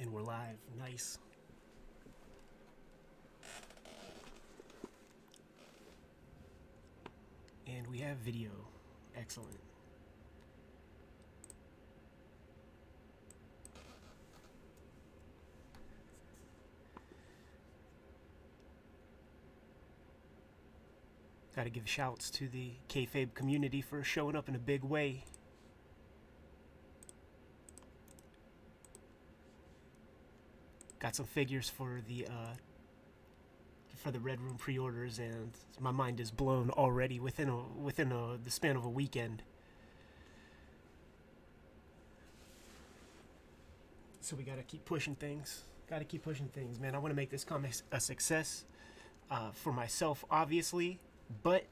And we're live. Nice. And we have video. Excellent. Gotta give shouts to the Kayfabe community for showing up in a big way. Got some figures for the Red Room pre-orders, and my mind is blown already within the span of a weekend. So we gotta keep pushing things. Gotta keep pushing things, man. I want to make this comic a success for myself, obviously, but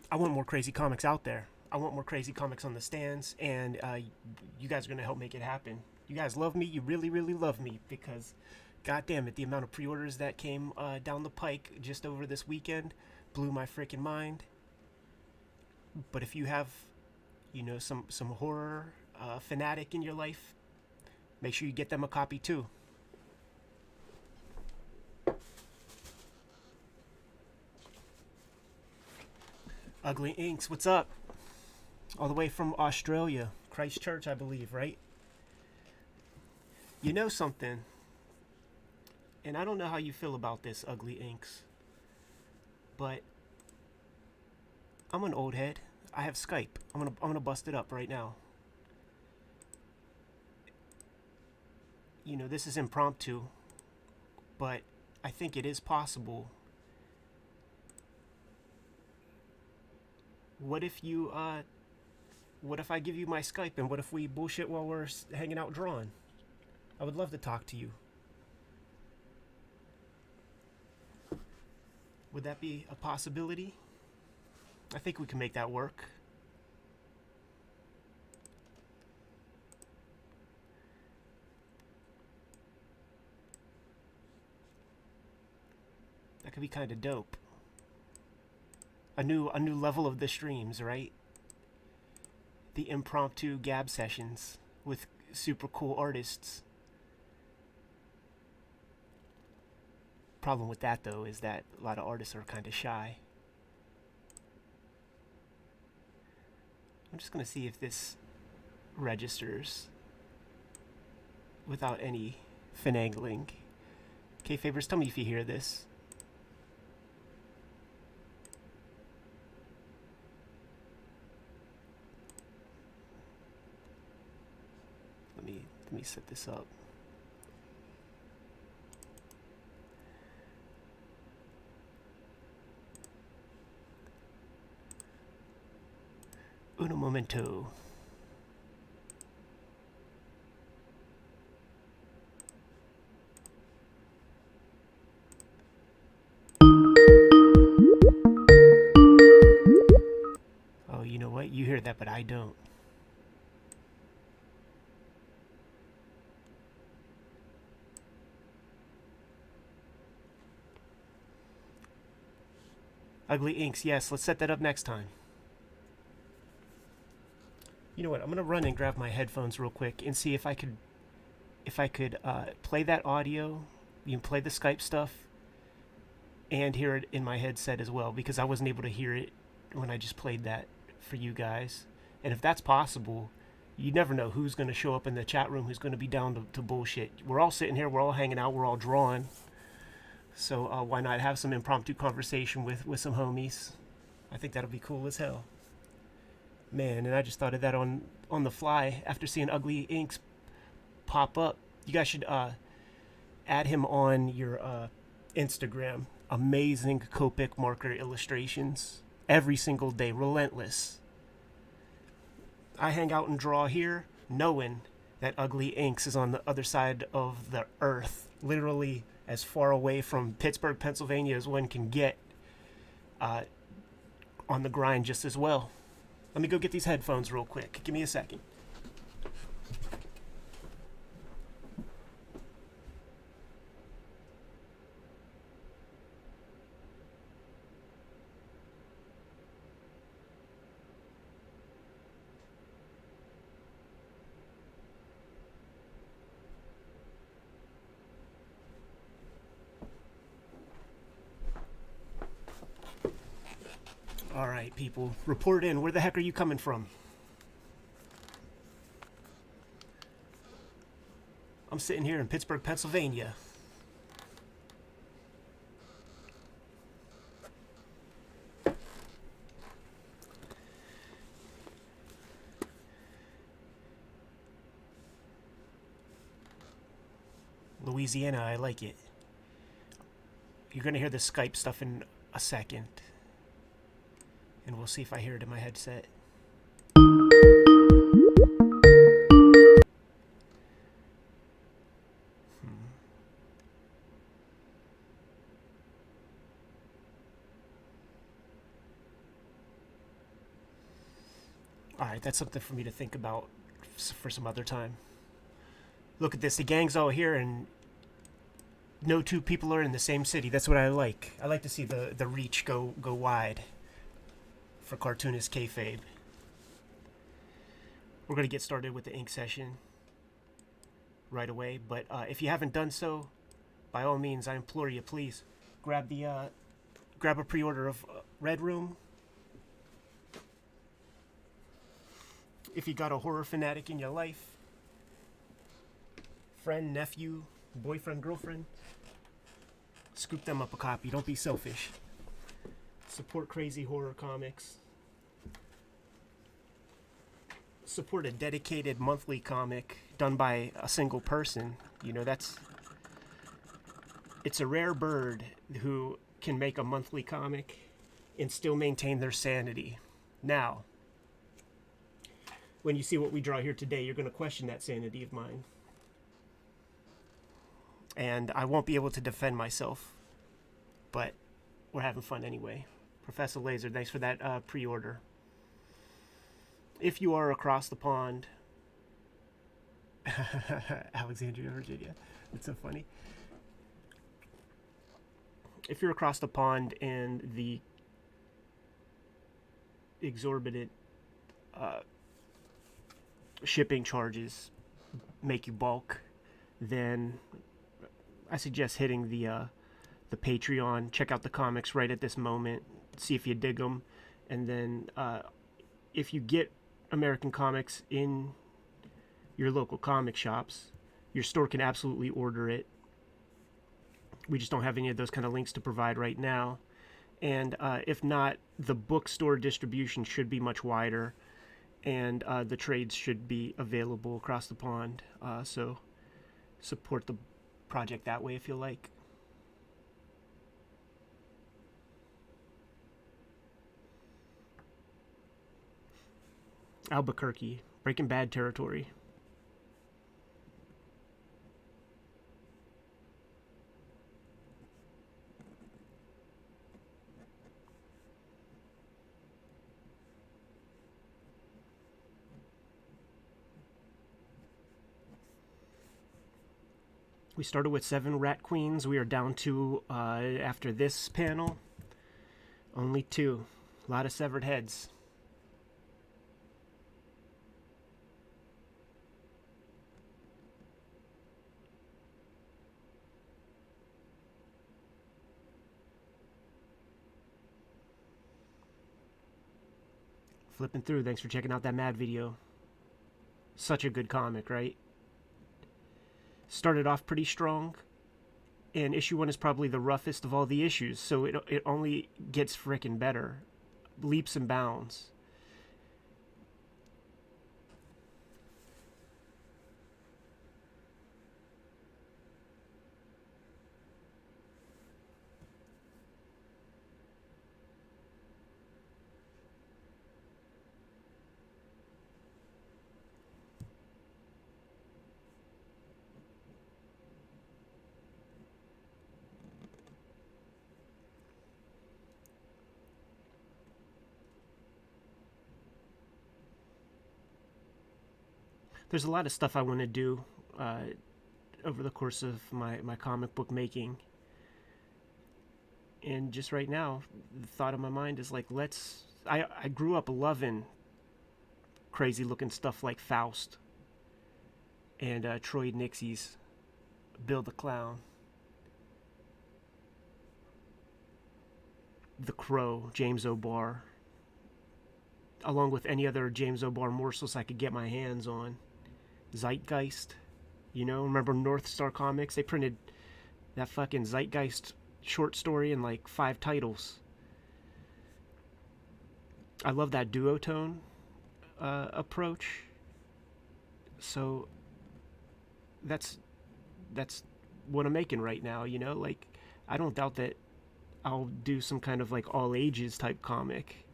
I want more crazy comics out there. I want more crazy comics on the stands, and you guys are gonna help make it happen. You guys love me. You really, really love me, because God damn it, the amount of pre-orders that came down the pike just over this weekend blew my freaking mind. But if you have, you know, some horror fanatic in your life, make sure you get them a copy too. Ugly Inks, what's up? All the way from Australia, Christchurch, I believe, right? You know something? And I don't know how you feel about this, Ugly Inks, but I'm an old head. I have Skype. I'm gonna bust it up right now. You know, this is impromptu, but I think it is possible. What if I give you my Skype, and what if we bullshit while we're hanging out drawing? I would love to talk to you. Would that be a possibility? I think we can make that work. That could be kind of dope. A new level of the streams, right? The impromptu gab sessions with super cool artists. Problem with that, though, is that a lot of artists are kind of shy. I'm just gonna see if this registers without any finagling. Okay, Favors, tell me if you hear this. Let me set this up. Uno momento. Oh, you know what? You hear that, but I don't. Ugly Inks, yes, let's set that up next time. You know what? I'm gonna run and grab my headphones real quick and see if I could play that audio. You can play the Skype stuff and hear it in my headset as well, because I wasn't able to hear it when I just played that for you guys. And if that's possible, you never know who's gonna show up in the chat room, who's gonna be down to bullshit. We're all sitting here, we're all hanging out, we're all drawing. So why not have some impromptu conversation with some homies? I think that'll be cool as hell. Man, and I just thought of that on the fly after seeing Ugly Inks pop up. You guys should add him on your Instagram. Amazing Copic marker illustrations every single day, relentless. I hang out and draw here knowing that Ugly Inks is on the other side of the earth, literally as far away from Pittsburgh, Pennsylvania as one can get, on the grind just as well. Let me go get these headphones real quick. Give me a second. Alright, people, report in. Where the heck are you coming from? I'm sitting here in Pittsburgh, Pennsylvania. Louisiana, I like it. You're gonna hear the Skype stuff in a second. And we'll see if I hear it in my headset. Alright, that's something for me to think about for some other time. Look at this, the gang's all here and no two people are in the same city. That's what I like. I like to see the reach go wide for Cartoonist Kayfabe. We're going to get started with the ink session right away, but if you haven't done so, by all means, I implore you, please grab a pre-order of Red Room. If you got a horror fanatic in your life, friend, nephew, boyfriend, girlfriend, scoop them up a copy. Don't be selfish. Support crazy horror comics. Support a dedicated monthly comic done by a single person. You know, it's a rare bird who can make a monthly comic and still maintain their sanity. Now, when you see what we draw here today, you're going to question that sanity of mine. And I won't be able to defend myself, but we're having fun anyway. Professor Laser, thanks for that pre-order. If you are across the pond, Alexandria, Virginia, that's so funny. If you're across the pond and the exorbitant shipping charges make you balk, then I suggest hitting the Patreon. Check out the comics right at this moment. See if you dig them, and then if you get American comics in your local comic shops, your store can absolutely order it. We just don't have any of those kind of links to provide right now. And if not, the bookstore distribution should be much wider, and the trades should be available across the pond. So support the project that way if you like. Albuquerque, Breaking Bad territory. We started with 7 Rat Queens. We are down to, after this panel, only 2. A lot of severed heads. Flipping through. Thanks for checking out that Mad video. Such a good comic, right? Started off pretty strong, and issue 1 is probably the roughest of all the issues, so it only gets frickin' better. Leaps and bounds. There's a lot of stuff I want to do over the course of my comic book making. And just right now, the thought in my mind is like, I grew up loving crazy looking stuff like Faust and Troy Nixie's Bill the Clown, The Crow, James O'Barr, along with any other James O'Barr morsels I could get my hands on. Zeitgeist, you know, remember North Star Comics? They printed that fucking Zeitgeist short story in like 5 titles. I love that duotone approach. So that's what I'm making right now, you know? Like, I don't doubt that I'll do some kind of like all ages type comic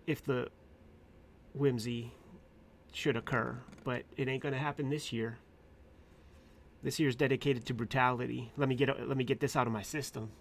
if the whimsy should occur, but it ain't gonna happen this year. This year's dedicated to brutality. Let me get this out of my system.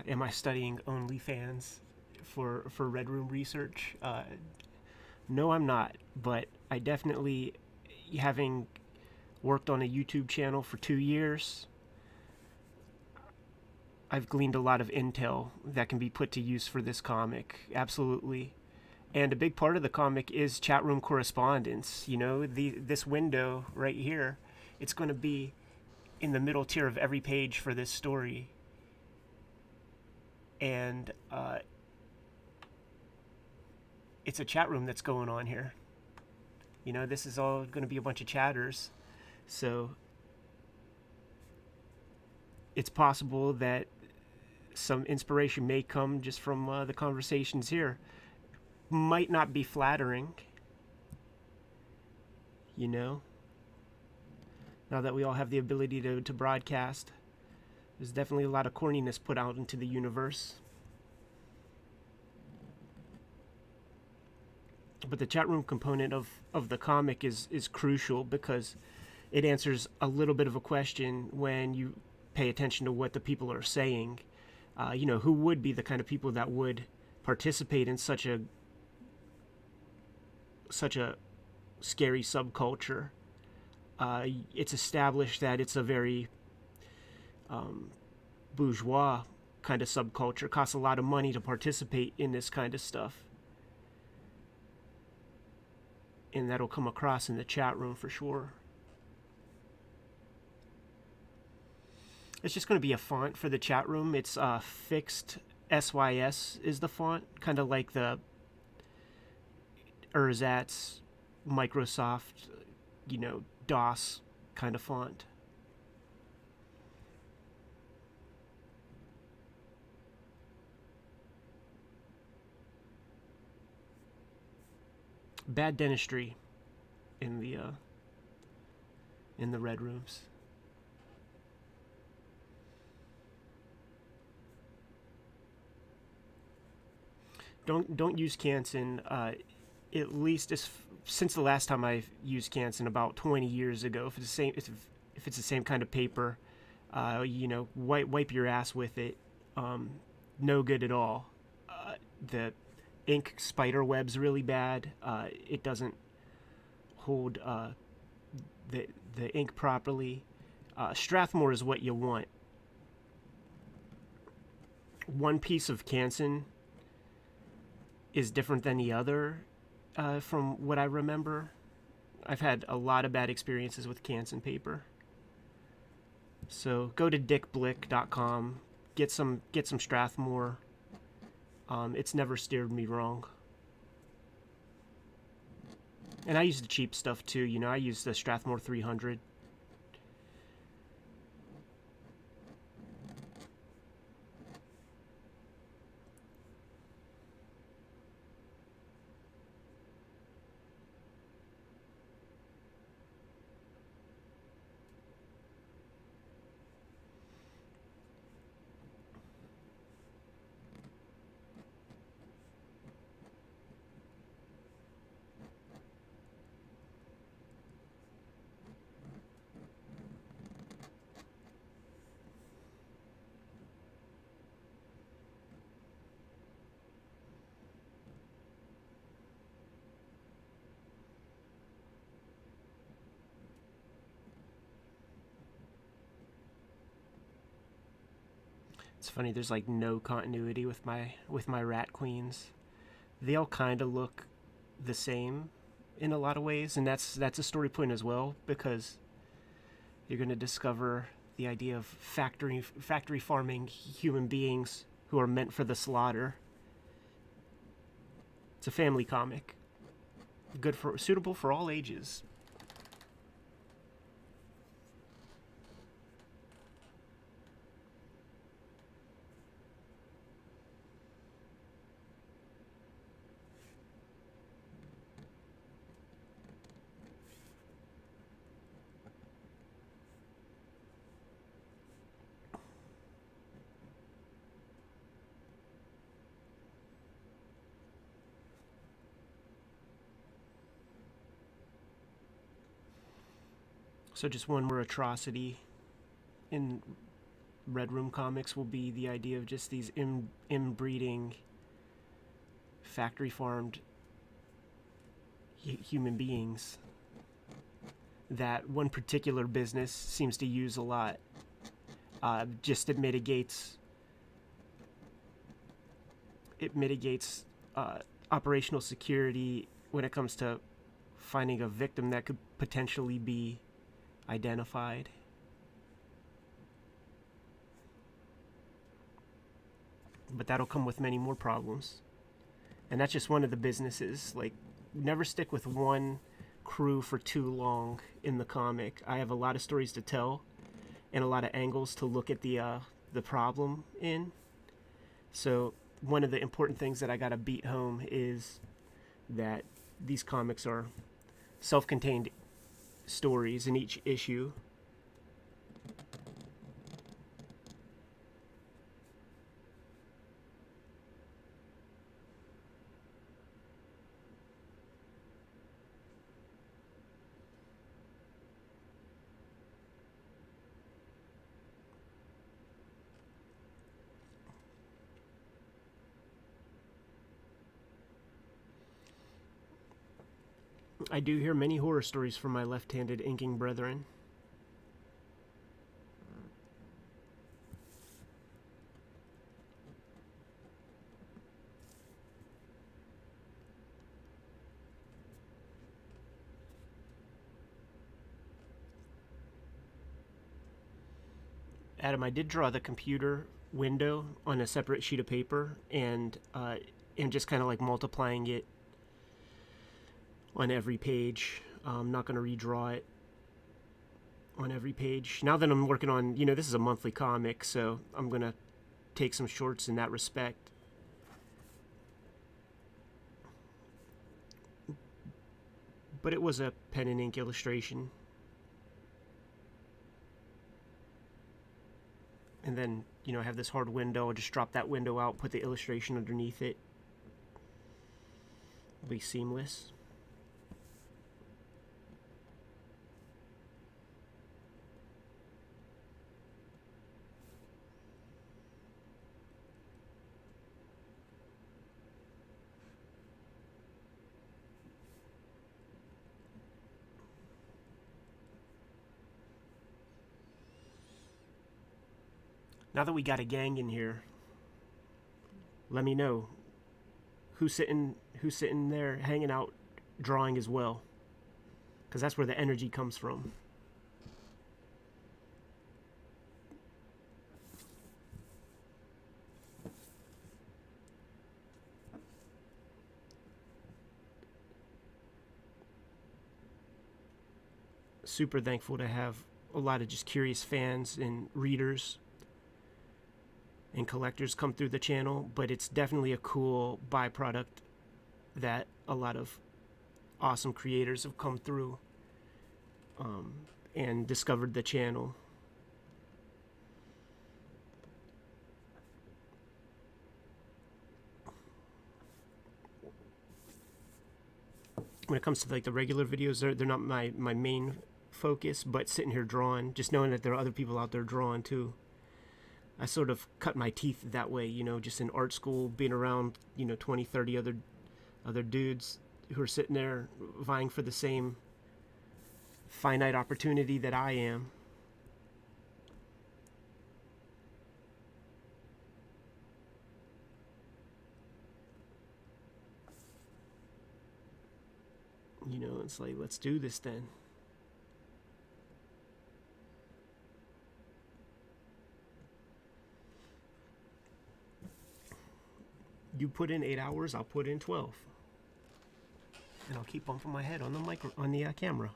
Am I studying OnlyFans for Red Room research? No, I'm not. But I definitely, having worked on a YouTube channel for 2 years, I've gleaned a lot of intel that can be put to use for this comic. Absolutely. And a big part of the comic is chat room correspondence. You know, this window right here, it's going to be in the middle tier of every page for this story. And it's a chat room that's going on here. You know, this is all going to be a bunch of chatters. So it's possible that some inspiration may come just from the conversations here. Might not be flattering, you know, now that we all have the ability to broadcast. There's definitely a lot of corniness put out into the universe. But the chat room component of the comic is crucial because it answers a little bit of a question when you pay attention to what the people are saying. You know, who would be the kind of people that would participate in such a scary subculture? It's established that it's a very bourgeois kind of subculture. Costs a lot of money to participate in this kind of stuff. And that'll come across in the chat room for sure. It's just going to be a font for the chat room. It's fixed SYS is the font, kind of like the Ersatz Microsoft, you know, DOS kind of font. Bad dentistry in the red rooms. Don't use Canson. At least since the last time I've used Canson about 20 years ago. If it's the same kind of paper, you know, wipe your ass with it. No good at all. The ink spider web's really bad. It doesn't hold the ink properly. Strathmore is what you want. One piece of Canson is different than the other, from what I remember. I've had a lot of bad experiences with Canson paper. So go to dickblick.com, get some Strathmore. It's never steered me wrong. And I use the cheap stuff too, you know, I use the Strathmore 300. It's funny. There's like no continuity with my rat queens. They all kind of look the same in a lot of ways, and that's a story point as well, because you're going to discover the idea of factory farming human beings who are meant for the slaughter. It's a family comic, suitable for all ages. So just one more atrocity in Red Room comics will be the idea of just these inbreeding, factory farmed human beings that one particular business seems to use a lot. Just it mitigates operational security when it comes to finding a victim that could potentially be identified. But that'll come with many more problems. And that's just one of the businesses. Like, never stick with one crew for too long in the comic. I have a lot of stories to tell and a lot of angles to look at the problem in. So one of the important things that I gotta beat home is that these comics are self-contained stories in each issue. I do hear many horror stories from my left-handed inking brethren. Adam, I did draw the computer window on a separate sheet of paper and just kind of like multiplying it on every page. I'm not going to redraw it on every page. Now that I'm working on, this is a monthly comic, so I'm going to take some shorts in that respect. But it was a pen and ink illustration. And then, I have this hard window. I'll just drop that window out, put the illustration underneath it. It'll be seamless. Now that we got a gang in here, let me know who's sitting there hanging out drawing as well, because that's where the energy comes from. Super thankful to have a lot of just curious fans and readers and collectors come through the channel, but it's definitely a cool byproduct that a lot of awesome creators have come through and discovered the channel. When it comes to like the regular videos, they're not my main focus, but sitting here drawing, just knowing that there are other people out there drawing too, I sort of cut my teeth that way, just in art school, being around, 20, 30 other dudes who are sitting there vying for the same finite opportunity that I am. You know, it's like, let's do this then. You put in 8 hours, I'll put in 12. And I'll keep bumping my head on the camera.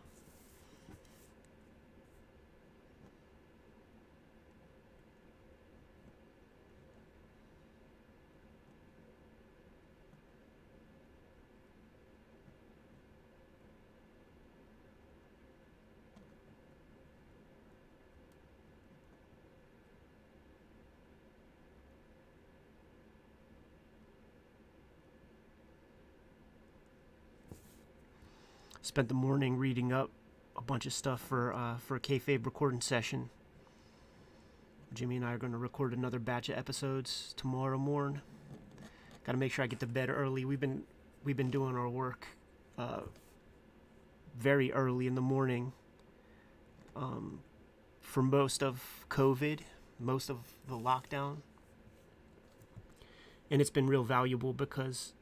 Spent the morning reading up a bunch of stuff for a Kayfabe recording session. Jimmy and I are going to record another batch of episodes tomorrow morning. Got to make sure I get to bed early. We've been doing our work very early in the morning for most of COVID, most of the lockdown. And it's been real valuable because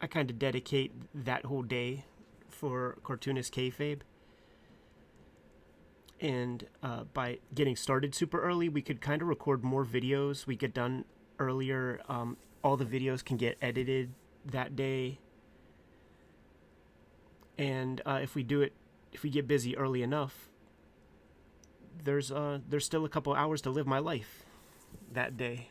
I kind of dedicate that whole day for Cartoonist Kayfabe. And by getting started super early, we could kind of record more videos. We get done earlier. All the videos can get edited that day. And if we get busy early enough, there's still a couple hours to live my life that day.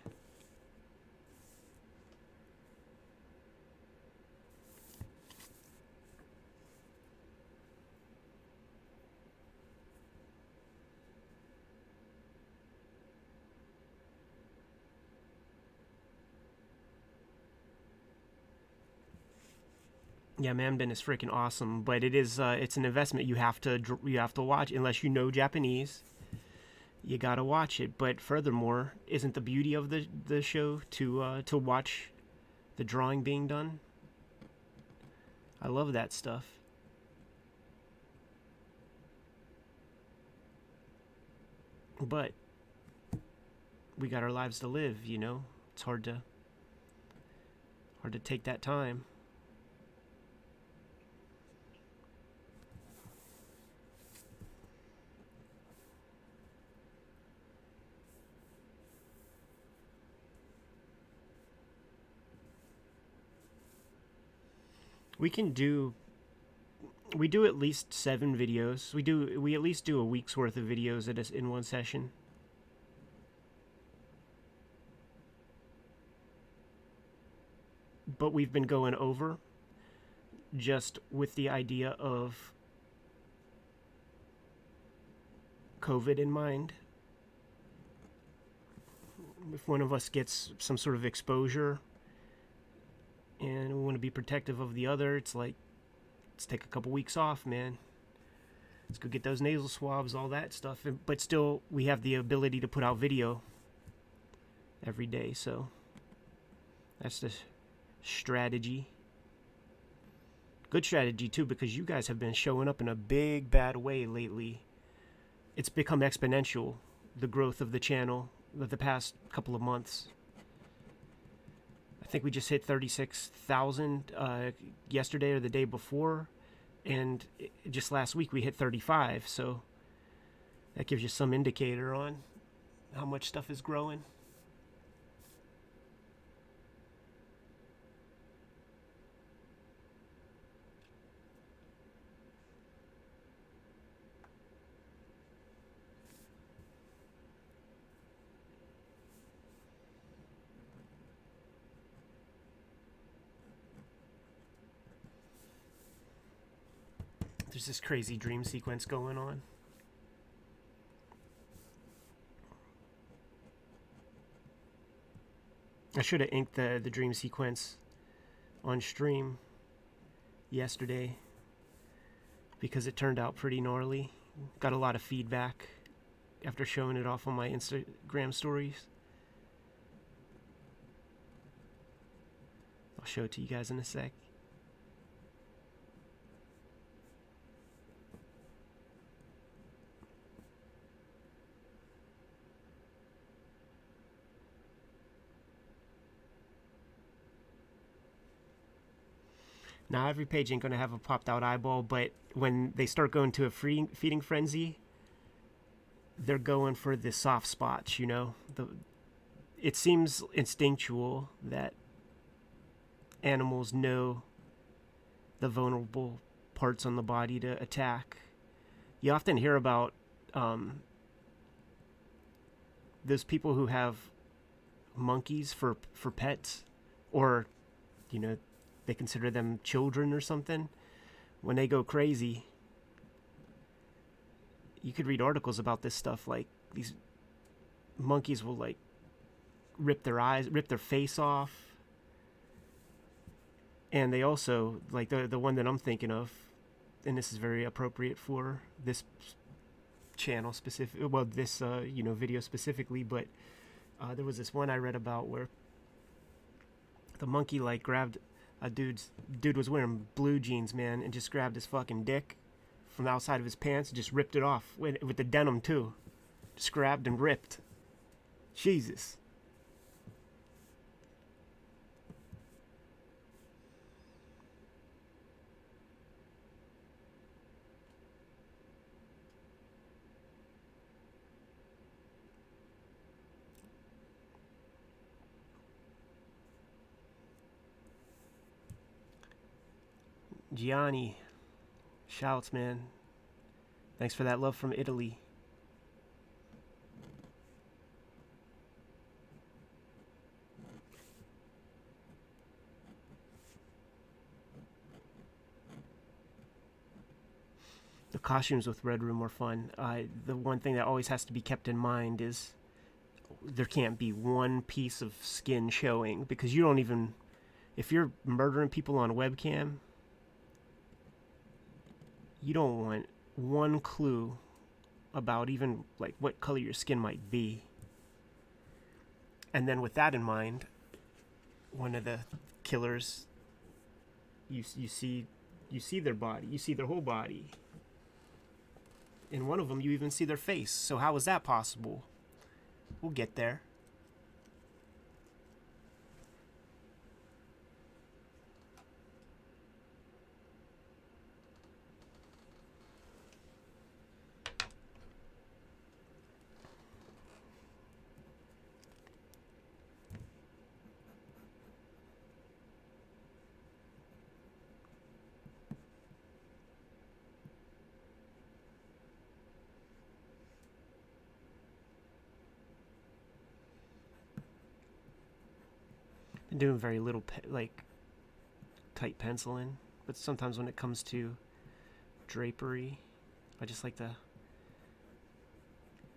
Yeah, Manbin is freaking awesome, but it's an investment. You have to watch. Unless you know Japanese, you gotta watch it. But furthermore, isn't the beauty of the show to watch the drawing being done? I love that stuff. But we got our lives to live, you know. It's hard to take that time. We do at least 7 videos. We at least do a week's worth of videos in one session. But we've been going over just with the idea of COVID in mind. If one of us gets some sort of exposure and we want to be protective of the other, it's like, let's take a couple weeks off, man. Let's go get those nasal swabs, all that stuff. But still, we have the ability to put out video every day, so that's the strategy. Good strategy, too, because you guys have been showing up in a big, bad way lately. It's become exponential, the growth of the channel, the past couple of months. I think we just hit 36,000 yesterday or the day before, and just last week we hit 35, so that gives you some indicator on how much stuff is growing. There's this crazy dream sequence going on. I should have inked the dream sequence on stream yesterday because it turned out pretty gnarly. Got a lot of feedback after showing it off on my Instagram stories. I'll show it to you guys in a sec. Now, every page ain't gonna have a popped out eyeball, but when they start going to a feeding frenzy, they're going for the soft spots, you know? It seems instinctual that animals know the vulnerable parts on the body to attack. You often hear about those people who have monkeys for pets, or, you know, they consider them children or something. When they go crazy, you could read articles about this stuff. Like, these monkeys will, like, rip their face off. And they also, like, the one that I'm thinking of, and this is very appropriate for this channel specific, well, this video specifically, but there was this one I read about where the monkey, like, grabbed a dude was wearing blue jeans, man, and just grabbed his fucking dick from the outside of his pants and just ripped it off with the denim too. Just grabbed and ripped. Jesus. Gianni, shouts, man. Thanks for that love from Italy. The costumes with Red Room were fun. The one thing that always has to be kept in mind is there can't be one piece of skin showing, because you don't even, if you're murdering people on webcam, you don't want one clue about even, like, what color your skin might be. And then with that in mind, one of the killers, you see their body, you see their whole body. In one of them, you even see their face. So how is that possible? We'll get there. Been doing very little tight penciling, but sometimes when it comes to drapery, I just like to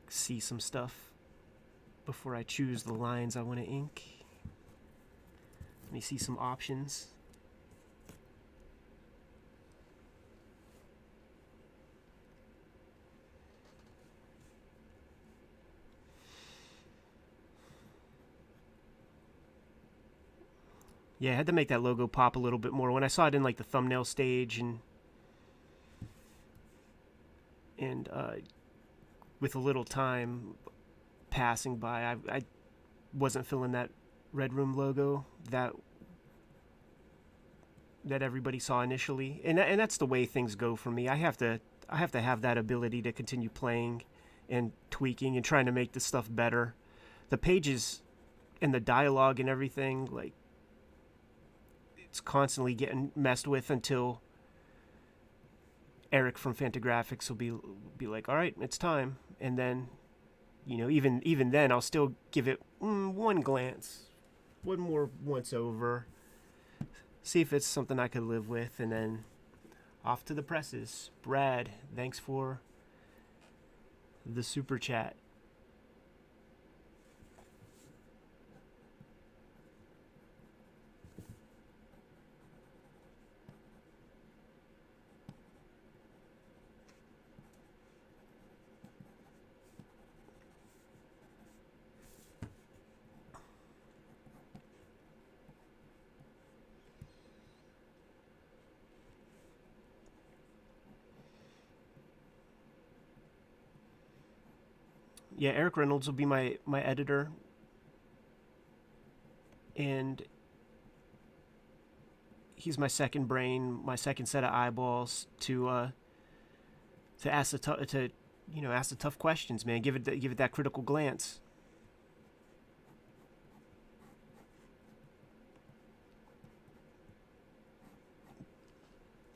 see some stuff before I choose the lines I want to ink. Let me see some options. Yeah, I had to make that logo pop a little bit more. When I saw it in, like, the thumbnail stage, and with a little time passing by, I wasn't feeling that Red Room logo that everybody saw initially, and that's the way things go for me. I have to have that ability to continue playing and tweaking and trying to make this stuff better. The pages and the dialogue and everything, like, it's constantly getting messed with until Eric from Fantagraphics will be like, all right, it's time. And then, you know, even then, I'll still give it one glance, one more once over, see if it's something I could live with, and then off to the presses. Brad, thanks for the super chat. Yeah, Eric Reynolds will be my editor, and he's my second brain, my second set of eyeballs to ask ask the tough questions, man. Give it that critical glance.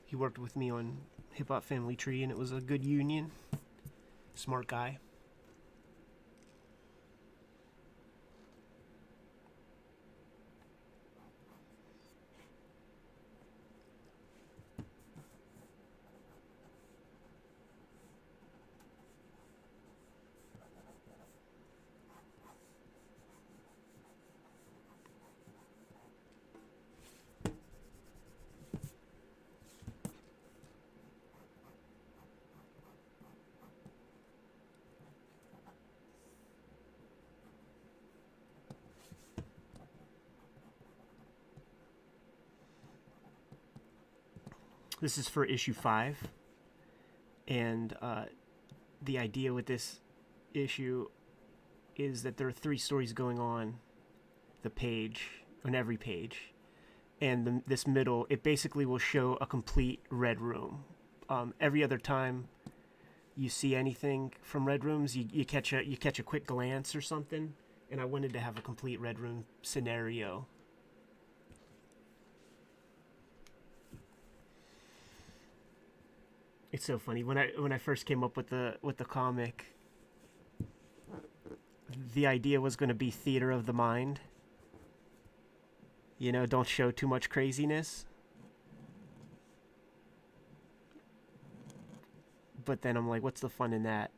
He worked with me on Hip Hop Family Tree, and it was a good union. Smart guy. This is for issue 5, and the idea with this issue is that there are 3 stories going on every page, and this middle, it basically will show a complete red room. Every other time you see anything from red rooms, you catch a quick glance or something, and I wanted to have a complete red room scenario. It's so funny when I first came up with the comic. The idea was going to be theater of the mind. You know, don't show too much craziness. But then I'm like, what's the fun in that?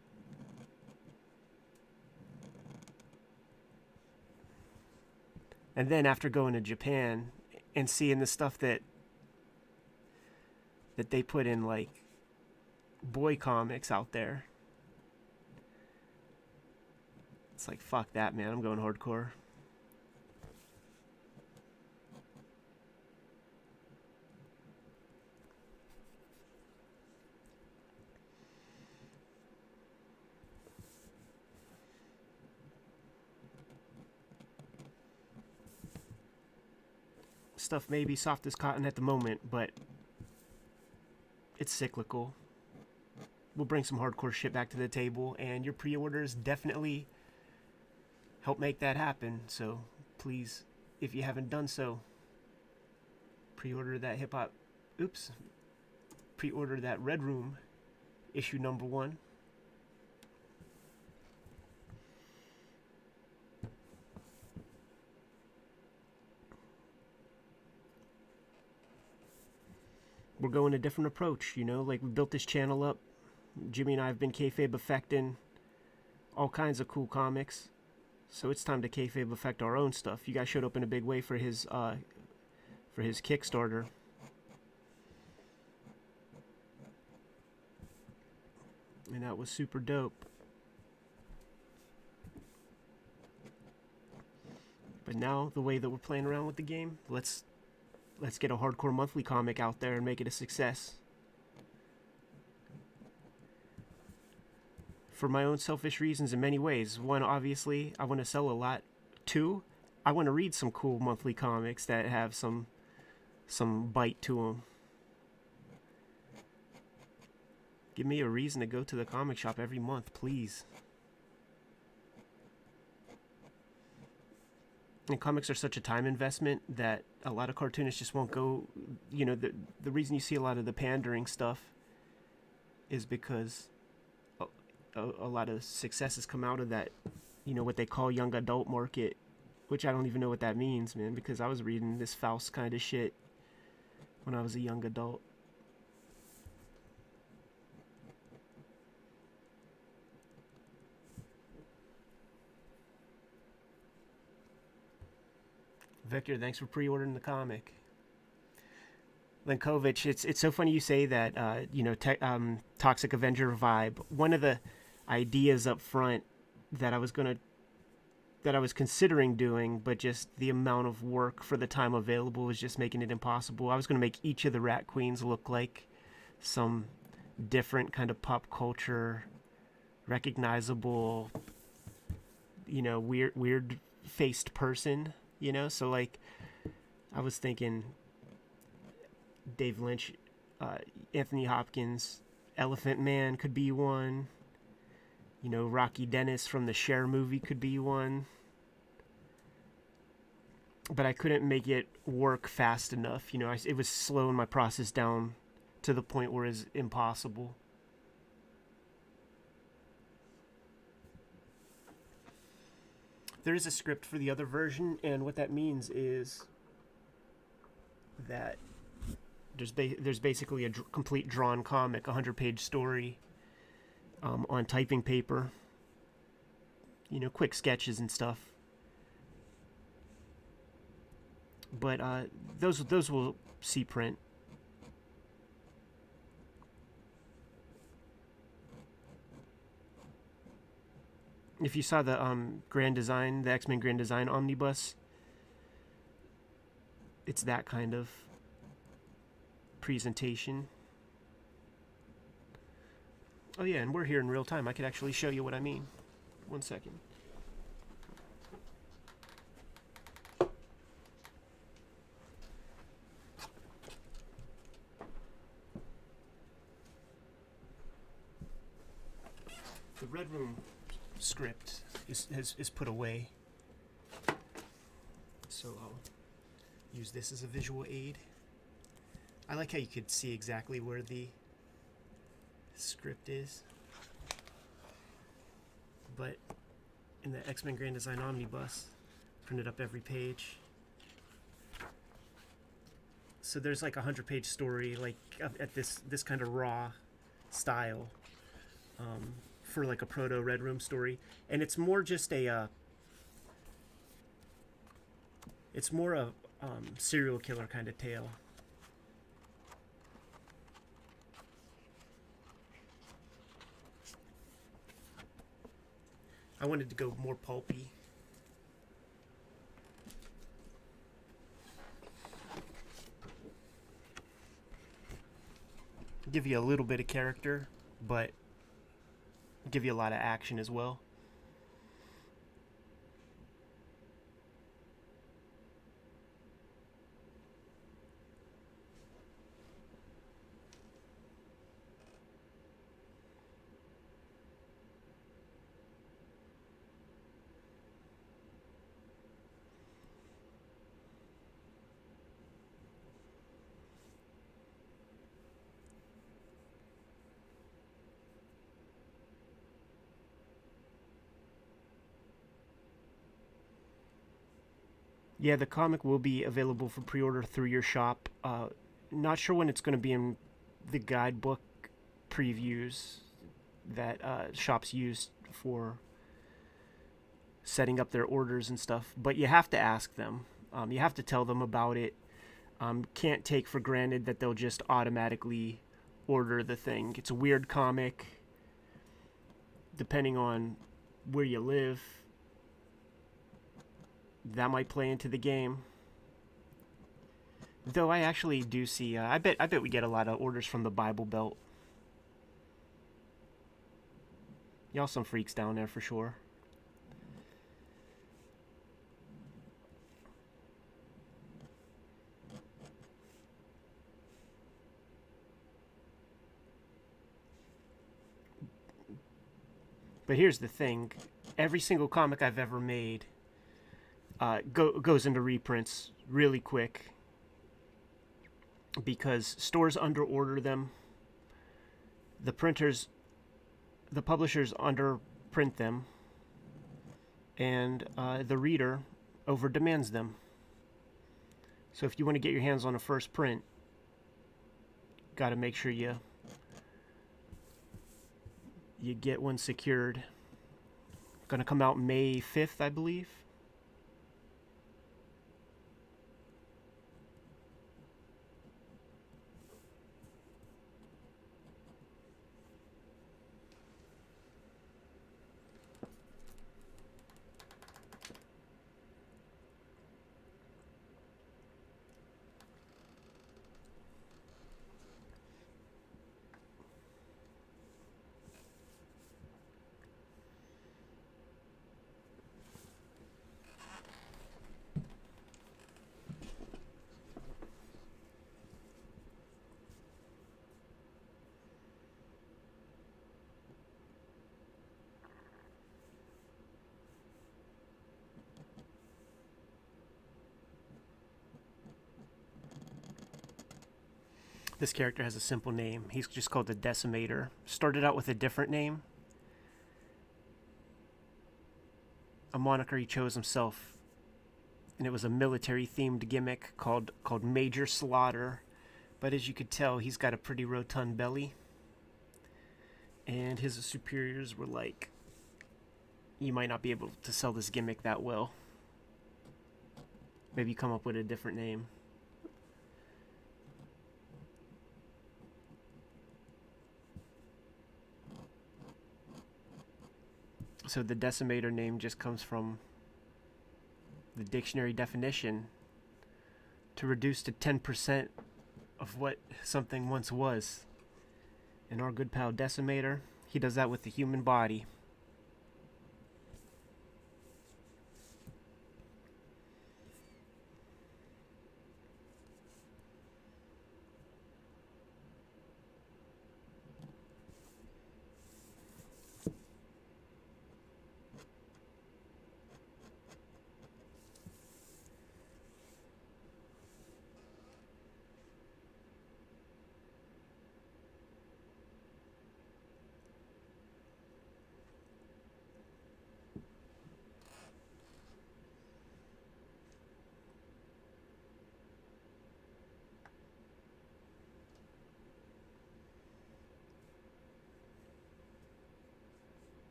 And then after going to Japan and seeing the stuff that they put in, like, boy comics out there, it's like, fuck that, man. I'm going hardcore. Stuff may be soft as cotton at the moment, but it's cyclical. We'll bring some hardcore shit back to the table, and your pre-orders definitely help make that happen. So please, if you haven't done so, pre-order that pre-order that Red Room issue number 1. We're going a different approach, you know, like we built this channel up. Jimmy and I have been kayfabe affecting all kinds of cool comics, so it's time to kayfabe affect our own stuff. You guys showed up in a big way for his Kickstarter. And that was super dope. But now, the way that we're playing around with the game, let's get a hardcore monthly comic out there and make it a success. For my own selfish reasons in many ways. 1, obviously, I want to sell a lot. 2, I want to read some cool monthly comics that have some bite to them. Give me a reason to go to the comic shop every month, please. And comics are such a time investment that a lot of cartoonists just won't go. You know, the reason you see a lot of the pandering stuff is because a lot of successes come out of that, you know, what they call young adult market, which I don't even know what that means, man, because I was reading this Faust kind of shit when I was a young adult. Victor, thanks for pre-ordering the comic. Lenkovich, it's so funny you say that, you know, Toxic Avenger vibe. One of the ideas up front that I was considering doing, but just the amount of work for the time available was just making it impossible. I was going to make each of the Rat Queens look like some different kind of pop culture, recognizable, you know, weird faced person, you know? So, like, I was thinking, Dave Lynch, Anthony Hopkins, Elephant Man could be one. You know, Rocky Dennis from the Cher movie could be one. But I couldn't make it work fast enough. You know, it was slowing my process down to the point where it's impossible. There is a script for the other version, and what that means is that there's basically a complete drawn comic, 100-page story on typing paper. You know, quick sketches and stuff. But those will see print. If you saw the Grand Design, the X-Men Grand Design omnibus, it's that kind of presentation. Oh yeah, and we're here in real time. I could actually show you what I mean. One second. The Red Room script is put away, so I'll use this as a visual aid. I like how you could see exactly where the script is, but in the X-Men Grand Design Omnibus, printed up every page. So there's like a 100-page story, like at this kind of raw style. For like a proto Red Room story, and it's more just a serial killer kind of tale. I wanted to go more pulpy. Give you a little bit of character, but give you a lot of action as well. Yeah, the comic will be available for pre-order through your shop. Not sure when it's going to be in the guidebook previews that shops use for setting up their orders and stuff, but you have to ask them. You have to tell them about it. Can't take for granted that they'll just automatically order the thing. It's a weird comic. Depending on where you live, that might play into the game. Though I actually do see, I bet we get a lot of orders from the Bible Belt. Y'all some freaks down there for sure. But here's the thing. Every single comic I've ever made goes into reprints really quick because stores underorder them. The publishers underprint them, and the reader overdemands them. So if you want to get your hands on a first print, got to make sure you get one secured. Going to come out May 5th, I believe. This character has a simple name. He's just called the Decimator. Started out with a different name. A moniker he chose himself. And it was a military-themed gimmick called Major Slaughter. But as you could tell, he's got a pretty rotund belly. And his superiors were like, you might not be able to sell this gimmick that well. Maybe come up with a different name. So the Decimator name just comes from the dictionary definition: to reduce to 10% of what something once was. And our good pal Decimator, he does that with the human body.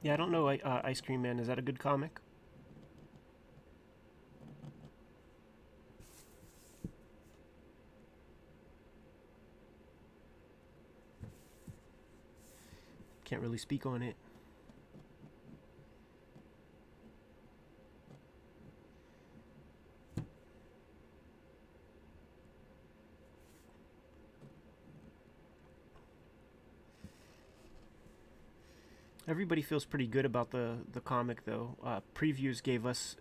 Yeah, I don't know, Ice Cream Man. Is that a good comic? Can't really speak on it. Everybody feels pretty good about the comic, though. Previews gave us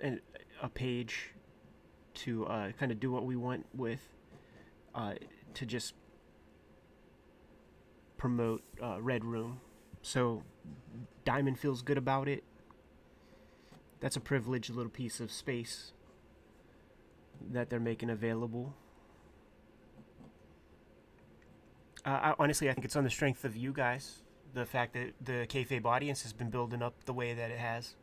a page to kind of do what we want with, to just promote Red Room. So Diamond feels good about it. That's a privileged little piece of space that they're making available. Honestly, I think it's on the strength of you guys. The fact that the Kayfabe audience has been building up the way that it has.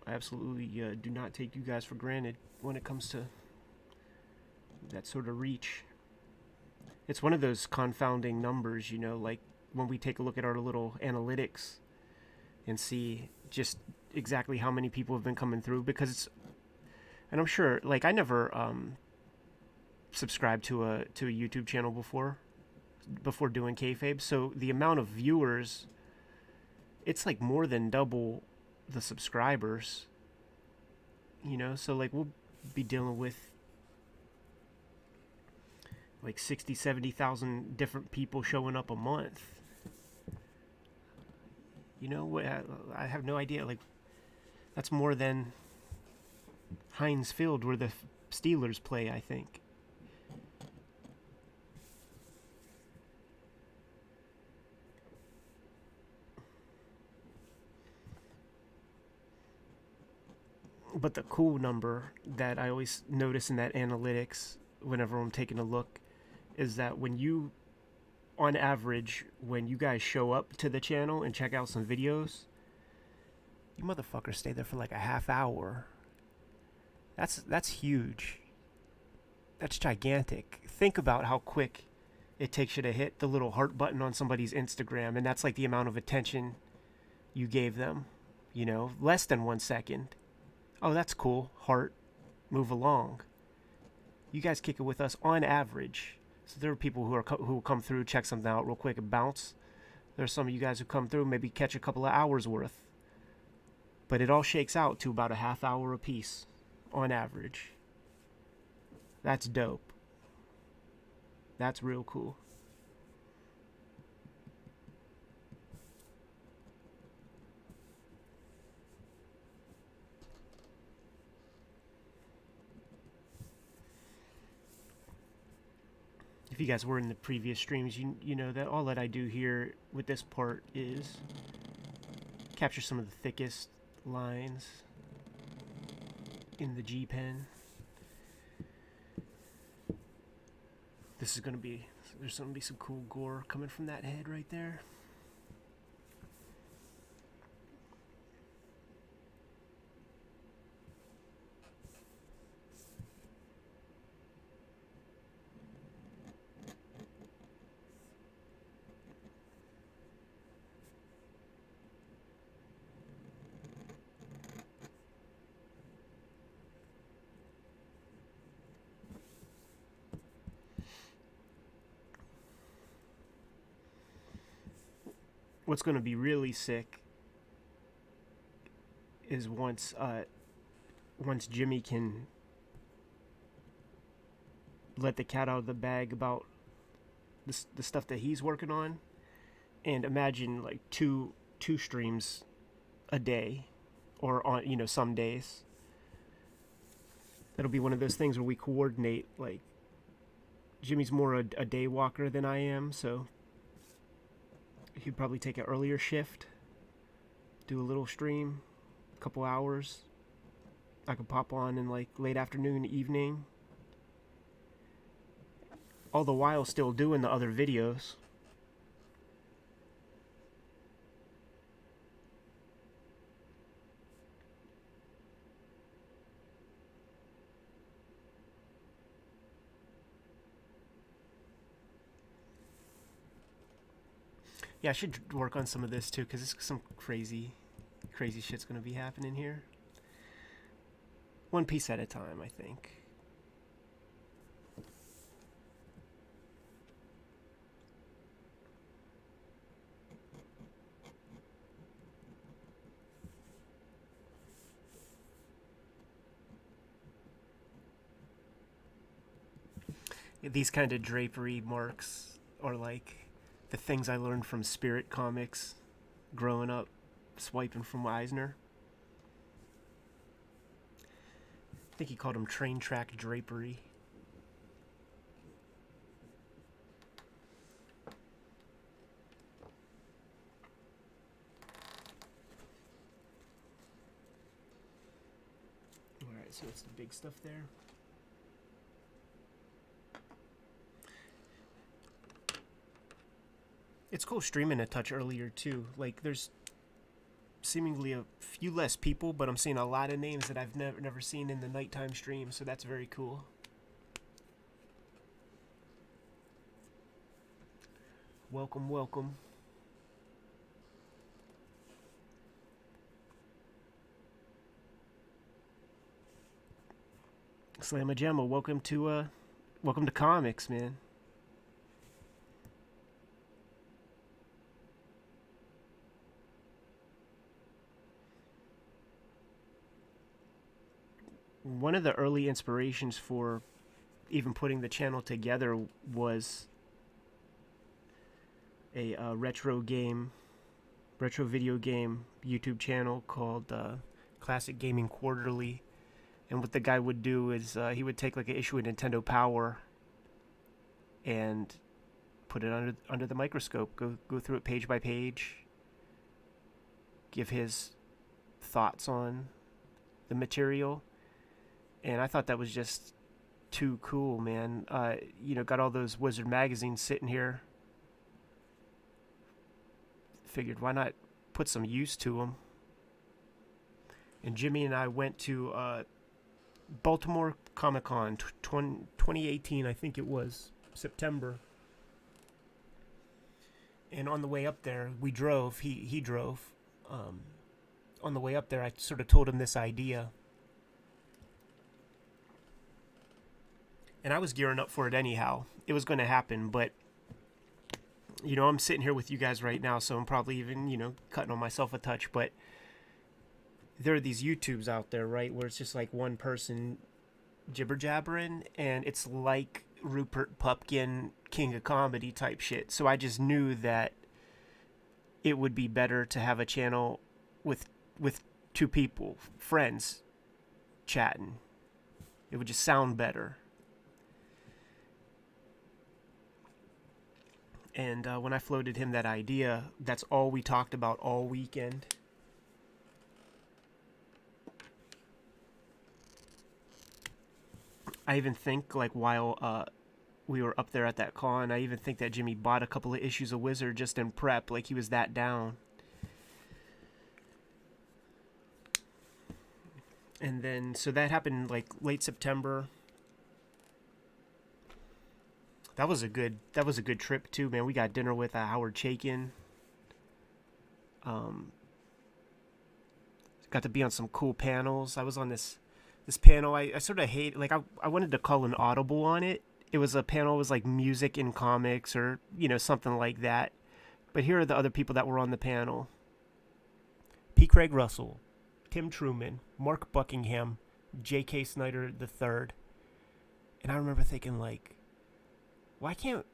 I absolutely do not take you guys for granted when it comes to that sort of reach. It's one of those confounding numbers, you know, like when we take a look at our little analytics and see just exactly how many people have been coming through, because it's, and I'm sure, like, I never subscribed to a YouTube channel before doing Kayfabe, so the amount of viewers, it's like more than double the subscribers, you know. So like we'll be dealing with like 60,000-70,000 different people showing up a month. You know, I have no idea. Like, that's more than Heinz Field, where the Steelers play, I think. But the cool number that I always notice in that analytics whenever I'm taking a look is that when you, on average, when you guys show up to the channel and check out some videos, you motherfuckers stay there for like a half hour. That's huge. That's gigantic. Think about how quick it takes you to hit the little heart button on somebody's Instagram, and that's like the amount of attention you gave them, you know, less than 1 second. Oh, that's cool. Heart. Move along. You guys kick it with us on average. So there are people who will come through, check something out real quick and bounce. There's some of you guys who come through, maybe catch a couple of hours worth. But it all shakes out to about a half hour a piece on average. That's dope. That's real cool. If if you guys were in the previous streams, you know that all that I do here with this part is capture some of the thickest lines in the G pen. This is gonna be, there's gonna be some cool gore coming from that head right there. What's going to be really sick is once Jimmy can let the cat out of the bag about the stuff that he's working on, and imagine like two streams a day, or on, you know, some days. That'll be one of those things where we coordinate. Like, Jimmy's more a day walker than I am, so he'd probably take an earlier shift, do a little stream, a couple hours. I could pop on in like late afternoon, evening, all the while still doing the other videos. Yeah, I should work on some of this too, because some crazy shit's gonna be happening here. One piece at a time, I think. These kind of drapery marks are like the things I learned from Spirit Comics growing up, swiping from Eisner. I think he called them train track drapery. Alright, so it's the big stuff there. It's cool streaming a touch earlier too. Like, there's seemingly a few less people, but I'm seeing a lot of names that I've never seen in the nighttime stream, so that's very cool. Welcome, welcome. Slamma Jamma, welcome to comics, man. One of the early inspirations for even putting the channel together was a retro video game YouTube channel called Classic Gaming Quarterly. And what the guy would do is he would take like an issue of Nintendo Power and put it under the microscope, go through it page by page, give his thoughts on the material. And I thought that was just too cool, man. You know, got all those Wizard magazines sitting here. Figured, why not put some use to them? And Jimmy and I went to Baltimore Comic Con 2018, I think it was, September. And on the way up there, we drove. He drove. On the way up there, I sort of told him this idea. And I was gearing up for it anyhow. It was going to happen, but, you know, I'm sitting here with you guys right now, so I'm probably even, you know, cutting on myself a touch, but there are these YouTubes out there, right, where it's just like one person jibber-jabbering, and it's like Rupert Pupkin, King of Comedy type shit. So I just knew that it would be better to have a channel with two people, friends, chatting. It would just sound better. And when I floated him that idea, that's all we talked about all weekend. I even think, like, while we were up there at that con, I even think that Jimmy bought a couple of issues of Wizard just in prep. Like, he was that down. And then, so that happened, like, late September. That was a good trip, too, man. We got dinner with Howard Chaykin. Got to be on some cool panels. I was on this panel. I sort of hate, like, I wanted to call an audible on it. It was a panel, it was like music in comics or, something like that. But here are the other people that were on the panel. P. Craig Russell, Tim Truman, Mark Buckingham, J.K. Snyder III. And I remember thinking, like, why can't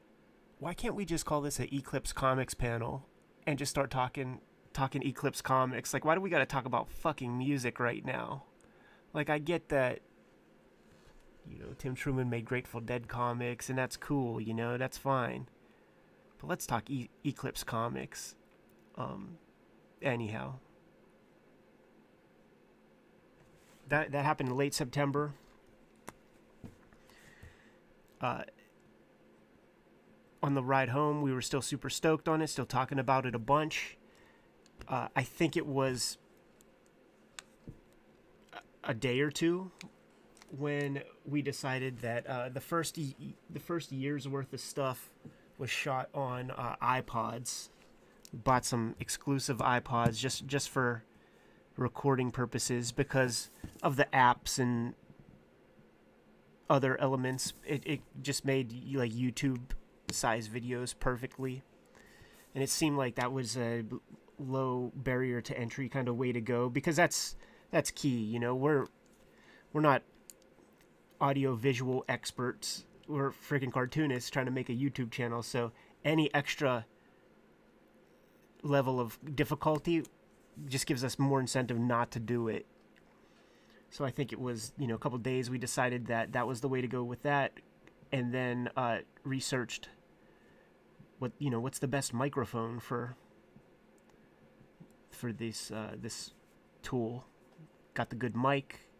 we just call this an Eclipse Comics panel and just start talking Eclipse Comics? Like, why do we got to talk about fucking music right now? Like, I get that, Tim Truman made Grateful Dead comics, and that's cool, that's fine. But let's talk Eclipse Comics. Anyhow. That happened in late September. On the ride home, we were still super stoked on it, still talking about it a bunch. I think it was a day or two when we decided that the first year's worth of stuff was shot on iPods. We bought some exclusive iPods just for recording purposes because of the apps and other elements. It just made like YouTube size videos perfectly, and it seemed like that was a low barrier to entry kind of way to go, because that's key. We're not audio visual experts. We're freaking cartoonists trying to make a YouTube channel, so any extra level of difficulty just gives us more incentive not to do it. So I think it was, a couple days we decided that was the way to go with that, and then researched what's the best microphone for this tool. Got the good mic,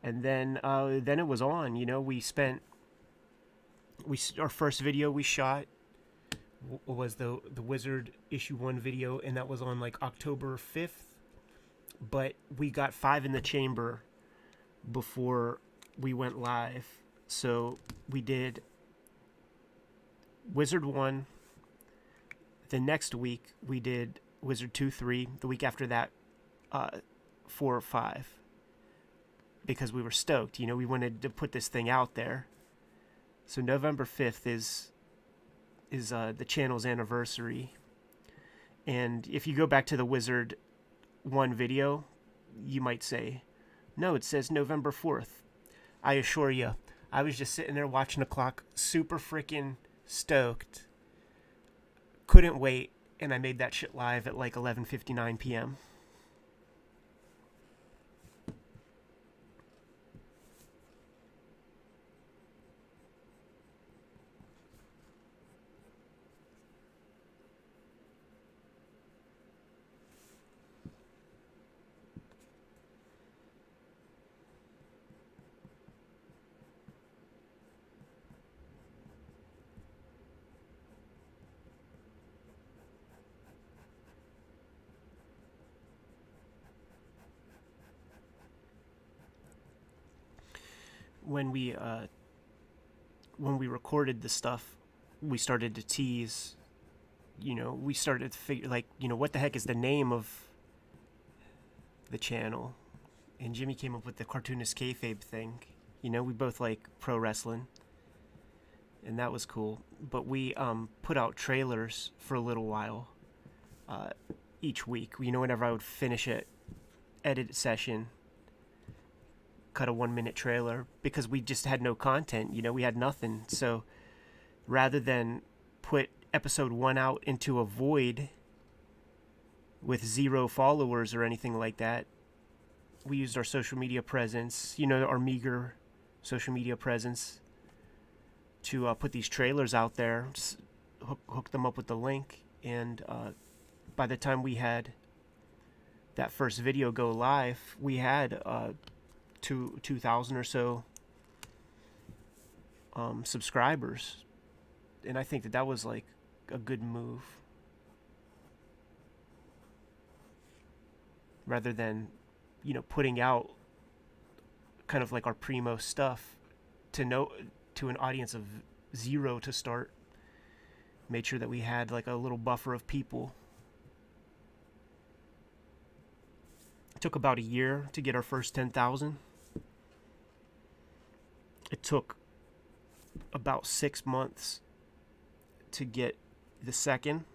and then it was on. Our first video we shot was the Wizard issue 1 video, and that was on like October 5th, but we got 5 in the chamber before we went live. So we did Wizard 1. The next week we did Wizard 2, 3. The week after that, 4 or 5. Because we were stoked, we wanted to put this thing out there. So November 5th is the channel's anniversary. And if you go back to the Wizard 1 video, you might say, no, it says November 4th. I assure you, I was just sitting there watching the clock, super freaking stoked. Couldn't wait, and I made that shit live at like 11:59 p.m. When we recorded the stuff, we started to tease. We started to figure, like, what the heck is the name of the channel? And Jimmy came up with the Cartoonist Kayfabe thing. We both like pro wrestling, and that was cool. But we put out trailers for a little while each week. Whenever I would finish an edit session, cut a 1-minute trailer, because we just had no content. We had nothing. So rather than put episode 1 out into a void with 0 followers or anything like that, we used our social media presence, our meager social media presence, to put these trailers out there. hook them up with the link, and by the time we had that first video go live, we had 2,000 or so subscribers, and I think that was like a good move, rather than putting out kind of like our primo stuff to an audience of 0 to start. Made sure that we had like a little buffer of people. It took about a year to get our first 10,000. It took about 6 months to get the second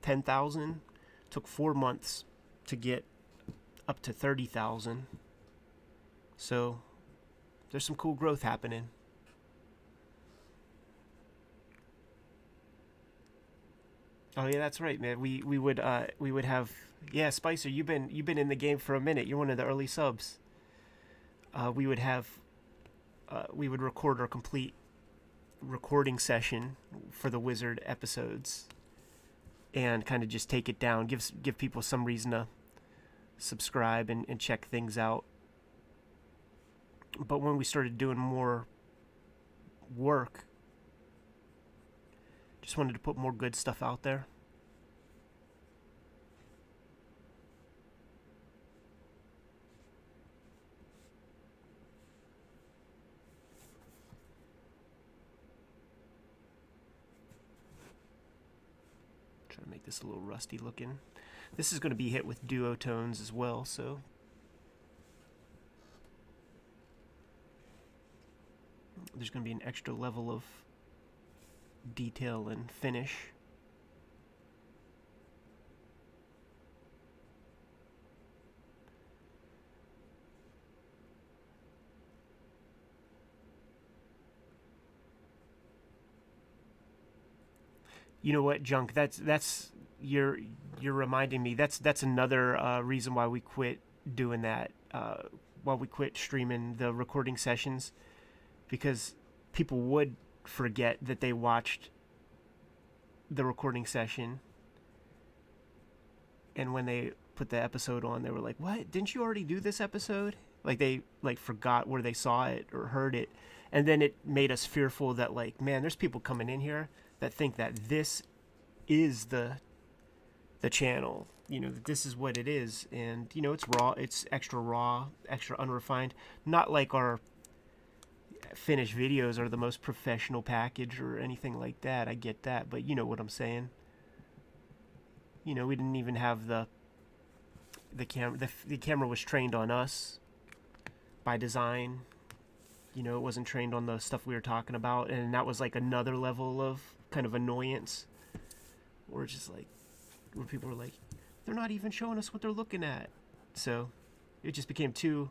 10,000. Took 4 months to get up to 30,000. So there's some cool growth happening. Oh yeah, that's right, man. We would have, yeah, Spicer. You've been in the game for a minute. You're one of the early subs. We would have we would record our complete recording session for the Wizard episodes, and kind of just take it down. Give people some reason to subscribe and check things out. But when we started doing more work, just wanted to put more good stuff out there. Try to make this a little rusty looking. This is going to be hit with duotones as well, so there's going to be an extra level of detail and finish. You know what, Junk? That's you're reminding me. That's another reason why we quit doing that. Why we quit streaming the recording sessions, because people would forget that they watched the recording session, and when they put the episode on, they were like, "What? Didn't you already do this episode?" Like they forgot where they saw it or heard it, and then it made us fearful that, like, man, there's people coming in here that think that this is the channel, that this is what it is, and it's raw, it's extra unrefined. Not like our finished videos are the most professional package or anything like that. I get that, but you know what I'm saying. We didn't even have the camera. The camera was trained on us by design. It wasn't trained on the stuff we were talking about, and that was like another level of kind of annoyance, or just like where people were like, they're not even showing us what they're looking at. So it just became too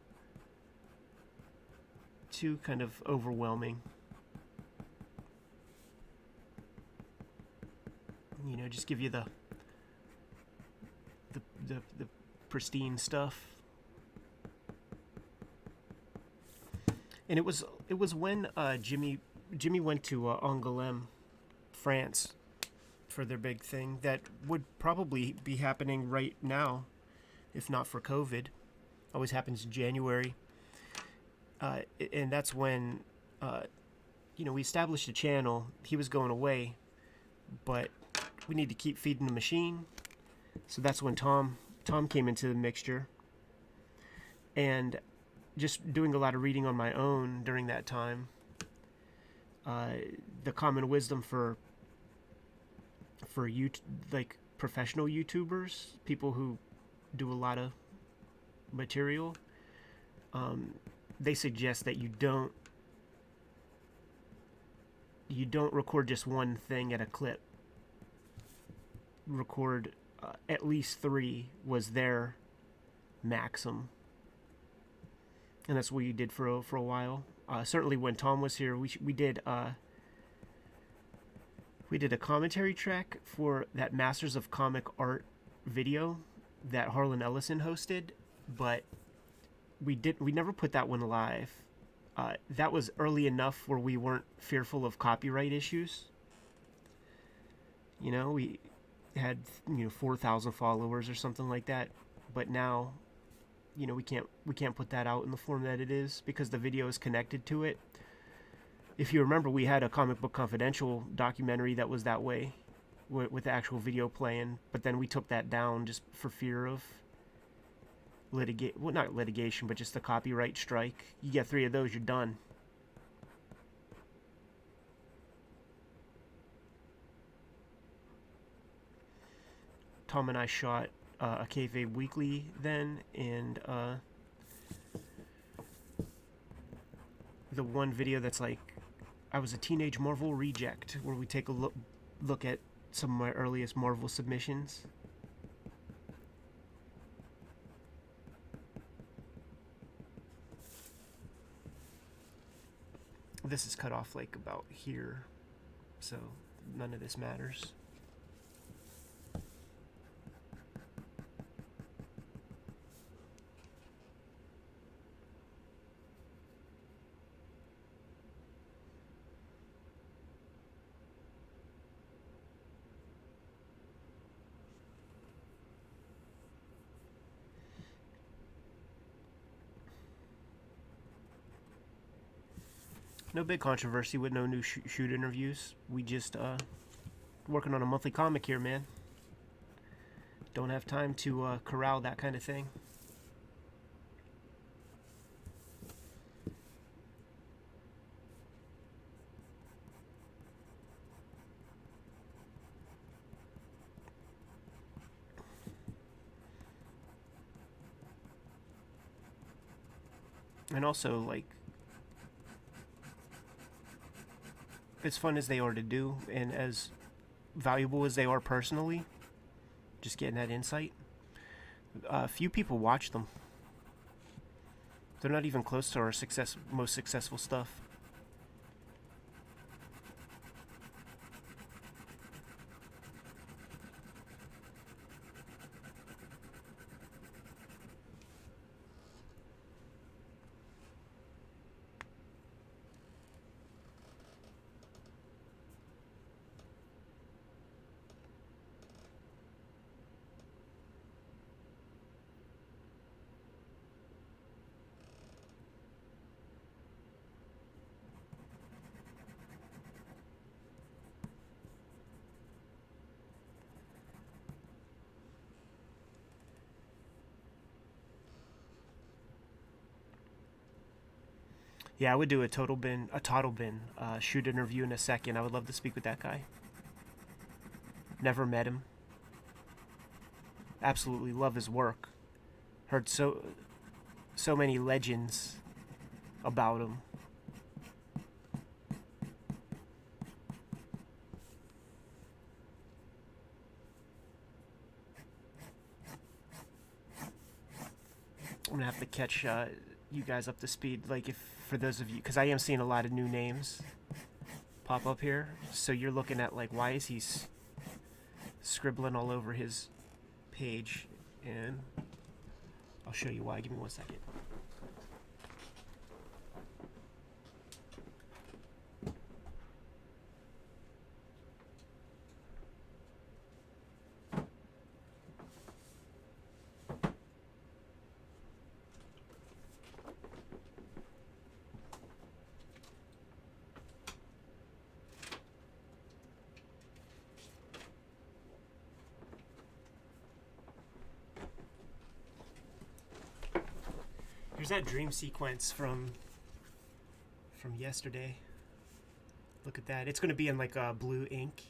kind of overwhelming. Just give you the pristine stuff. And it was when Jimmy went to Angoulême, France, for their big thing that would probably be happening right now, if not for COVID. Always happens in January. And that's when, we established a channel. He was going away, but we need to keep feeding the machine. So that's when Tom came into the mixture. And just doing a lot of reading on my own during that time. The common wisdom for like professional YouTubers, people who do a lot of material, they suggest that you don't record just one thing at a clip. Record at least 3 was their maximum, and that's what you did for a while. Certainly when Tom was here, we did a commentary track for that Masters of Comic Art video that Harlan Ellison hosted, but we never put that one live. That was early enough where we weren't fearful of copyright issues. You know, we had 4,000 followers or something like that, but now we can't put that out in the form that it is because the video is connected to it. If you remember, we had a Comic Book Confidential documentary that was that way, with the actual video playing, but then we took that down just for fear of not litigation, but just the copyright strike. You get 3 of those, you're done. Tom and I shot a Kayfabe weekly then, and the one video that's like, I was a teenage Marvel reject, where we take a look at some of my earliest Marvel submissions. This is cut off like about here, so none of this matters. No big controversy with no new shoot interviews. We just working on a monthly comic here, man. Don't have time to corral that kind of thing. And also, like, as fun as they are to do, and as valuable as they are personally, just getting that insight, few people watch them. They're not even close to our most successful stuff. Yeah, I would do a total bin shoot interview in a second. I would love to speak with that guy. Never met him. Absolutely love his work. Heard so many legends about him. I'm gonna have to catch you guys up to speed, like, if for those of you, because I am seeing a lot of new names pop up here. So you're looking at, like, why is he scribbling all over his page? And I'll show you why. Give me 1 second. Here's that dream sequence from yesterday. Look at that. It's going to be in like blue ink.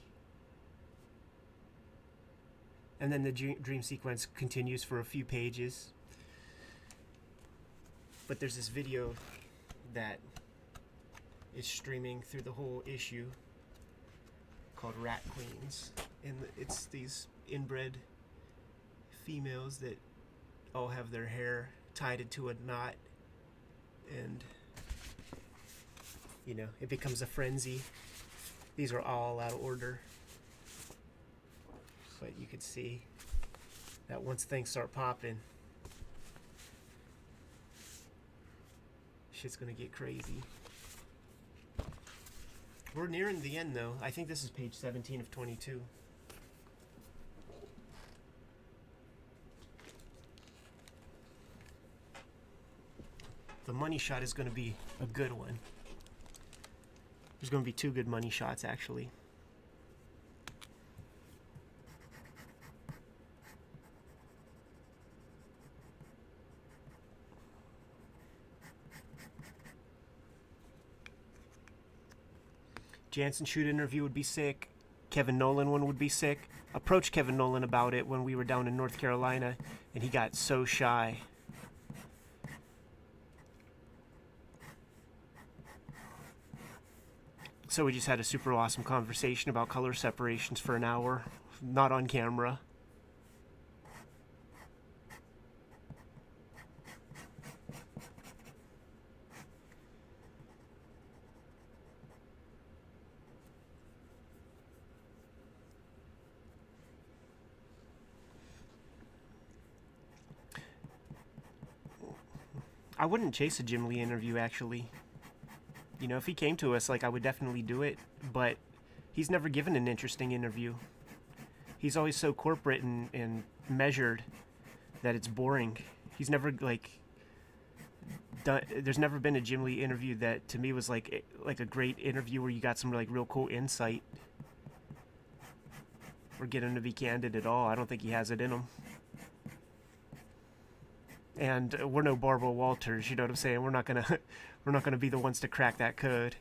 And then the dream sequence continues for a few pages. But there's this video that is streaming through the whole issue called Rat Queens. And it's these inbred females that all have their hair tied into a knot, and it becomes a frenzy. These are all out of order, but you could see that once things start popping, shit's gonna get crazy. We're nearing the end though. I think this is page 17 of 22. The money shot is going to be a good one. There's going to be 2 good money shots, actually. Jansen shoot interview would be sick. Kevin Nolan one would be sick. Approached Kevin Nolan about it when we were down in North Carolina, and he got so shy. So we just had a super awesome conversation about color separations for an hour, not on camera. I wouldn't chase a Jim Lee interview, actually. You know, if he came to us, like, I would definitely do it, but he's never given an interesting interview. He's always so corporate and measured that it's boring. He's never, like, done, there's never been a Jim Lee interview that, to me, was, like a great interview where you got some, like, real cool insight. Or get him to be candid at all. I don't think he has it in him. And we're no Barbara Walters, you know what I'm saying? We're not gonna be the ones to crack that code.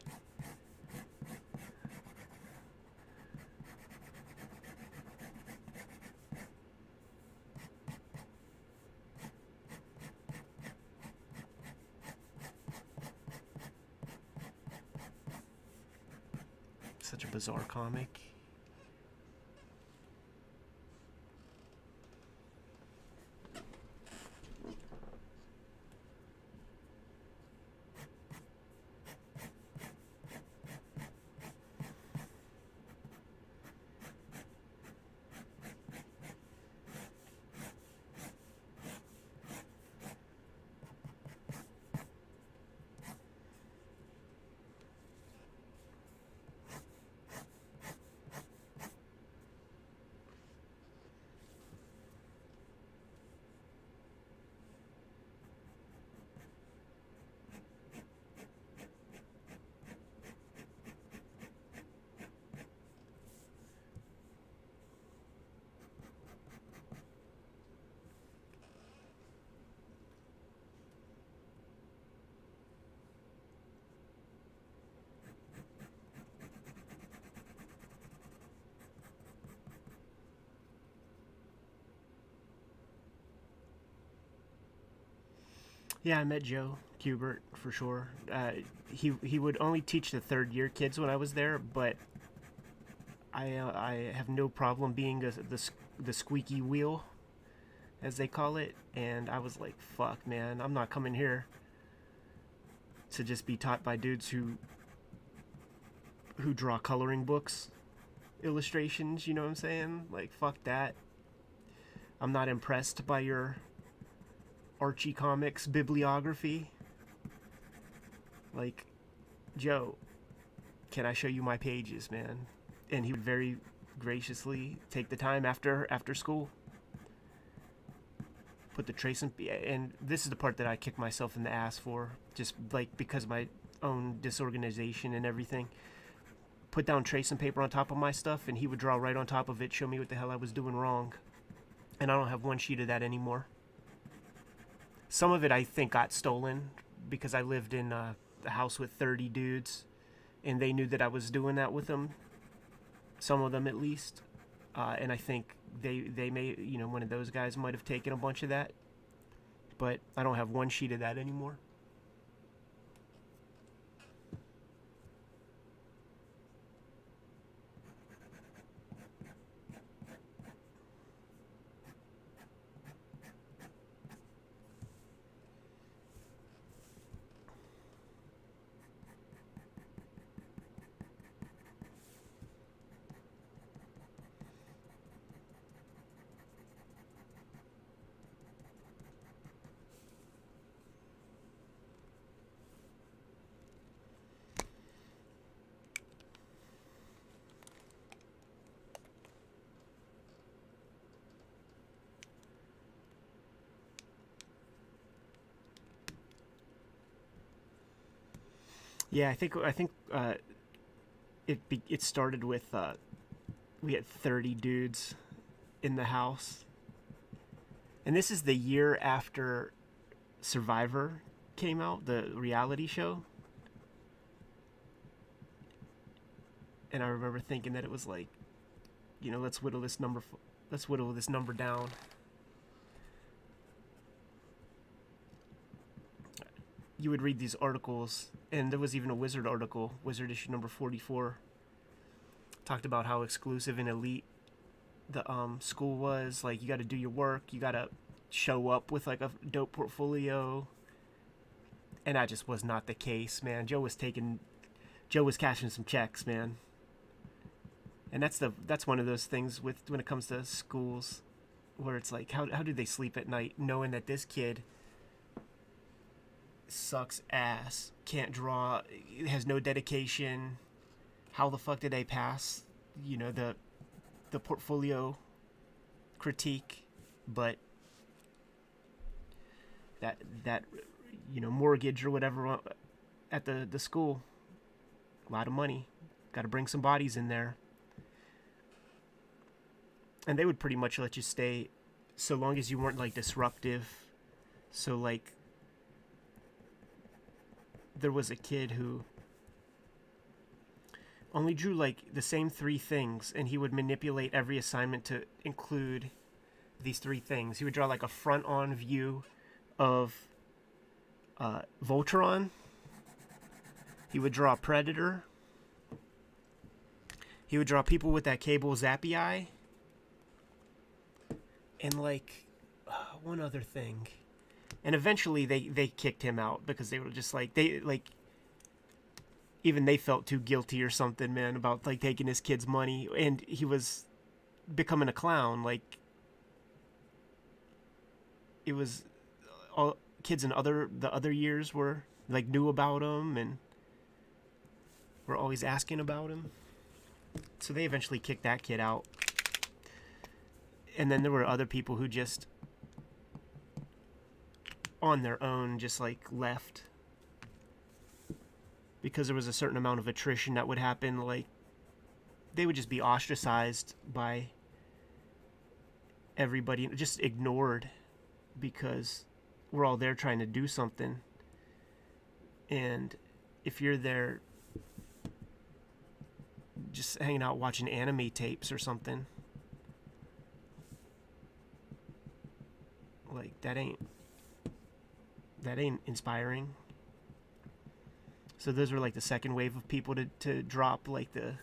Such a bizarre comic. Yeah, I met Joe Kubert for sure. He would only teach the 3rd year kids when I was there, but I have no problem being the squeaky wheel, as they call it. And I was like, fuck, man, I'm not coming here to just be taught by dudes who draw coloring books, illustrations. You know what I'm saying? Like, fuck that. I'm not impressed by your Archie Comics bibliography. Like, Joe, can I show you my pages, man? And he would very graciously take the time after school, put the trace and this is the part that I kick myself in the ass for, just like because of my own disorganization and everything. Put down tracing paper on top of my stuff, and he would draw right on top of it, show me what the hell I was doing wrong. And I don't have one sheet of that anymore. Some of it I think got stolen because I lived in a house with 30 dudes, and they knew that I was doing that with them. Some of them, at least. And I think they may, you know, one of those guys might have taken a bunch of that. But I don't have one sheet of that anymore. Yeah, I think it started with we had 30 dudes in the house, and this is the year after Survivor came out, the reality show. And I remember thinking that it was like, let's whittle this number, down. You would read these articles, and there was even a Wizard article, Wizard issue number 44, talked about how exclusive and elite the school was. Like, you got to do your work, you got to show up with like a dope portfolio, and that just was not the case, man. Joe was cashing some checks, man. And that's one of those things with when it comes to schools, where it's like, how do they sleep at night knowing that this kid sucks ass, can't draw, has no dedication? How the fuck did they pass, the portfolio critique? But that mortgage or whatever at the school, a lot of money, got to bring some bodies in there. And they would pretty much let you stay so long as you weren't like disruptive. So like, there was a kid who only drew like the same 3 things, and he would manipulate every assignment to include these 3 things. He would draw like a front-on view of Voltron. He would draw a Predator. He would draw people with that cable zappy eye. And like one other thing. And eventually they kicked him out because they were just like, even they felt too guilty or something, man, about like taking his kid's money, and he was becoming a clown. Like, it was all kids in the other years were like knew about him and were always asking about him. So they eventually kicked that kid out. And then there were other people who just on their own just like left because there was a certain amount of attrition that would happen. Like, they would just be ostracized by everybody, just ignored, because we're all there trying to do something. And if you're there just hanging out watching anime tapes or something, like, that ain't inspiring. So those were like the second wave of people to drop, like the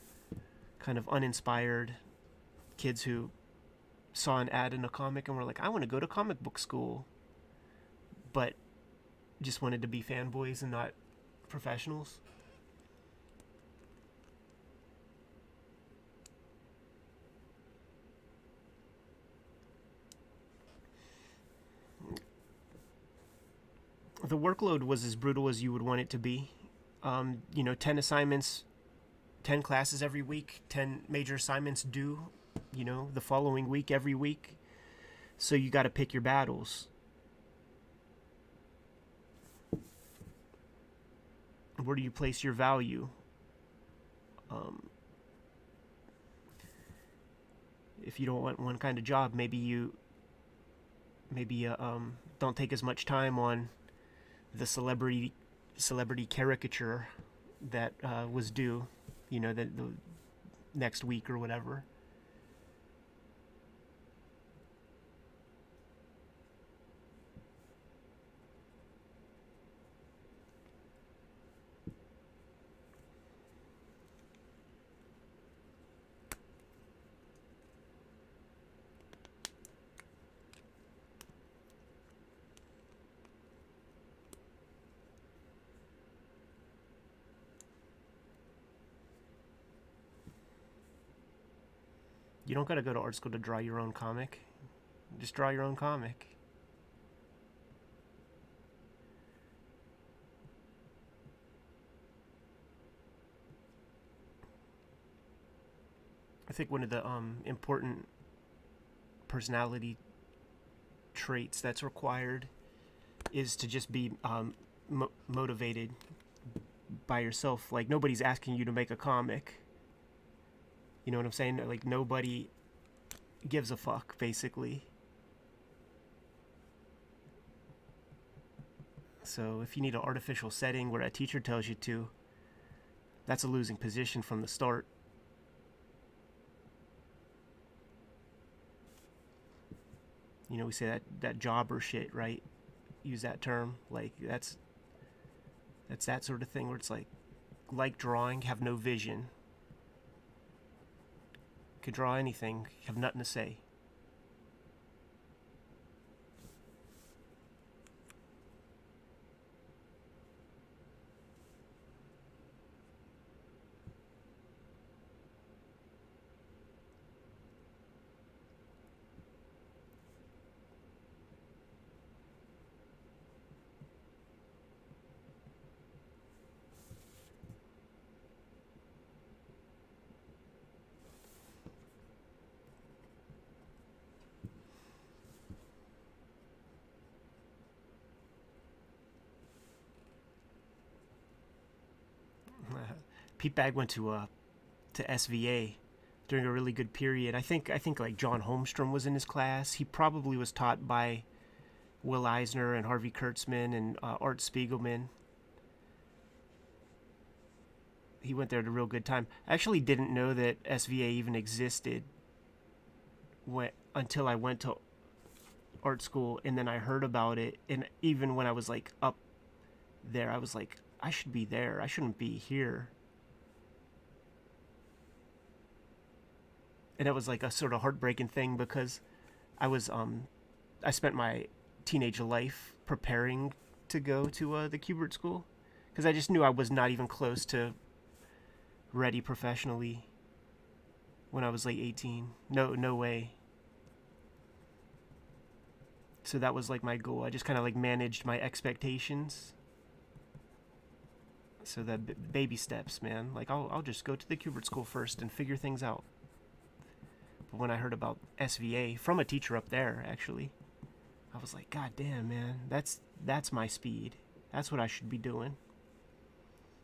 kind of uninspired kids who saw an ad in a comic and were like, I want to go to comic book school, but just wanted to be fanboys and not professionals. The workload was as brutal as you would want it to be. 10 assignments, 10 classes every week, 10 major assignments due, the following week, every week. So you got to pick your battles. Where do you place your value? If you don't want one kind of job, maybe you don't take as much time on the celebrity caricature that was due, the next week or whatever. You don't gotta go to art school to draw your own comic. Just draw your own comic. I think one of the important personality traits that's required is to just be motivated by yourself. Like, nobody's asking you to make a comic. You know what I'm saying? Like, nobody gives a fuck, basically. So if you need an artificial setting where a teacher tells you to, that's a losing position from the start. You know, we say that jobber shit, right? Use that term. Like, that's that sort of thing where it's like drawing, have no vision. Could draw anything, have nothing to say. Pete Bag went to SVA during a really good period. I think like John Holmstrom was in his class. He probably was taught by Will Eisner and Harvey Kurtzman and Art Spiegelman. He went there at a real good time. I actually didn't know that SVA even existed until I went to art school, and then I heard about it. And even when I was like up there, I was like, I should be there. I shouldn't be here. And that was like a sort of heartbreaking thing because I spent my teenage life preparing to go to the Kubert School because I just knew I was not even close to ready professionally when I was like 18. No way. So that was like my goal. I just kind of like managed my expectations. So that baby steps, man. Like I'll just go to the Kubert School first and figure things out. But when I heard about SVA from a teacher up there, actually, I was like, God damn, man, that's my speed. That's what I should be doing.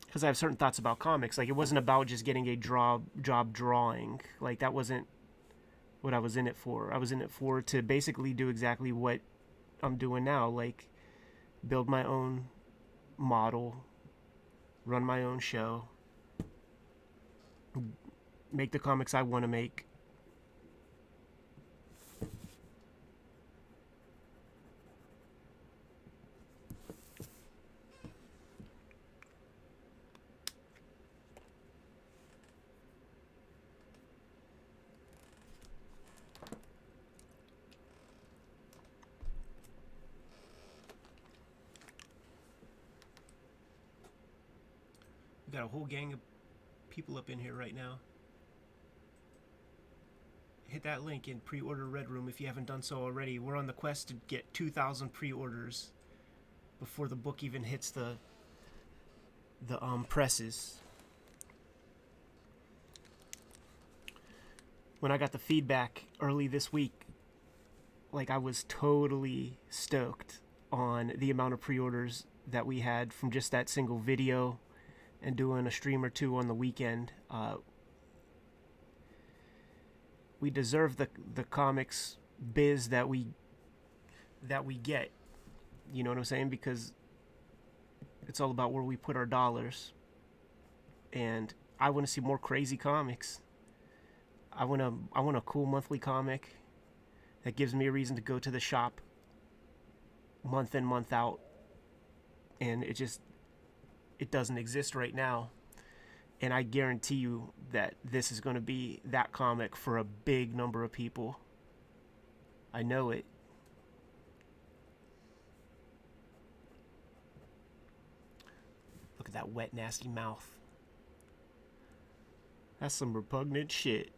Because I have certain thoughts about comics. Like, it wasn't about just getting a job drawing. Like, that wasn't what I was in it for. I was in it for to basically do exactly what I'm doing now. Like, build my own model, run my own show, make the comics I want to make. We got a whole gang of people up in here right now. Hit that link and pre-order Red Room if you haven't done so already. We're on the quest to get 2,000 pre-orders before the book even hits the presses. When I got the feedback early this week, like, I was totally stoked on the amount of pre-orders that we had from just that single video and doing a stream or two on the weekend. We deserve the comics biz that we get. You know what I'm saying? Because it's all about where we put our dollars. And I want to see more crazy comics. I want a cool monthly comic that gives me a reason to go to the shop month in, month out. And it doesn't exist right now. And I guarantee you that this is going to be that comic for a big number of people. I know it. Look at that wet, nasty mouth. That's some repugnant shit.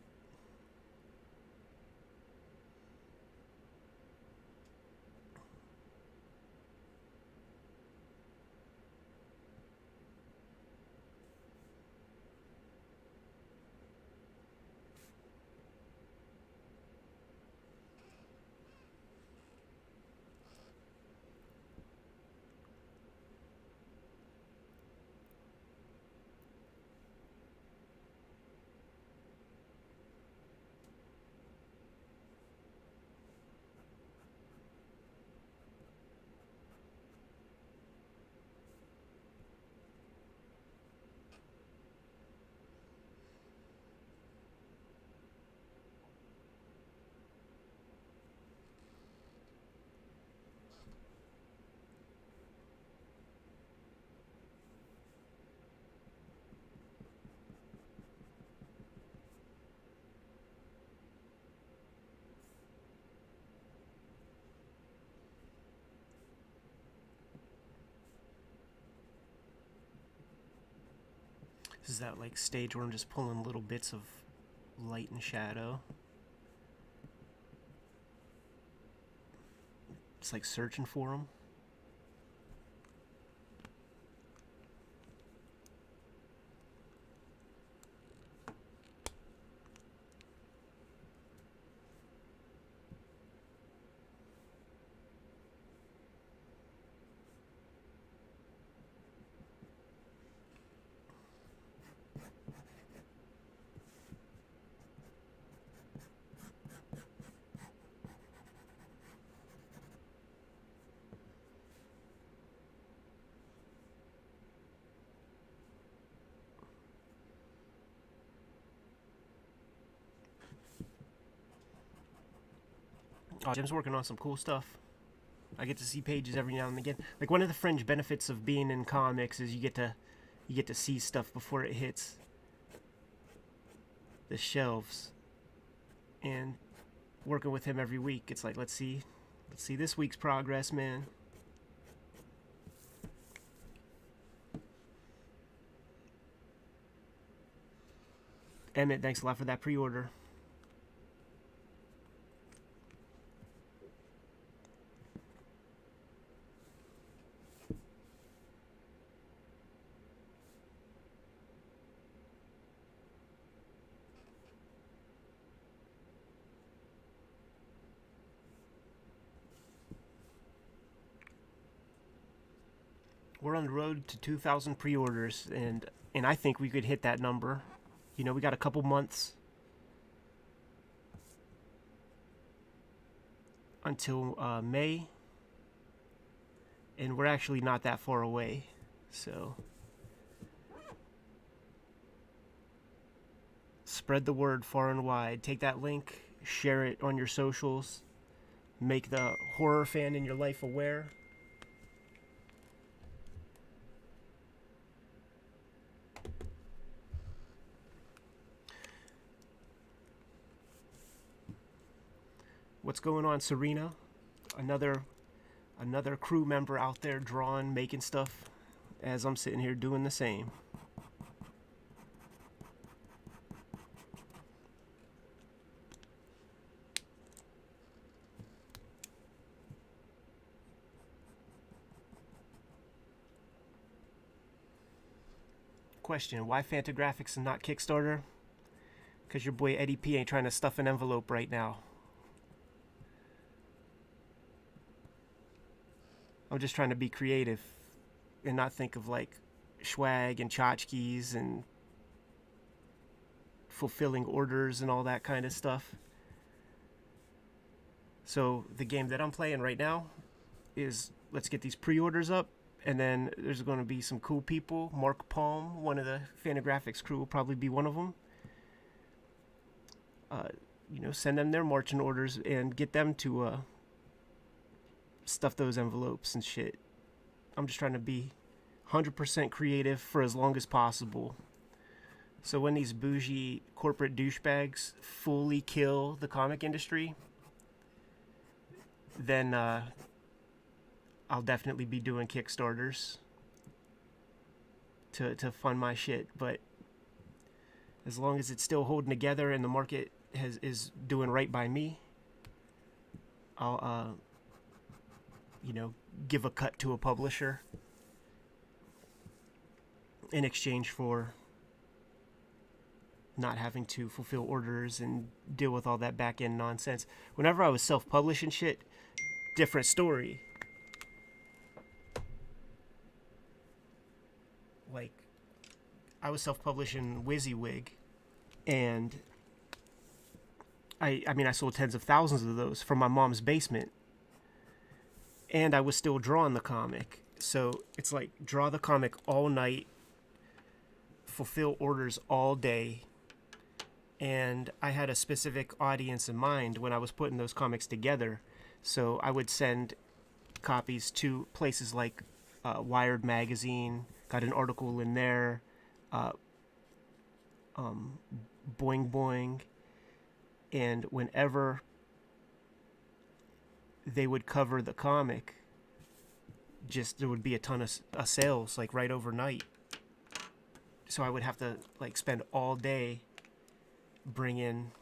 This is that like stage where I'm just pulling little bits of light and shadow. It's like searching for them. Jim's working on some cool stuff. I get to see pages every now and again. Like one of the fringe benefits of being in comics is you get to see stuff before it hits the shelves. And working with him every week, it's like let's see this week's progress, man. Emmett, thanks a lot for that pre-order. We're on the road to 2,000 pre-orders, and I think we could hit that number. You know, we got a couple months until May, and we're actually not that far away. So spread the word far and wide. Take that link, share it on your socials, make the horror fan in your life aware. What's going on, Serena? Another crew member out there drawing, making stuff, as I'm sitting here doing the same. Question, why Fantagraphics and not Kickstarter? Because your boy Eddie P ain't trying to stuff an envelope right now. I'm just trying to be creative and not think of like swag and tchotchkes and fulfilling orders and all that kind of stuff. So the game that I'm playing right now is let's get these pre-orders up, and then there's going to be some cool people. Mark Palm, one of the Fantagraphics crew, will probably be one of them. You know, send them their marching orders and get them to stuff those envelopes and shit. I'm just trying to be 100% creative for as long as possible. So when these bougie corporate douchebags fully kill the comic industry, then I'll definitely be doing Kickstarters to fund my shit. But as long as it's still holding together and the market is doing right by me, I'll you know, give a cut to a publisher in exchange for not having to fulfill orders and deal with all that back end nonsense. Whenever I was self-publishing shit, different story. Like, I was self-publishing WYSIWYG, and I mean, I sold tens of thousands of those from my mom's basement. And I was still drawing the comic. So it's like draw the comic all night, fulfill orders all day. And I had a specific audience in mind when I was putting those comics together. So I would send copies to places like Wired Magazine, got an article in there, Boing Boing. And whenever they would cover the comic, just there would be a ton of sales like right overnight. so I would have to like spend all day bringing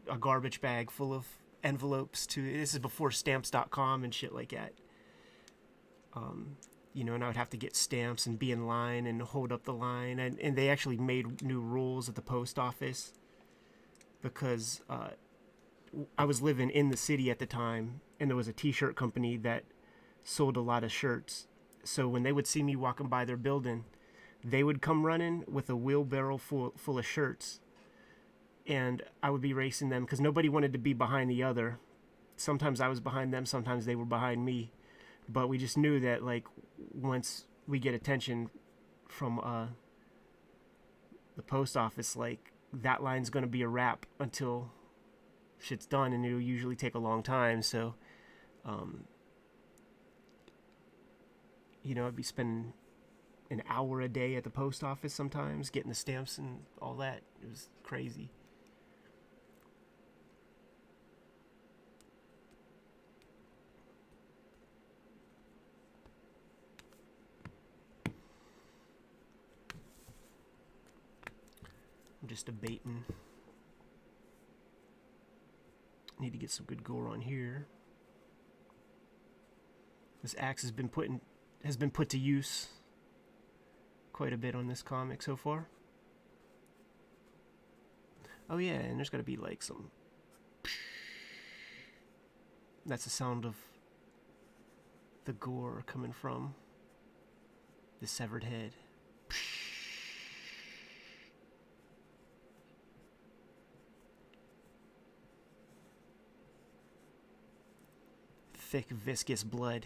a garbage bag full of envelopes to. This is before stamps.com and shit like that. You know, and I would have to get stamps and be in line and hold up the line. And they actually made new rules at the post office because I was living in the city at the time, and there was a t-shirt company that sold a lot of shirts. So when they would see me walking by their building, they would come running with a wheelbarrow full of shirts. And I would be racing them because nobody wanted to be behind the other. Sometimes I was behind them, sometimes they were behind me. But we just knew that, like, once we get attention from the post office, like, that line's going to be a wrap until shit's done, and it'll usually take a long time. So, you know, I'd be spending an hour a day at the post office sometimes, getting the stamps and all that. It was crazy. I'm just debating. Need to get some good gore on here. This axe has been put to use quite a bit on this comic so far. Oh yeah, and there's got to be like some. That's the sound of the gore coming from the severed head. Thick, viscous blood.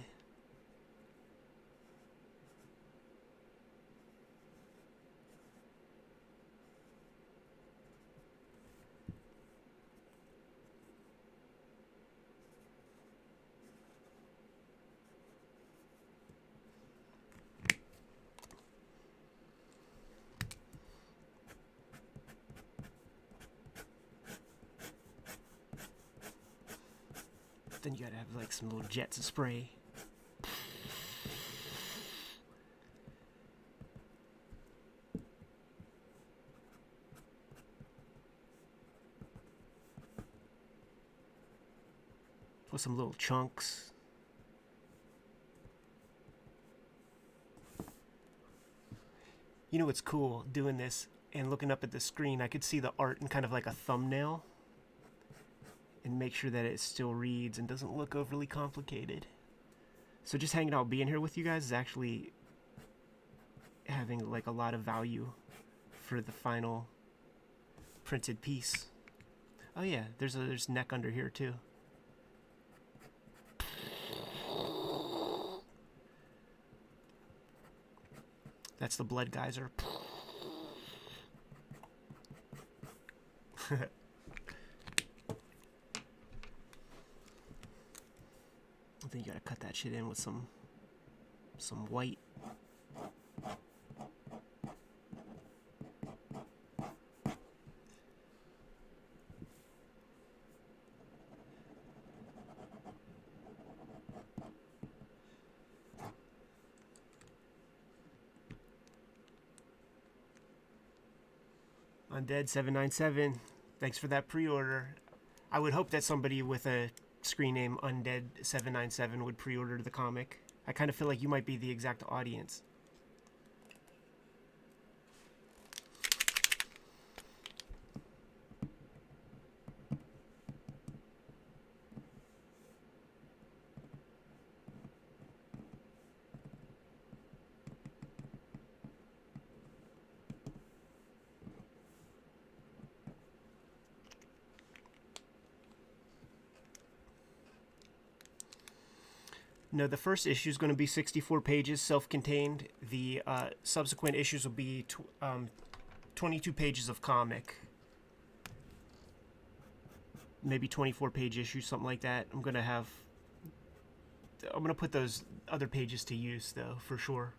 Then you gotta have like some little jets of spray. Put some little chunks. You know what's cool doing this and looking up at the screen? I could see the art in kind of like a thumbnail and make sure that it still reads and doesn't look overly complicated. So just hanging out, being here with you guys is actually having like a lot of value for the final printed piece. Oh yeah, there's neck under here too. That's the blood geyser. I think you gotta cut that shit in with some white. Undead797, thanks for that pre-order. I would hope that somebody with a screen name Undead797 would pre-order the comic. I kind of feel like you might be the exact audience. No, the first issue is going to be 64 pages, self-contained. The subsequent issues will be 22 pages of comic. Maybe 24-page issues, something like that. I'm going to put those other pages to use, though, for sure.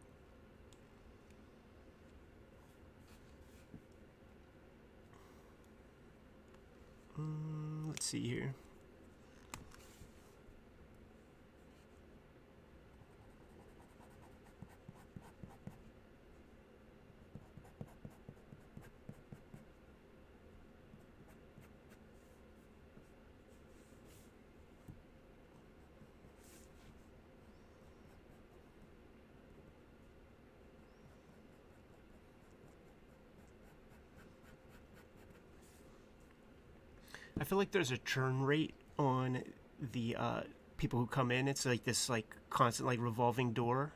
Let's see here. I feel like there's a churn rate on the people who come in. It's like this like constant like revolving door.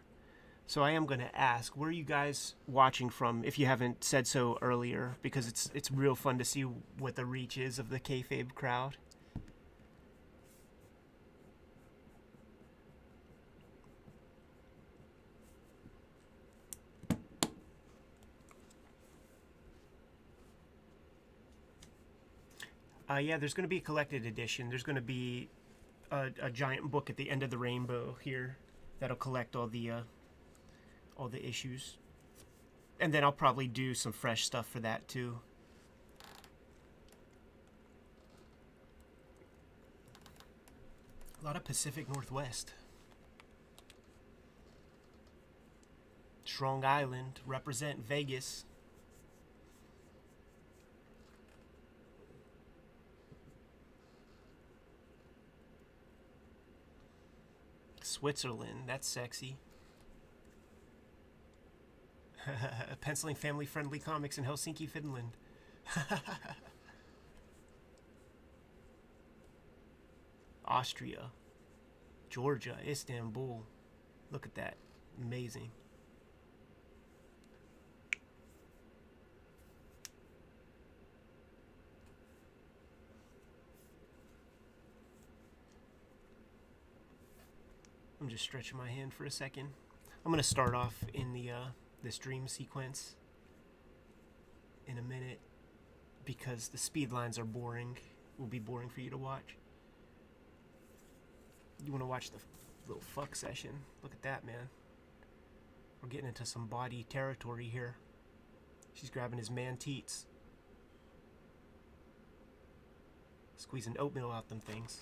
So I am going to ask, where are you guys watching from if you haven't said so earlier, because it's real fun to see what the reach is of the Kayfabe crowd. Yeah, there's going to be a collected edition. There's going to be a giant book at the end of the rainbow here that'll collect all the issues, and then I'll probably do some fresh stuff for that too. A lot of Pacific Northwest. Strong Island, represent Vegas. Switzerland, that's sexy. Penciling family-friendly comics in Helsinki, Finland. Austria, Georgia, Istanbul. Look at that. Amazing. I'm just stretching my hand for a second. I'm going to start off in this dream sequence in a minute because the speed lines are boring. Will be boring for you to watch. You want to watch the little fuck session. Look at that, man. We're getting into some body territory here. She's grabbing his man teats. Squeezing oatmeal out them things.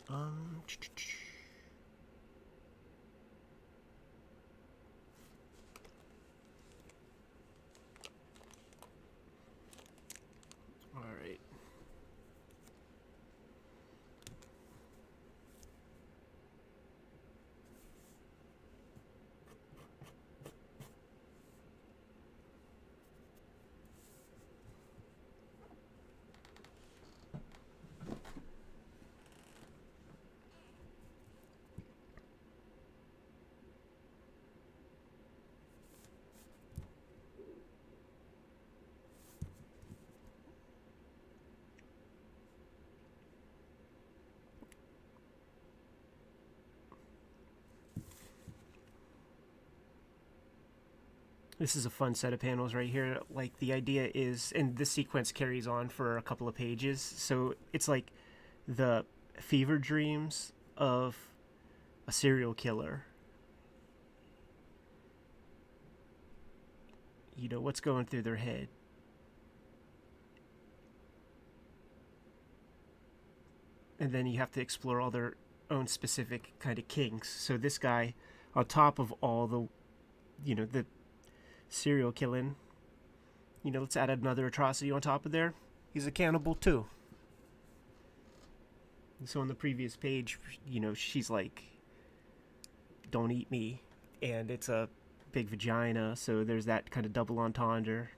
um all right. This is a fun set of panels right here. Like, the idea is, and this sequence carries on for a couple of pages, so it's like the fever dreams of a serial killer. You know, what's going through their head. And then you have to explore all their own specific kind of kinks. So this guy, on top of all the, the serial killing, let's add another atrocity on top of there. He's a cannibal too. So on the previous page, she's like, don't eat me. And it's a big vagina, so there's that kind of double entendre.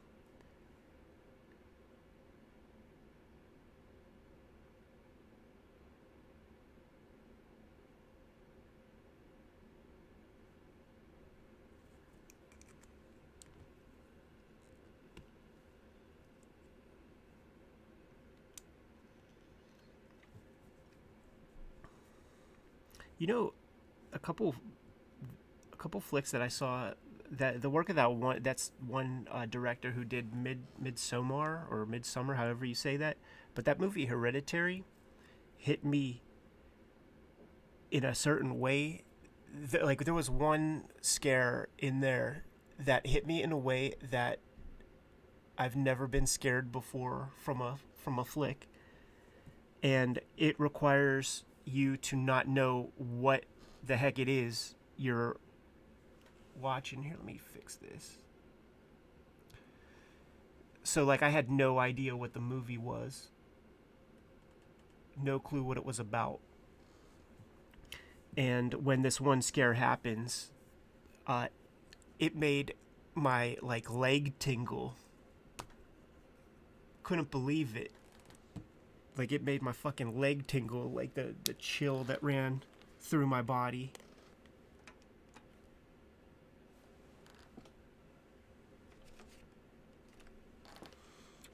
A couple flicks that I saw, that the work of that's one director who did Midsommar or Midsummer, however you say that. But that movie Hereditary hit me in a certain way. Like, there was one scare in there that hit me in a way that I've never been scared before from a flick, and it requires you to not know what the heck it is you're watching. Here, let me fix this. So, like, I had no idea what the movie was. no clue what it was about. And when this one scare happens, it made my like leg tingle. Couldn't believe it. Like it made my fucking leg tingle, like the chill that ran through my body.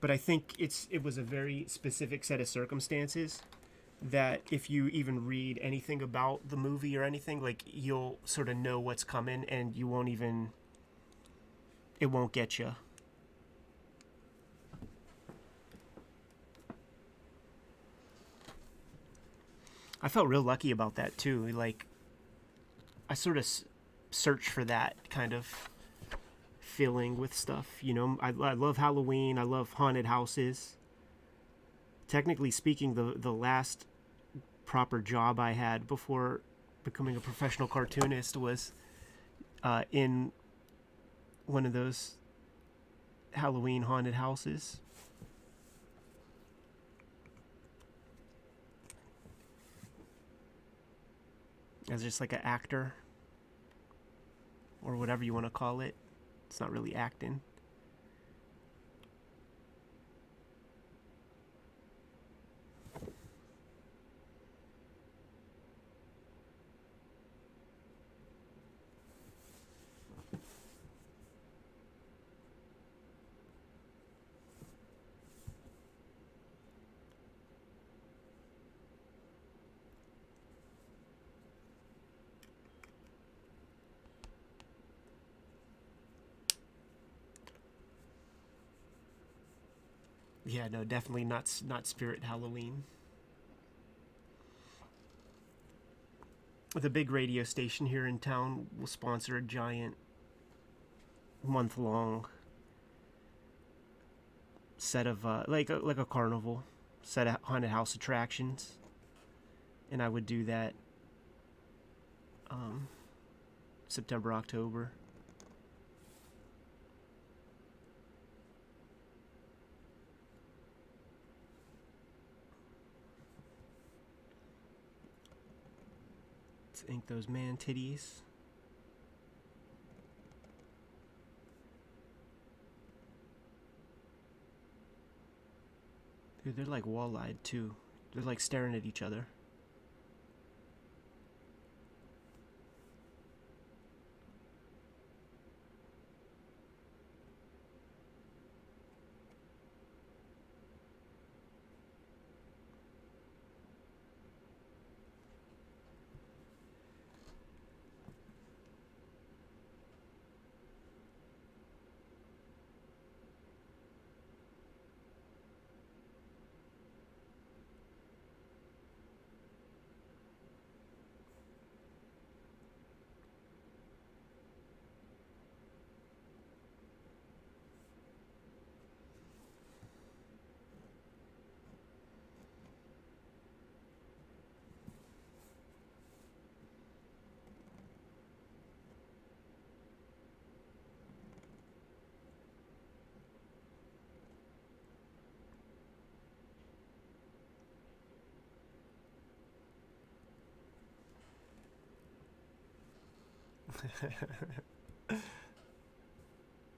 But I think it was a very specific set of circumstances that if you even read anything about the movie or anything, like you'll sort of know what's coming and you won't even, it won't get you. I felt real lucky about that too. Like I sort of search for that kind of feeling with stuff. You know, I love Halloween. I love haunted houses. Technically speaking, the last proper job I had before becoming a professional cartoonist was in one of those Halloween haunted houses. As just like an actor or whatever you want to call it. It's not really acting. Yeah, no, definitely not Spirit Halloween. The big radio station here in town will sponsor a giant month-long set of like a carnival set of haunted house attractions, and I would do that September, October. Let's ink those man titties. Dude, they're like wall-eyed too. They're like staring at each other.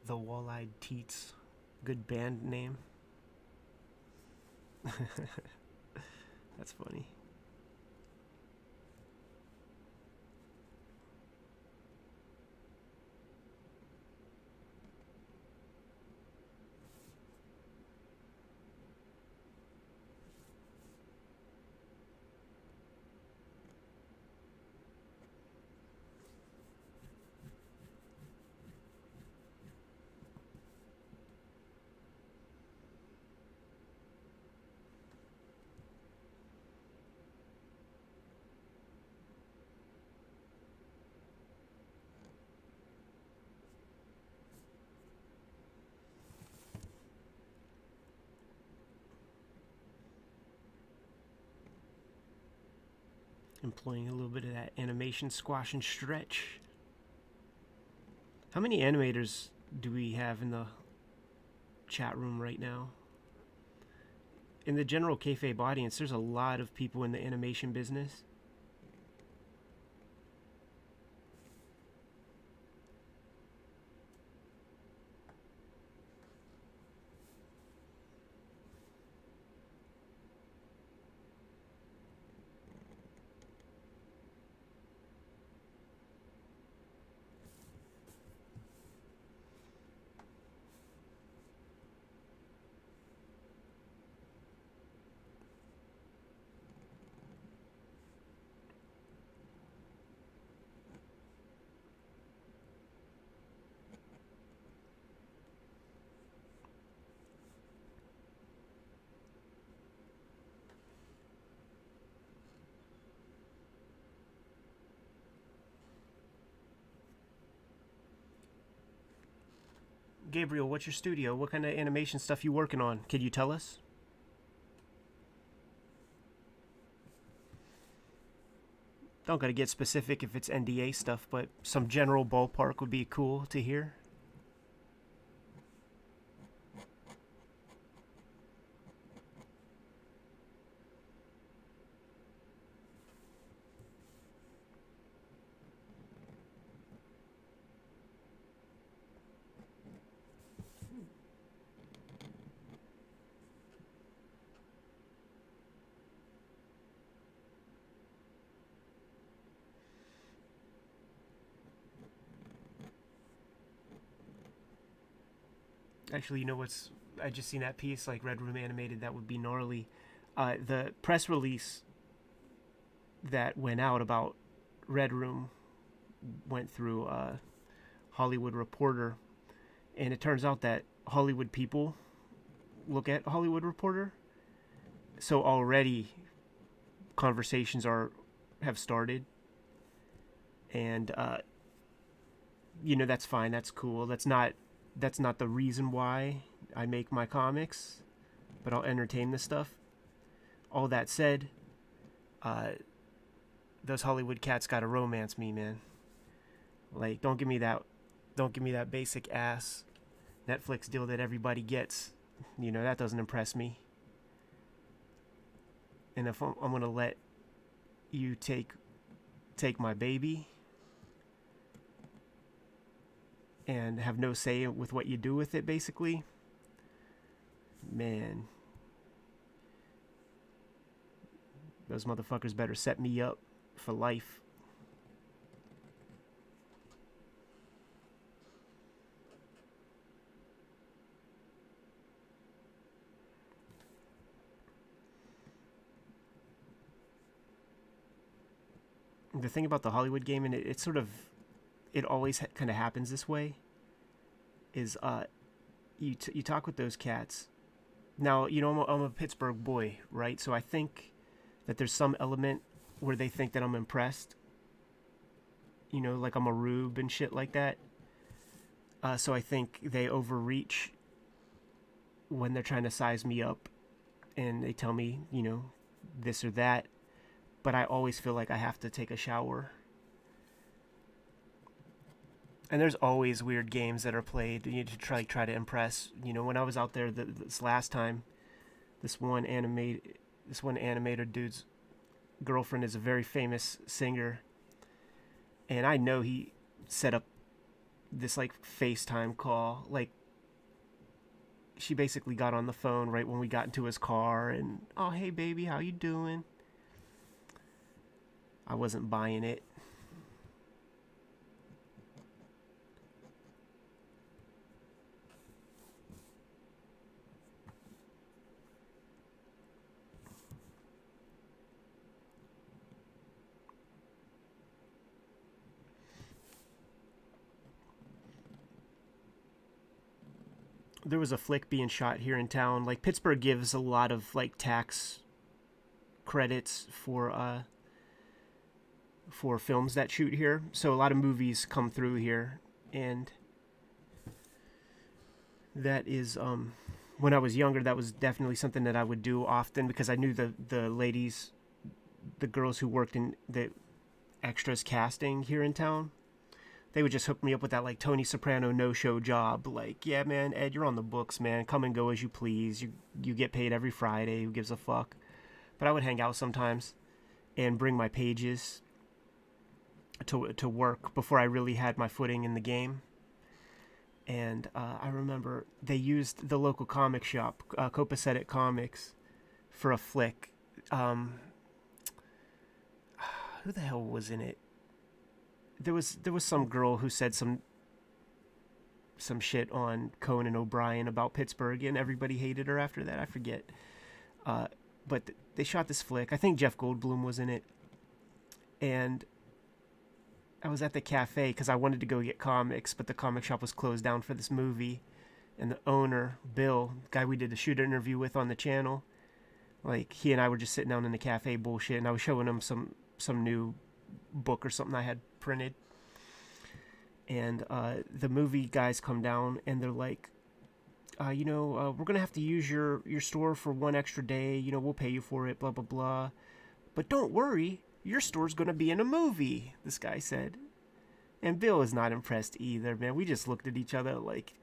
The Wall-Eyed Teats. Good band name. That's funny. Employing a little bit of that animation squash and stretch. How many animators do we have in the chat room right now? in the general kayfabe audience, there's a lot of people in the animation business. Gabriel, what's your studio? What kind of animation stuff you working on? Can you tell us? Don't gotta get specific if it's NDA stuff, but some general ballpark would be cool to hear. Actually, you know what's? I just seen that piece, like Red Room animated. That would be gnarly. The press release that went out about Red Room went through Hollywood Reporter, and it turns out that Hollywood people look at Hollywood Reporter. So already conversations have started, and that's fine. That's cool. That's not the reason why I make my comics, but I'll entertain this stuff. All that said, those Hollywood cats gotta romance me, man. Like, don't give me that basic ass Netflix deal that everybody gets. That doesn't impress me. And if I'm gonna let you take my baby and have no say with what you do with it, basically, man, those motherfuckers better set me up for life. The thing about the Hollywood game, and it always kind of happens this way, is you talk with those cats. Now, I'm a Pittsburgh boy, right? So I think that there's some element where they think that I'm impressed. Like I'm a rube and shit like that. So I think they overreach when they're trying to size me up, and they tell me, this or that. But I always feel like I have to take a shower. And there's always weird games that are played to try to impress. When I was out there this last time, this one animator dude's girlfriend is a very famous singer, and I know he set up this like FaceTime call. Like, she basically got on the phone right when we got into his car, and, oh, hey baby, how you doing? I wasn't buying it. There was a flick being shot here in town. Like, Pittsburgh gives a lot of like tax credits for films that shoot here, so a lot of movies come through here, and that is when I was younger, that was definitely something that I would do often, because I knew the ladies, the girls who worked in the extras casting here in town. they would just hook me up with that like Tony Soprano no-show job. Like, yeah, man, Ed, you're on the books, man. Come and go as you please. You get paid every Friday. Who gives a fuck? But I would hang out sometimes and bring my pages to work before I really had my footing in the game. And I remember they used the local comic shop, Copacetic Comics, for a flick. Who the hell was in it? There was some girl who said some shit on Conan O'Brien about Pittsburgh, and everybody hated her after that. I forget. But they shot this flick. I think Jeff Goldblum was in it. And I was at the cafe because I wanted to go get comics, but the comic shop was closed down for this movie. And the owner, Bill, the guy we did the shoot interview with on the channel, like, he and I were just sitting down in the cafe bullshit, and I was showing him some new book or something I had printed. And the movie guys come down, and they're like, we're going to have to use your store for one extra day. We'll pay you for it, blah, blah, blah. But don't worry, your store's going to be in a movie, this guy said. And Bill is not impressed either, man. We just looked at each other like,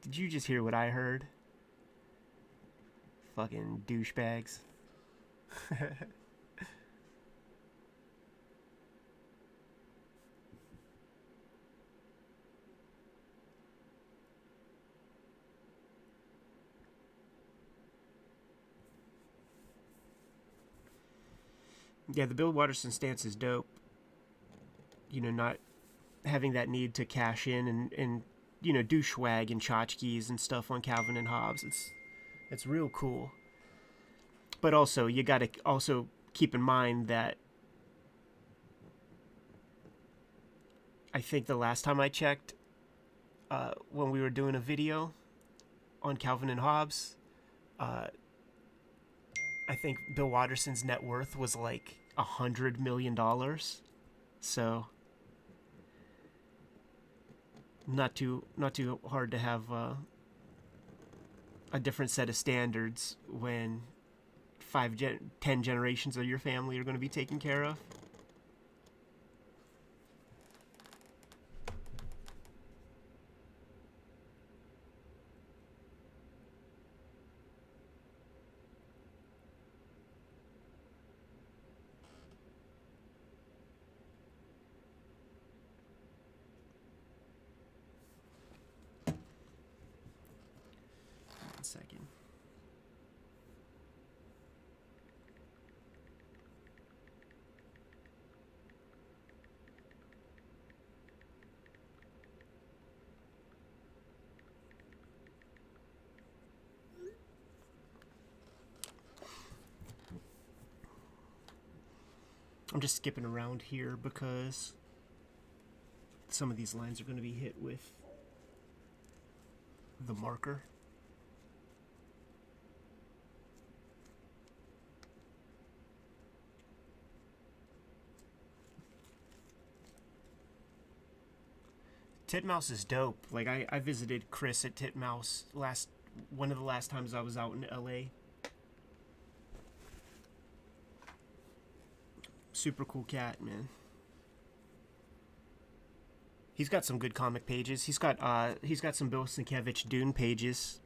did you just hear what I heard? Fucking douchebags. Yeah, the Bill Watterson stance is dope. Not having that need to cash in and do swag and tchotchkes and stuff on Calvin and Hobbes. It's real cool. But also, you got to also keep in mind that I think the last time I checked, when we were doing a video on Calvin and Hobbes, I think Bill Watterson's net worth was like $100 million. So not too hard to have a different set of standards when 10 generations of your family are going to be taken care of. Second. I'm just skipping around here because some of these lines are going to be hit with the marker. Titmouse is dope. Like, I visited Chris at Titmouse one of the last times I was out in LA. Super cool cat, man. He's got some good comic pages. He's got some Bill Sienkiewicz Dune pages.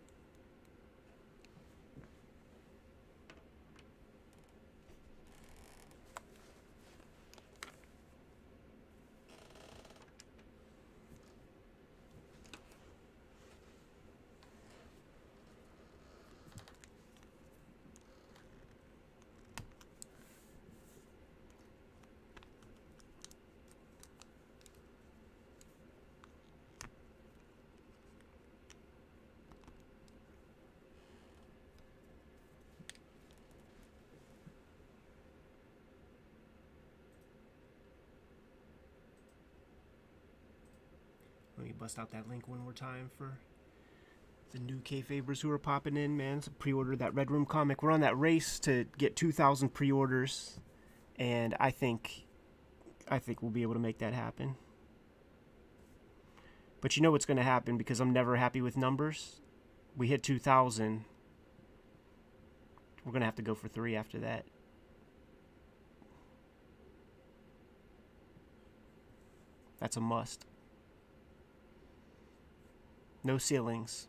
Let me bust out that link one more time for the new Kayfabers who are popping in, man. So pre-order that Red Room comic. We're on that race to get 2,000 pre-orders, and I think we'll be able to make that happen. But you know what's going to happen, because I'm never happy with numbers. We hit 2,000. We're going to have to go for 3 after that. That's a must. No ceilings.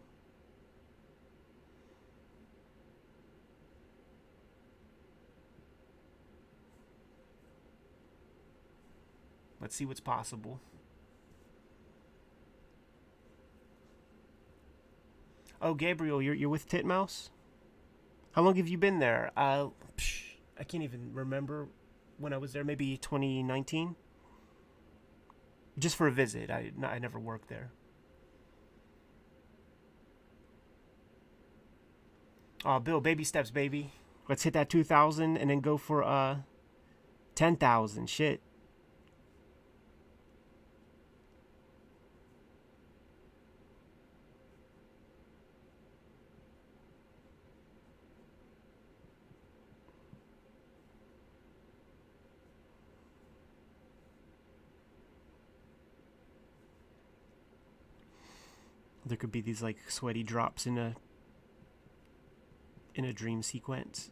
Let's see what's possible. Oh, Gabriel, you're with Titmouse? How long have you been there? I can't even remember when I was there. Maybe 2019? Just for a visit. I never worked there. Oh, Bill, baby steps, baby. Let's hit that 2,000 and then go for 10,000. Shit. There could be these like sweaty drops in a dream sequence.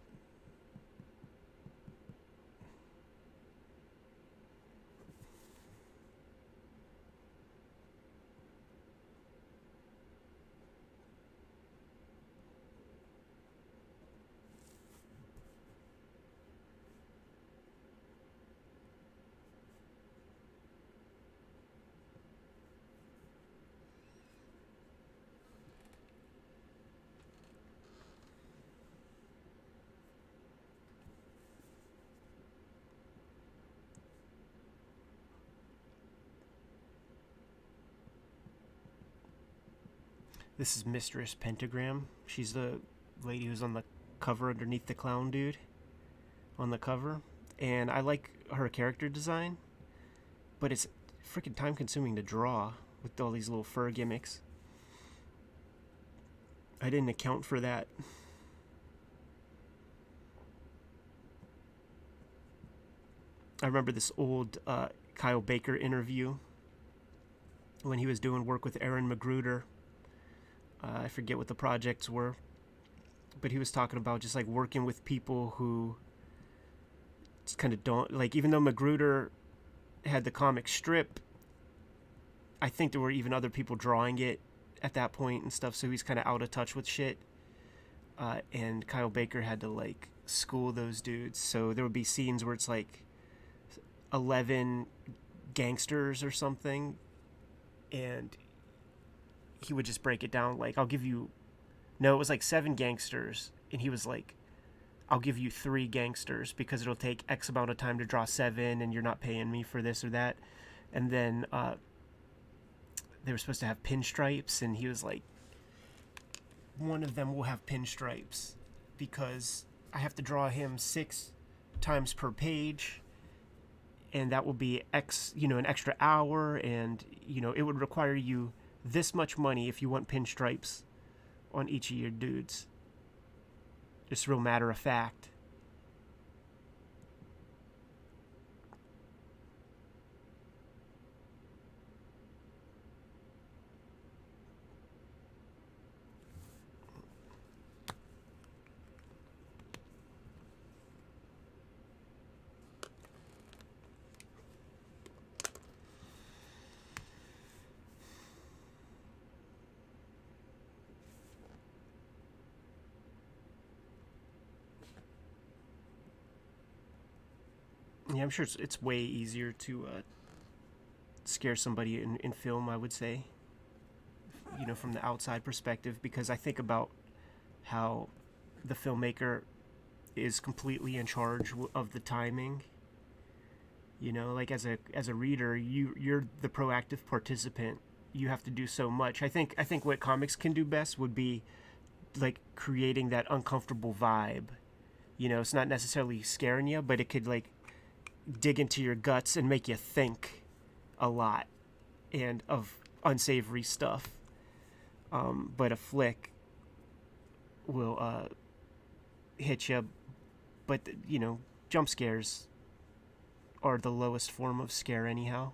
This is Mistress Pentagram. She's the lady who's on the cover underneath the clown dude on the cover. And I like her character design, but it's freaking time consuming to draw with all these little fur gimmicks. I didn't account for that. I remember this old Kyle Baker interview when he was doing work with Aaron Magruder. I forget what the projects were, but he was talking about just like working with people who just kind of don't like, even though Magruder had the comic strip, I think there were even other people drawing it at that point and stuff, so he's kind of out of touch with shit. And Kyle Baker had to like school those dudes, so there would be scenes where it's like 11 gangsters or something, and he would just break it down like, I'll give you, no, it was like 7 gangsters, and he was like, I'll give you 3 gangsters because it'll take X amount of time to draw 7 and you're not paying me for this or that. And then they were supposed to have pinstripes, and he was like, one of them will have pinstripes because I have to draw him 6 times per page, and that will be X, an extra hour, and it would require you this much money if you want pinstripes on each of your dudes. Just real matter of fact. Yeah, I'm sure it's way easier to scare somebody in film, I would say, from the outside perspective, because I think about how the filmmaker is completely in charge of the timing. Like as a reader, you're the proactive participant. You have to do so much. I think what comics can do best would be like creating that uncomfortable vibe. It's not necessarily scaring you, but it could like dig into your guts and make you think a lot and of unsavory stuff. But a flick will hit you. But jump scares are the lowest form of scare anyhow.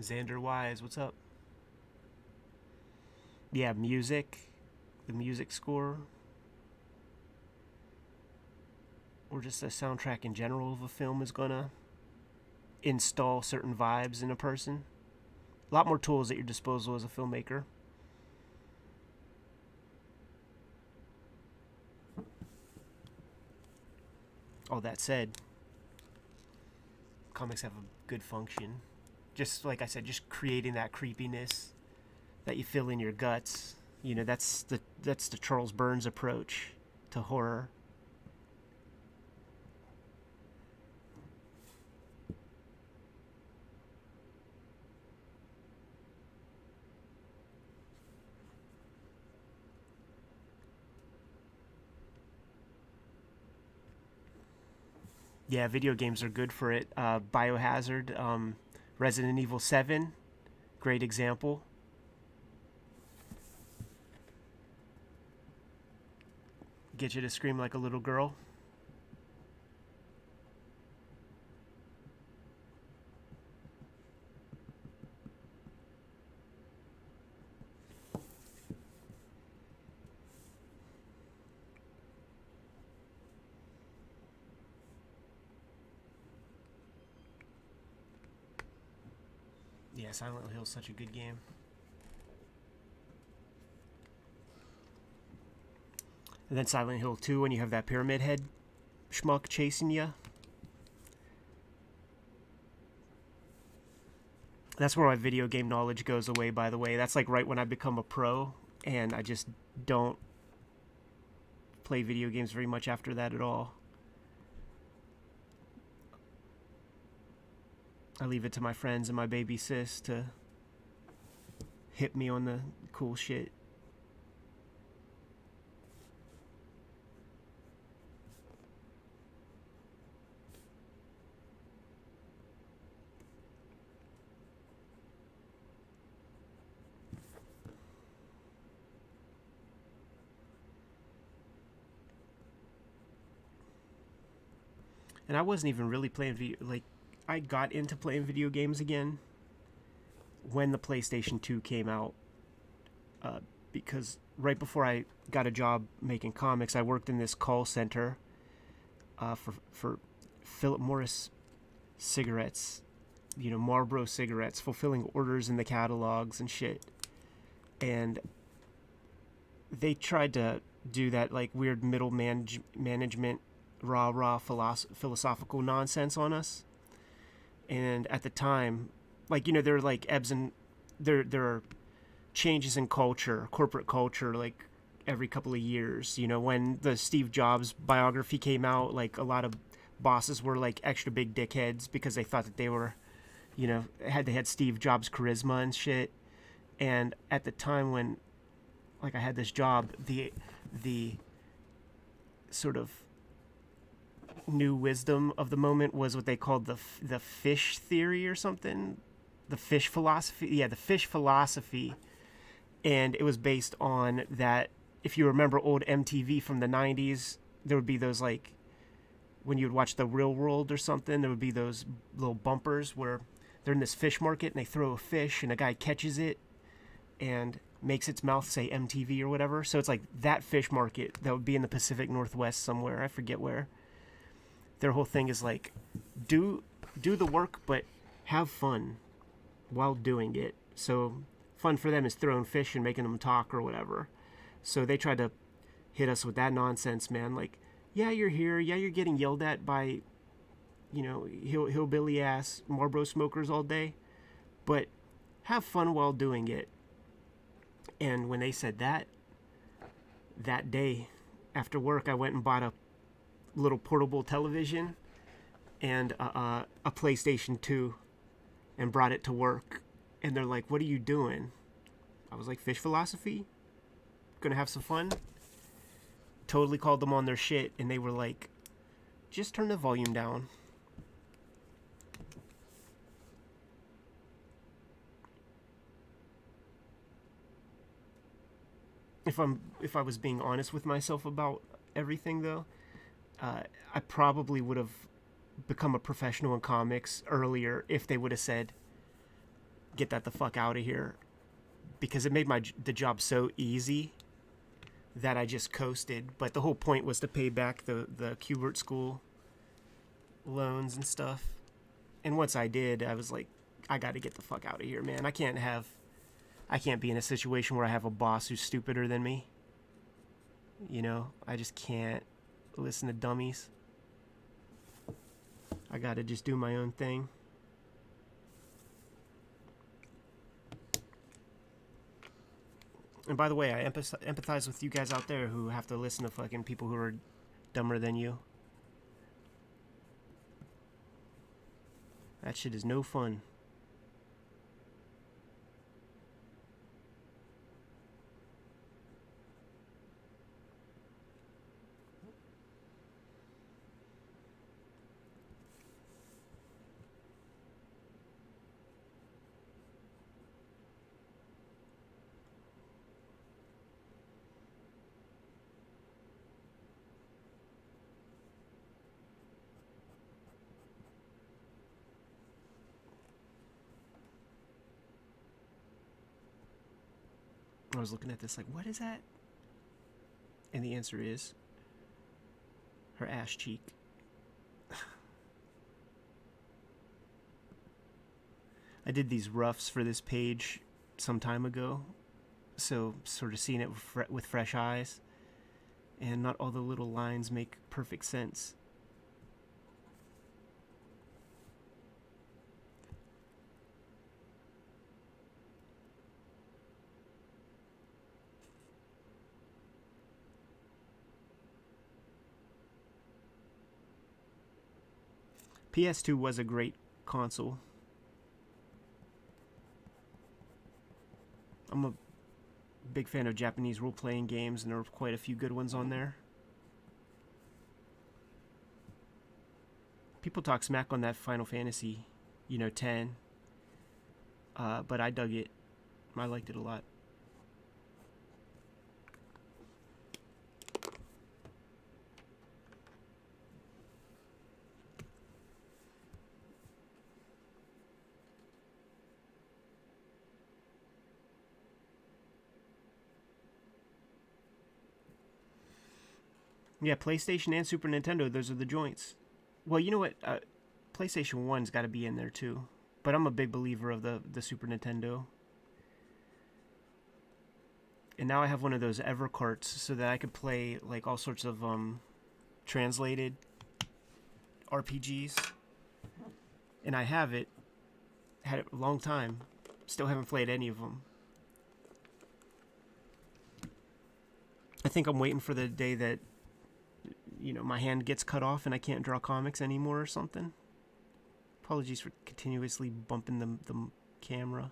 Xander Wise, what's up? Yeah, music, the music score, or just the soundtrack in general of a film is gonna install certain vibes in a person. A lot more tools at your disposal as a filmmaker. All that said, comics have a good function. Just like I said, just creating that creepiness that you feel in your guts. You know, that's the Charles Burns approach to horror. Yeah, video games are good for it. Biohazard, Resident Evil 7, great example. Get you to scream like a little girl. Yeah, Silent Hill's such a good game. And then Silent Hill 2, when you have that Pyramid Head schmuck chasing you. That's where my video game knowledge goes away, by the way. That's like right when I become a pro, and I just don't play video games very much after that at all. I leave it to my friends and my baby sis to hit me on the cool shit. And I wasn't even really playing video, like, I got into playing video games again when the PlayStation 2 came out, because right before I got a job making comics, I worked in this call center for Philip Morris cigarettes, you know, Marlboro cigarettes, fulfilling orders in the catalogs and shit. And they tried to do that like weird middle management rah philosophical nonsense on us. And at the time, like, you know, there are like ebbs and there are changes in culture, corporate culture, like every couple of years. You know, when the Steve Jobs biography came out, like a lot of bosses were like extra big dickheads because they thought that they were, you know, they had Steve Jobs charisma and shit. And at the time when like I had this job, the sort of new wisdom of the moment was what they called the fish theory or something, the fish philosophy. Yeah, the fish philosophy. And it was based on that. If you remember old MTV from the 90s, there would be those, like, when you would watch The Real World or something, there would be those little bumpers where they're in this fish market and they throw a fish and a guy catches it and makes its mouth say MTV or whatever. So it's like that fish market that would be in the Pacific Northwest somewhere. I forget where. Their whole thing is like, do the work, but have fun while doing it. So fun for them is throwing fish and making them talk or whatever. So they tried to hit us with that nonsense, man. Like, yeah, you're here. Yeah, you're getting yelled at by, you know, hillbilly ass Marlboro smokers all day, but have fun while doing it. And when they said that day after work, I went and bought a little portable television and a PlayStation 2 and brought it to work. And they're like, what are you doing? I was like, fish philosophy? Gonna have some fun? Totally called them on their shit, and they were like, just turn the volume down. If I was being honest with myself about everything, though, I probably would have become a professional in comics earlier if they would have said, get that the fuck out of here, because it made the job so easy that I just coasted. But the whole point was to pay back the Qbert school loans and stuff. And once I did, I was like, I got to get the fuck out of here, man. I can't be in a situation where I have a boss who's stupider than me. You know, I just can't listen to dummies. I got to just do my own thing. And by the way, I empathize with you guys out there who have to listen to fucking people who are dumber than you. That shit is no fun. I was looking at this like, what is that? And the answer is her ass cheek. I did these roughs for this page some time ago, so sort of seeing it with fresh eyes, and not all the little lines make perfect sense. PS2 was a great console. I'm a big fan of Japanese role-playing games, and there were quite a few good ones on there. People talk smack on that Final Fantasy, 10. But I dug it. I liked it a lot. Yeah, PlayStation and Super Nintendo, those are the joints. Well, you know what? PlayStation 1's got to be in there too. But I'm a big believer of the Super Nintendo. And now I have one of those Evercarts so that I could play like all sorts of translated RPGs. And I have it. Had it a long time. Still haven't played any of them. I think I'm waiting for the day that my hand gets cut off and I can't draw comics anymore or something. Apologies for continuously bumping the camera.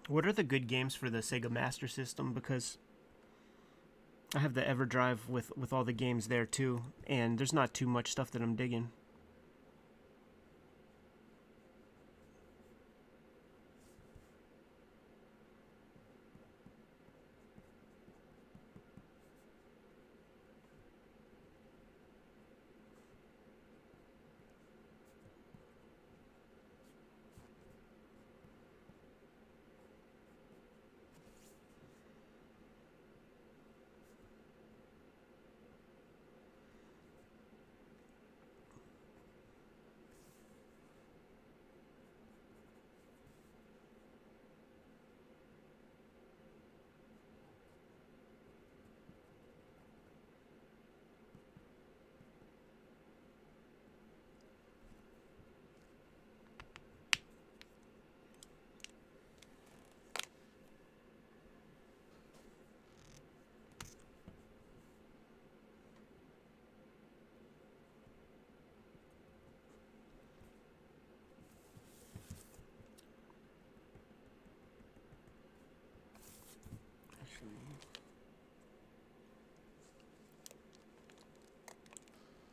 What are the good games for the Sega Master System? Because I have the EverDrive with all the games there too, and there's not too much stuff that I'm digging.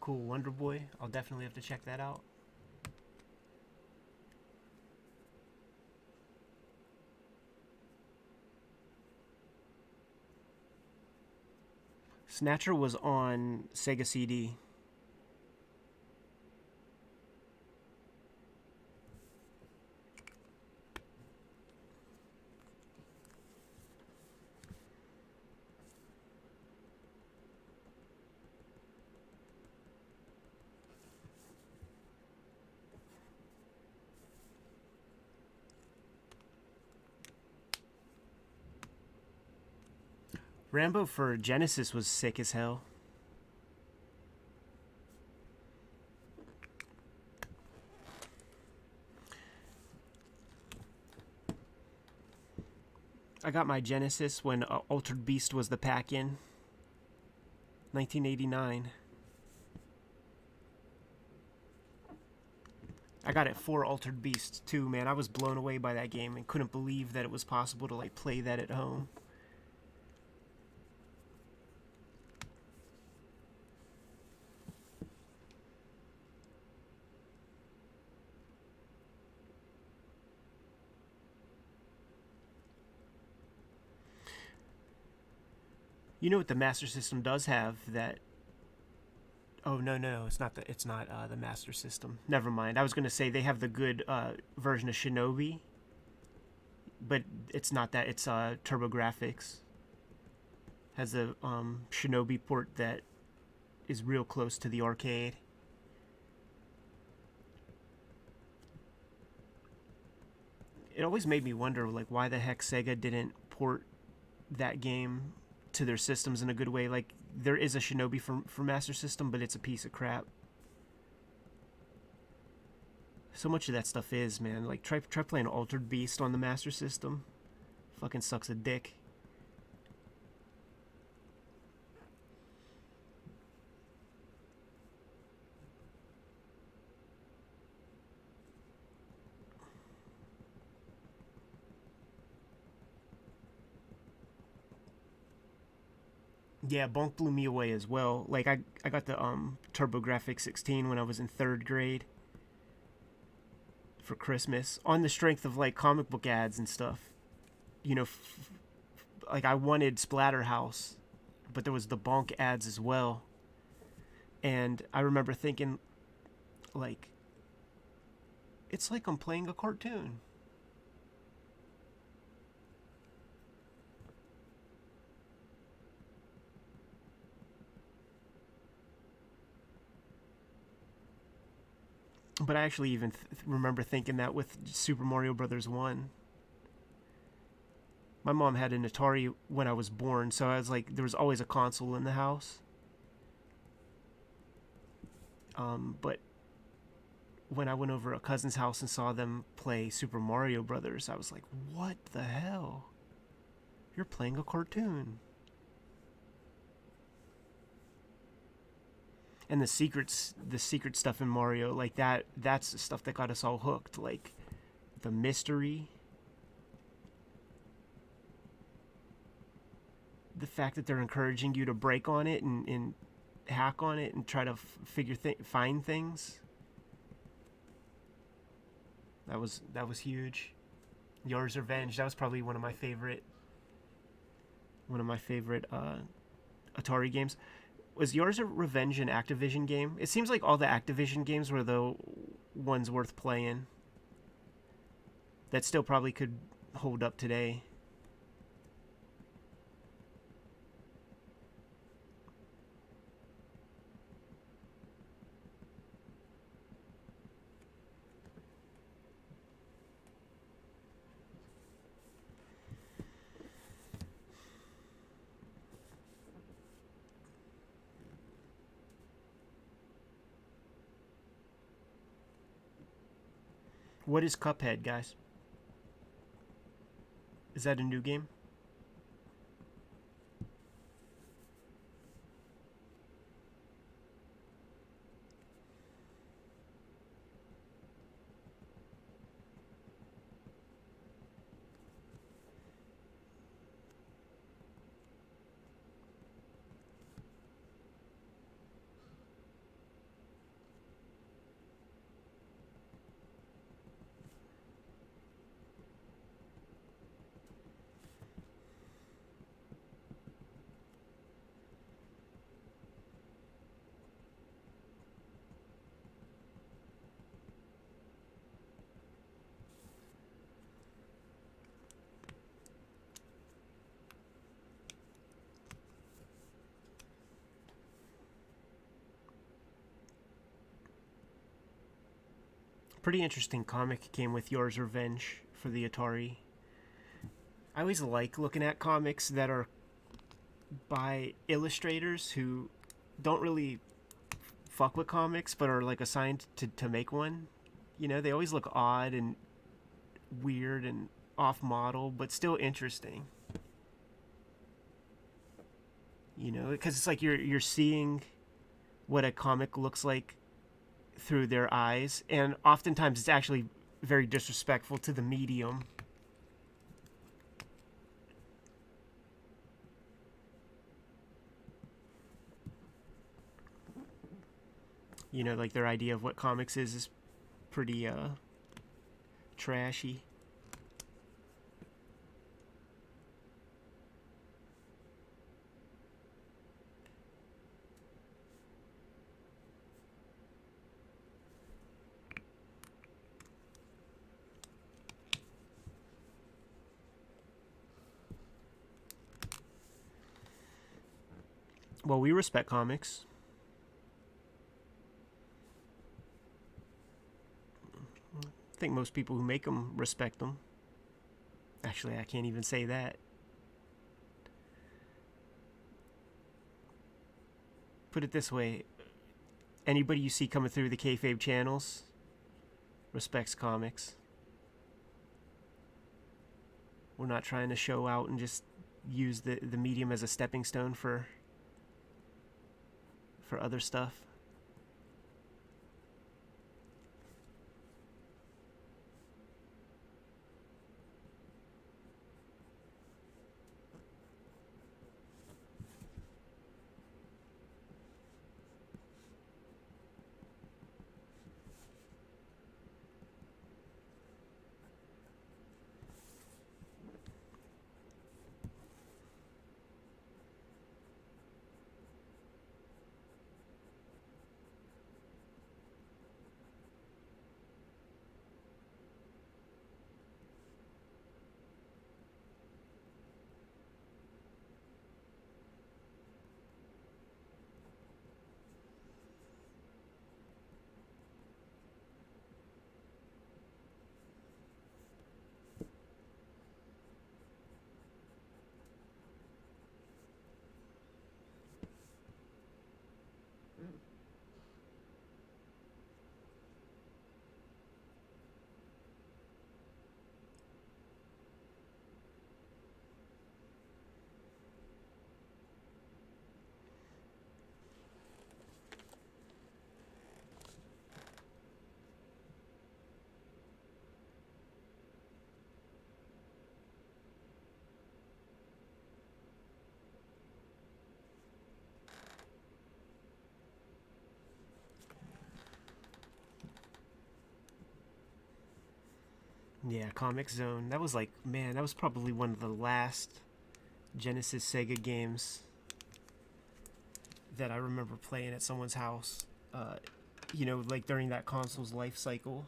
cool. Wonder Boy. I'll definitely have to check that out. Snatcher was on Sega CD. Rambo for Genesis was sick as hell. I got my Genesis when Altered Beast was the pack-in. 1989. I got it for Altered Beast too, man. I was blown away by that game and couldn't believe that it was possible to like play that at home. You know what the Master System does have that? Oh no, it's not the Master System. Never mind. I was gonna say they have the good version of Shinobi, but it's not that. It's TurboGrafx has a Shinobi port that is real close to the arcade. It always made me wonder, like, why the heck Sega didn't port that game to their systems in a good way. Like, there is a Shinobi for Master System, but it's a piece of crap. So much of that stuff is, man. Like, try playing Altered Beast on the Master System. Fucking sucks a dick. Yeah, Bonk blew me away as well. Like I got the TurboGrafx 16 when I was in 3rd grade for Christmas on the strength of like comic book ads and stuff. You know, like I wanted Splatterhouse, but there was the Bonk ads as well. And I remember thinking, like, it's like I'm playing a cartoon. But I actually even remember thinking that with Super Mario Brothers 1. My mom had an Atari when I was born, so I was like, there was always a console in the house. But when I went over a cousin's house and saw them play Super Mario Brothers, I was like, what the hell? You're playing a cartoon. And the secret stuff in Mario, like that's the stuff that got us all hooked. Like the mystery, the fact that they're encouraging you to break on it and hack on it and try to find things. That was huge. Yours Revenge, that was probably one of my favorite Atari games. Was Yours Revenge an Activision game? It seems like all the Activision games were the ones worth playing. That still probably could hold up today. What is Cuphead, guys? Is that a new game? pretty interesting comic came with Yours Revenge for the Atari. I always like looking at comics that are by illustrators who don't really fuck with comics but are like assigned to make one. You know, they always look odd and weird and off model, but still interesting. You know, because it's like you're seeing what a comic looks like through their eyes, and oftentimes it's actually very disrespectful to the medium. You know, like their idea of what comics is pretty trashy. Well, we respect comics. I think most people who make them respect them. Actually, I can't even say that. Put it this way, anybody you see coming through the Kayfabe channels respects comics. We're not trying to show out and just use the medium as a stepping stone for other stuff. Yeah, Comic Zone. That was like, man, that was probably one of the last Genesis Sega games that I remember playing at someone's house. You know, like during that console's life cycle.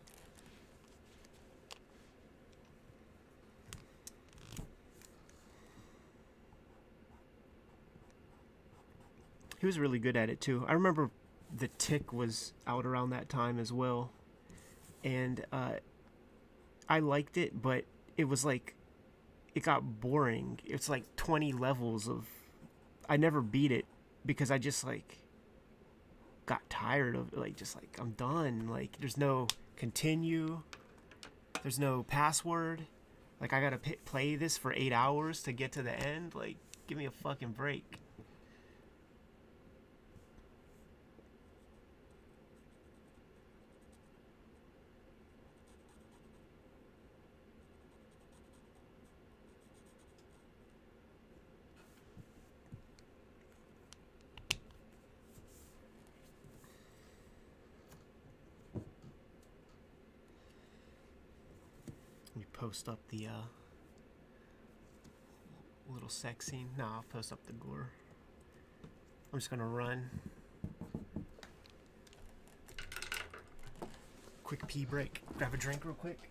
He was really good at it too. I remember The Tick was out around that time as well, and I liked it, but it was like it got boring. It's like 20 levels of. I never beat it because I just like got tired of it. Like, just like, I'm done. Like, there's no continue, there's no password. Like, I gotta play this for 8 hours to get to the end. Like, give me a fucking break. Let me post up the little sex scene. No, I'll post up the gore. I'm just gonna run. Quick pee break. Grab a drink real quick.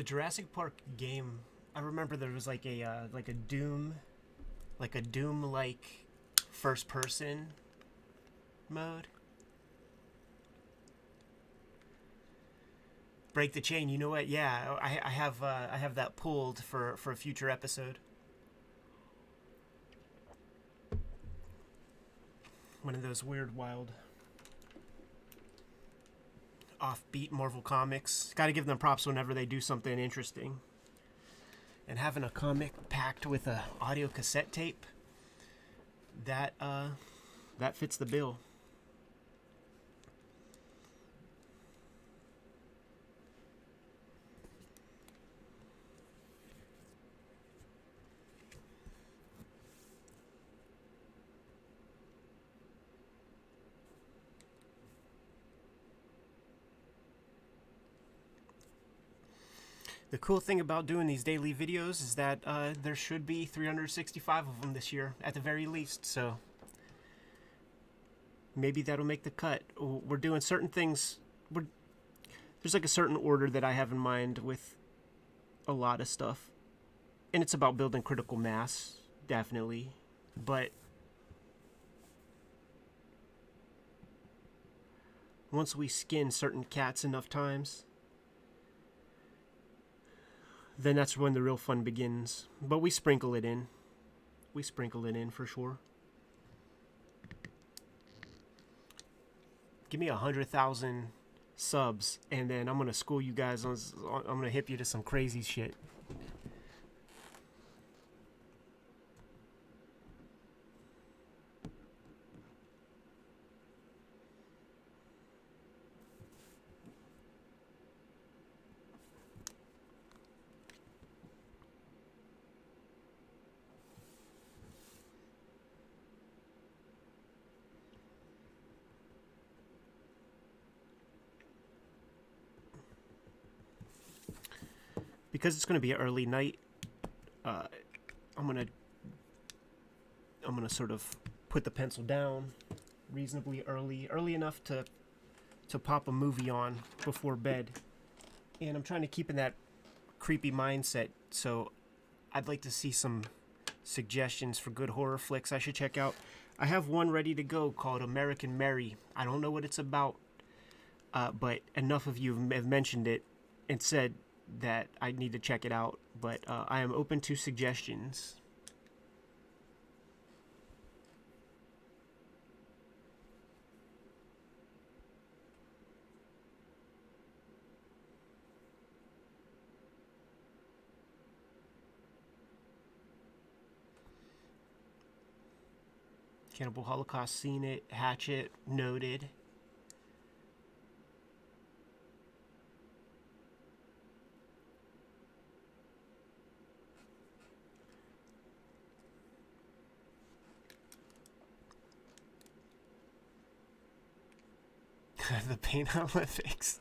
The Jurassic Park game, I remember there was like a Doom, like a Doom like first person mode. Break the chain. You know what? Yeah, I have that pulled for a future episode. One of those weird, wild, offbeat Marvel comics. Got to give them props whenever they do something interesting. And having a comic packed with a audio cassette tape, that fits the bill. The cool thing about doing these daily videos is that there should be 365 of them this year, at the very least, so maybe that'll make the cut. We're doing certain things. There's like a certain order that I have in mind with a lot of stuff, and it's about building critical mass, definitely, but once we skin certain cats enough times, then that's when the real fun begins. But we sprinkle it in. We sprinkle it in for sure. Give me 100,000 subs, and then I'm gonna school you guys on. I'm gonna hip you to some crazy shit. Because it's going to be an early night, I'm gonna sort of put the pencil down reasonably early enough to pop a movie on before bed, and I'm trying to keep in that creepy mindset. So I'd like to see some suggestions for good horror flicks I should check out. I have one ready to go called American Mary. I don't know what it's about, but enough of you have mentioned it and said that I need to check it out, but I am open to suggestions. Cannibal Holocaust, seen it. Hatchet, noted. The Paint Olympics.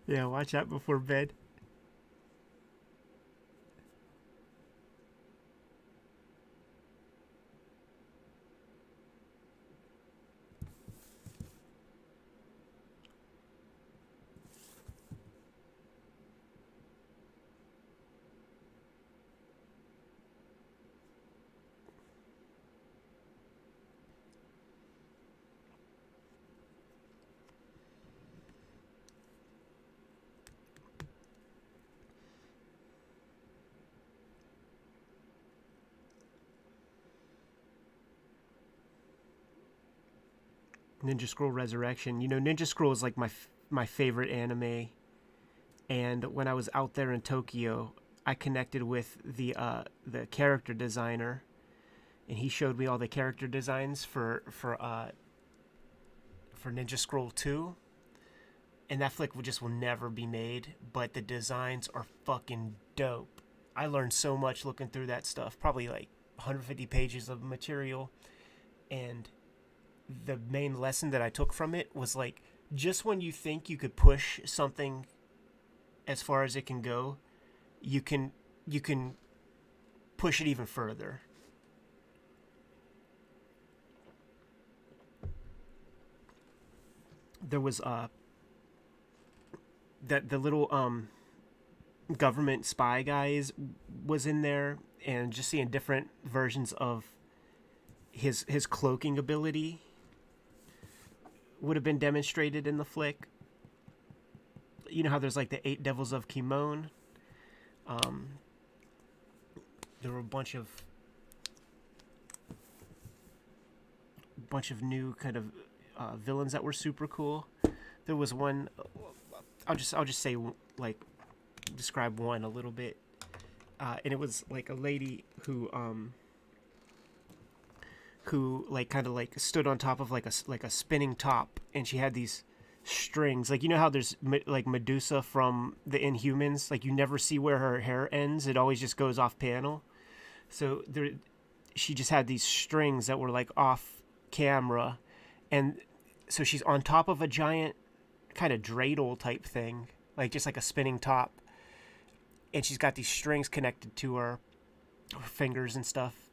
Yeah, watch that before bed. Ninja Scroll Resurrection. You know, Ninja Scroll is like my favorite anime. And when I was out there in Tokyo, I connected with the character designer, and he showed me all the character designs for Ninja Scroll 2. And that flick will never be made, but the designs are fucking dope. I learned so much looking through that stuff. Probably like 150 pages of material, and the main lesson that I took from it was like, just when you think you could push something as far as it can go, you can push it even further. There was that the little government spy guys was in there, and just seeing different versions of his cloaking ability would have been demonstrated in the flick. You know how there's like the 8 Devils of Kimon? There were a bunch of new kind of villains that were super cool. There was one. I'll just say, like, describe one a little bit, and it was like a lady who like kind of like stood on top of like a spinning top, and she had these strings, like, you know how there's like Medusa from the Inhumans, like you never see where her hair ends, it always just goes off panel. So there, she just had these strings that were like off camera, and so she's on top of a giant kind of dreidel type thing, like just like a spinning top, and she's got these strings connected to her fingers and stuff,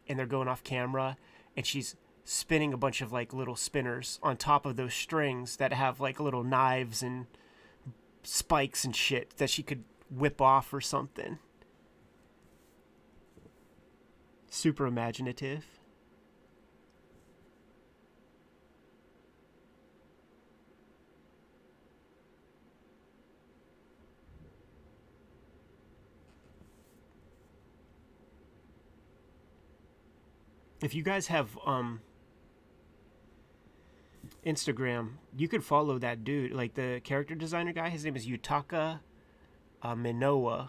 and they're going off camera, and she's spinning a bunch of like little spinners on top of those strings that have like little knives and spikes and shit that she could whip off or something. Super imaginative. If you guys have Instagram, you could follow that dude, like the character designer guy. His name is Yutaka Minowa.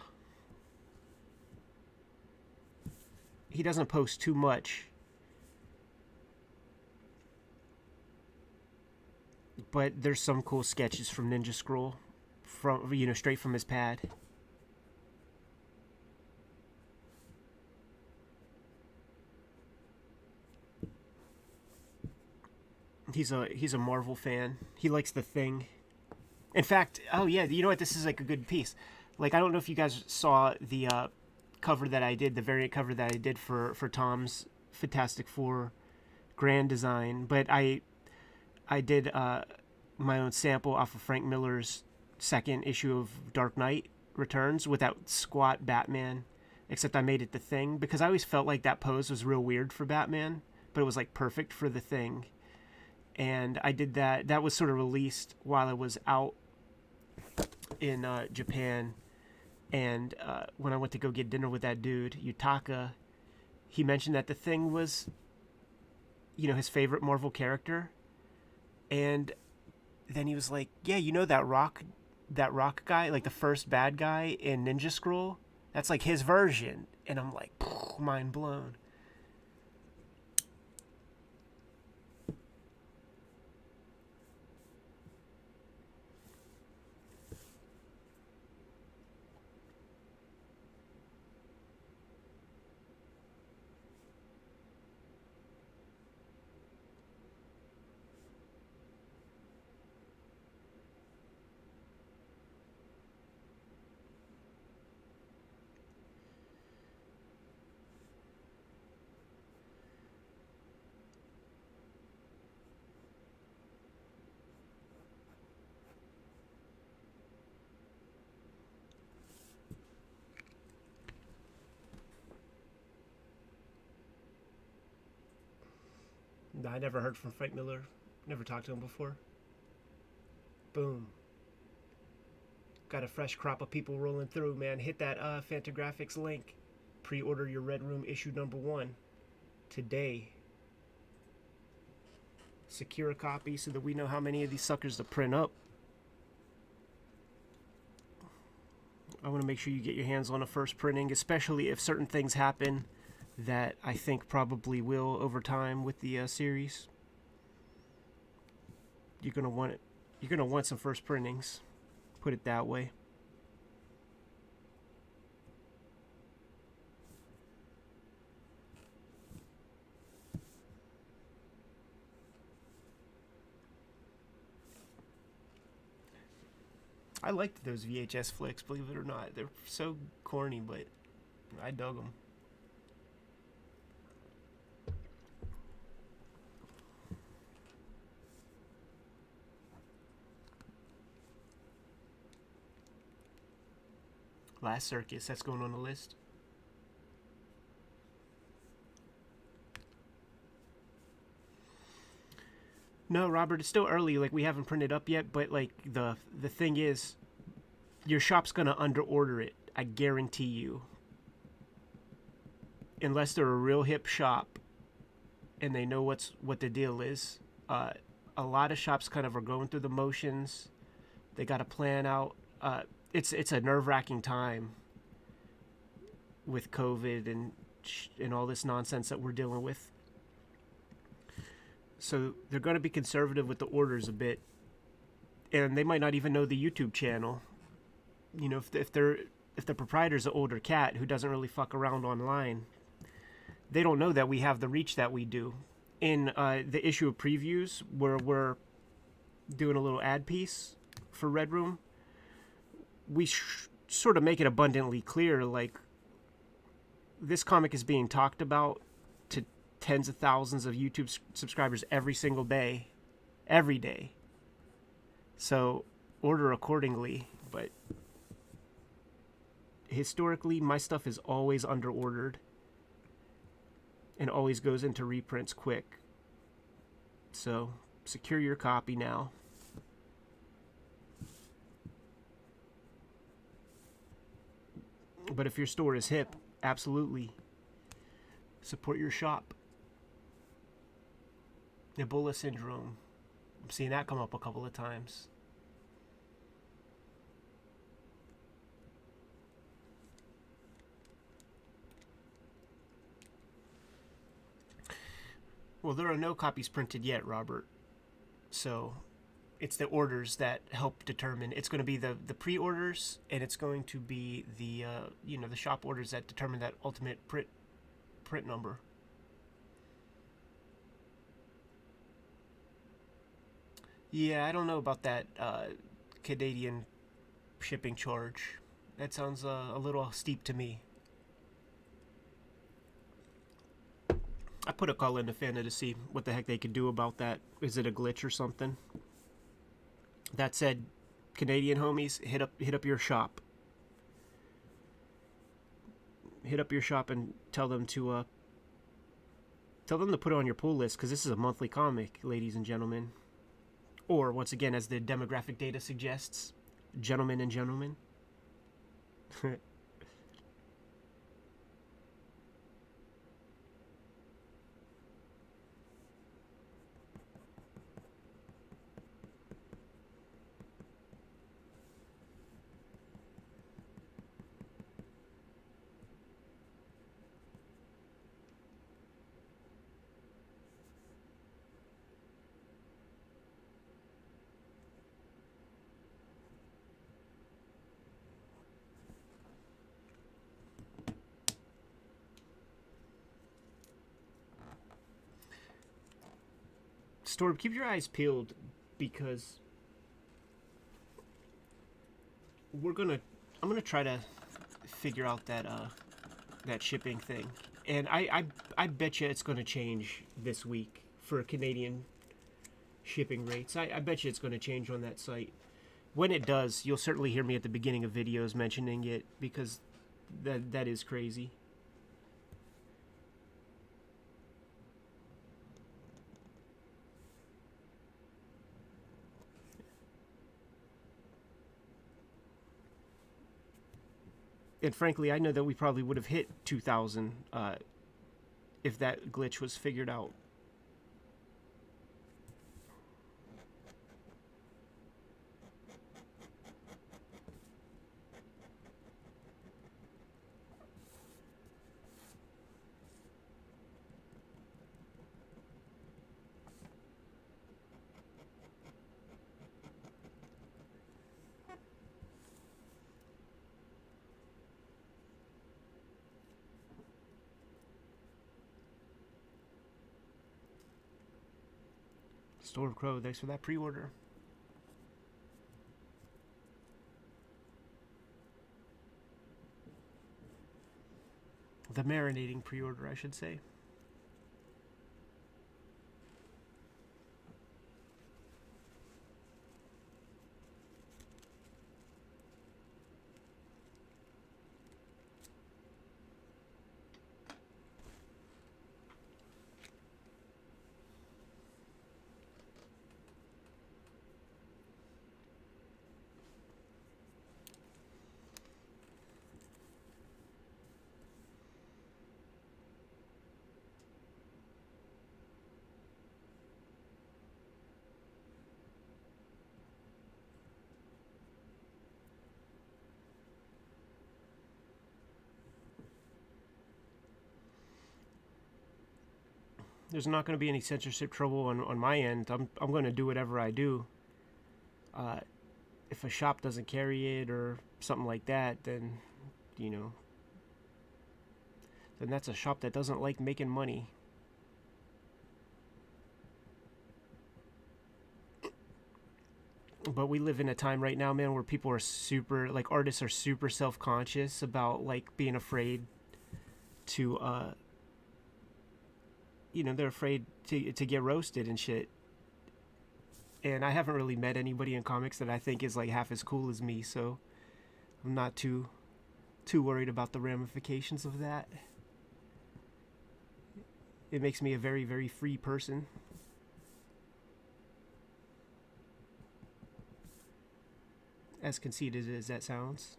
He doesn't post too much, but there's some cool sketches from Ninja Scroll, from, you know, straight from his pad. He's a Marvel fan. He likes The Thing. In fact, oh yeah, you know what? This is like a good piece. Like, I don't know if you guys saw the cover that I did, the variant cover that I did for Tom's Fantastic Four Grand Design, but I did my own sample off of Frank Miller's second issue of Dark Knight Returns with that squat Batman, except I made it The Thing, because I always felt like that pose was real weird for Batman, but it was like perfect for The Thing. And I did that. That was sort of released while I was out in Japan. And when I went to go get dinner with that dude, Yutaka, he mentioned that The Thing was, you know, his favorite Marvel character. And then he was like, yeah, you know that rock guy, like the first bad guy in Ninja Scroll? That's like his version. And I'm like, mind blown. I never heard from Frank Miller. Never talked to him before. Boom. Got a fresh crop of people rolling through, man. Hit that Fantagraphics link. Pre-order your Red Room issue #1 today. Secure a copy so that we know how many of these suckers to print up. I want to make sure you get your hands on a first printing, especially if certain things happen that I think probably will over time with the series. You're gonna want it. You're gonna want some first printings. Put it that way. I liked those VHS flicks, believe it or not. They're so corny, but I dug them. Last Circus, that's going on the list. No, Robert, it's still early. Like, we haven't printed up yet, but like the thing is, your shop's gonna under order it. I guarantee you. Unless they're a real hip shop and they know what the deal is. A lot of shops kind of are going through the motions. They got to plan out. It's a nerve-wracking time with COVID and all this nonsense that we're dealing with. So they're going to be conservative with the orders a bit, and they might not even know the YouTube channel. You know, if the proprietor's an older cat who doesn't really fuck around online, they don't know that we have the reach that we do. In the issue of previews, where we're doing a little ad piece for Red Room, we sort of make it abundantly clear, like, this comic is being talked about to tens of thousands of YouTube subscribers every single day, every day. So order accordingly. But historically, my stuff is always under ordered and always goes into reprints quick. So secure your copy now. But if your store is hip, absolutely support your shop. Ebola syndrome. I'm seeing that come up a couple of times. Well, there are no copies printed yet, Robert. So it's the orders that help determine. It's going to be the pre-orders, and it's going to be the the shop orders that determine that ultimate print number. Yeah, I don't know about that Canadian shipping charge. That sounds a little steep to me. I put a call into Fanta to see what the heck they could do about that. Is it a glitch or something? That said, Canadian homies, hit up your shop. Hit up your shop and tell them to put it on your pull list, because this is a monthly comic, ladies and gentlemen. Or, once again, as the demographic data suggests, gentlemen and gentlemen. Storm, keep your eyes peeled, because I'm gonna try to figure out that shipping thing, and I bet you it's gonna change this week for Canadian shipping rates. I bet you it's gonna change on that site. When it does, you'll certainly hear me at the beginning of videos mentioning it, because that is crazy. And frankly, I know that we probably would have hit 2,000 if that glitch was figured out. Storm Crow, thanks for that pre-order. The marinating pre-order, I should say. there's not going to be any censorship trouble on my end. I'm going to do whatever I do. If a shop doesn't carry it or something like that, then, you know, then that's a shop that doesn't like making money. But we live in a time right now, man, where people are super, like, artists are super self-conscious about, like, being afraid to, you know, they're afraid to get roasted and shit. And I haven't really met anybody in comics that I think is, like, half as cool as me, so I'm not too worried about the ramifications of that. It makes me a very, very free person. As conceited as that sounds.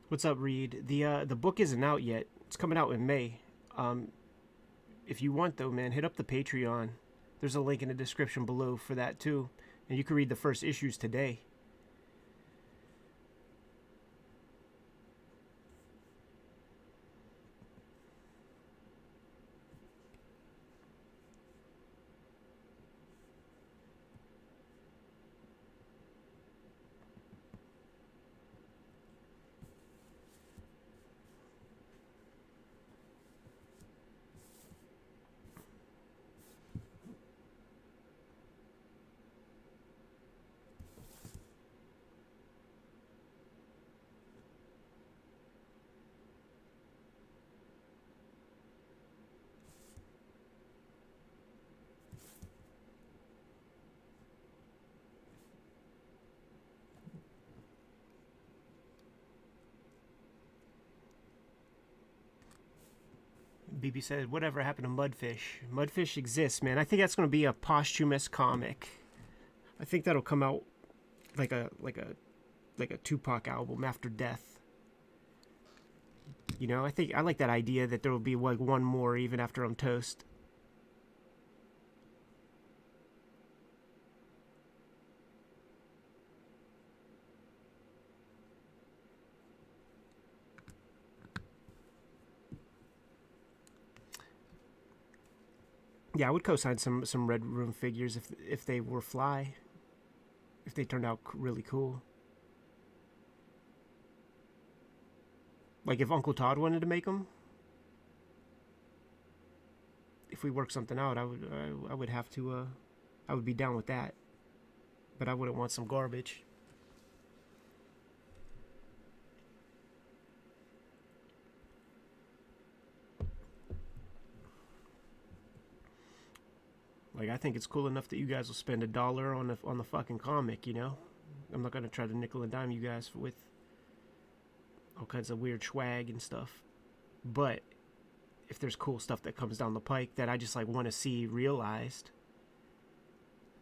What's up, Reed? The book isn't out yet. It's coming out in May. If you want, though, man, hit up the Patreon. There's a link in the description below for that too, and you can read the first issues today. BB said, "Whatever happened to Mudfish?" Mudfish exists, man. I think that's going to be a posthumous comic. I think that'll come out like a Tupac album after death. You know, I like that idea that there will be like one more even after I'm toast. Yeah, I would co-sign some Red Room figures if they were fly, if they turned out really cool. Like if Uncle Todd wanted to make them, if we work something out, I would have to I would be down with that, but I wouldn't want some garbage. Like, I think it's cool enough that you guys will spend $1 on the fucking comic, you know? I'm not gonna try to nickel and dime you guys with all kinds of weird swag and stuff. But if there's cool stuff that comes down the pike that I just like want to see realized,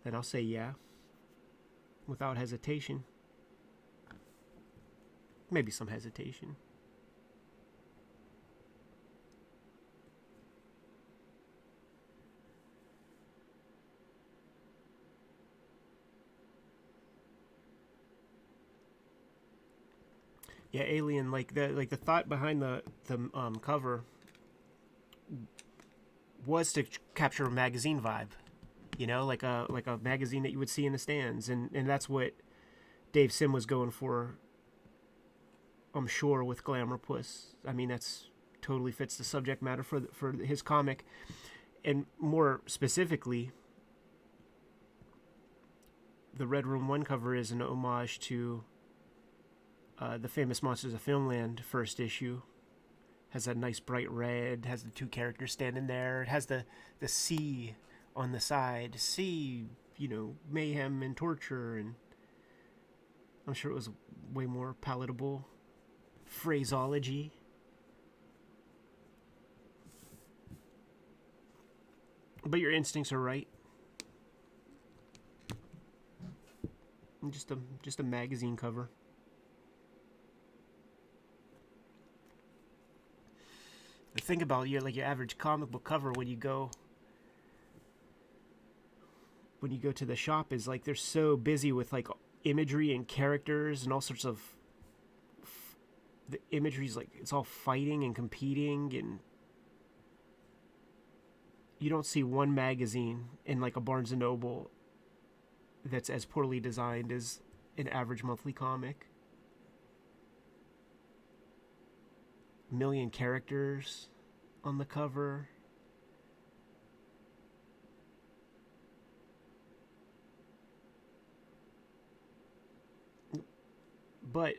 then I'll say yeah, without hesitation. Maybe some hesitation. Yeah, Alien. Like the thought behind the cover was to capture a magazine vibe, you know, like a magazine that you would see in the stands, and that's what Dave Sim was going for. I'm sure with Glamour Puss. I mean, that's totally fits the subject matter for his comic, and more specifically, the Red Room 1 cover is an homage to the famous Monsters of Filmland first issue. Has that nice bright red, has the two characters standing there. It has the C on the side. C, you know, mayhem and torture, and I'm sure it was way more palatable phraseology. But your instincts are right. Just a magazine cover. The thing about your average comic book cover when you go to the shop is like they're so busy with like imagery and characters and all sorts of the imagery's like it's all fighting and competing, and you don't see one magazine in like a Barnes and Noble that's as poorly designed as an average monthly comic. A million characters on the cover. But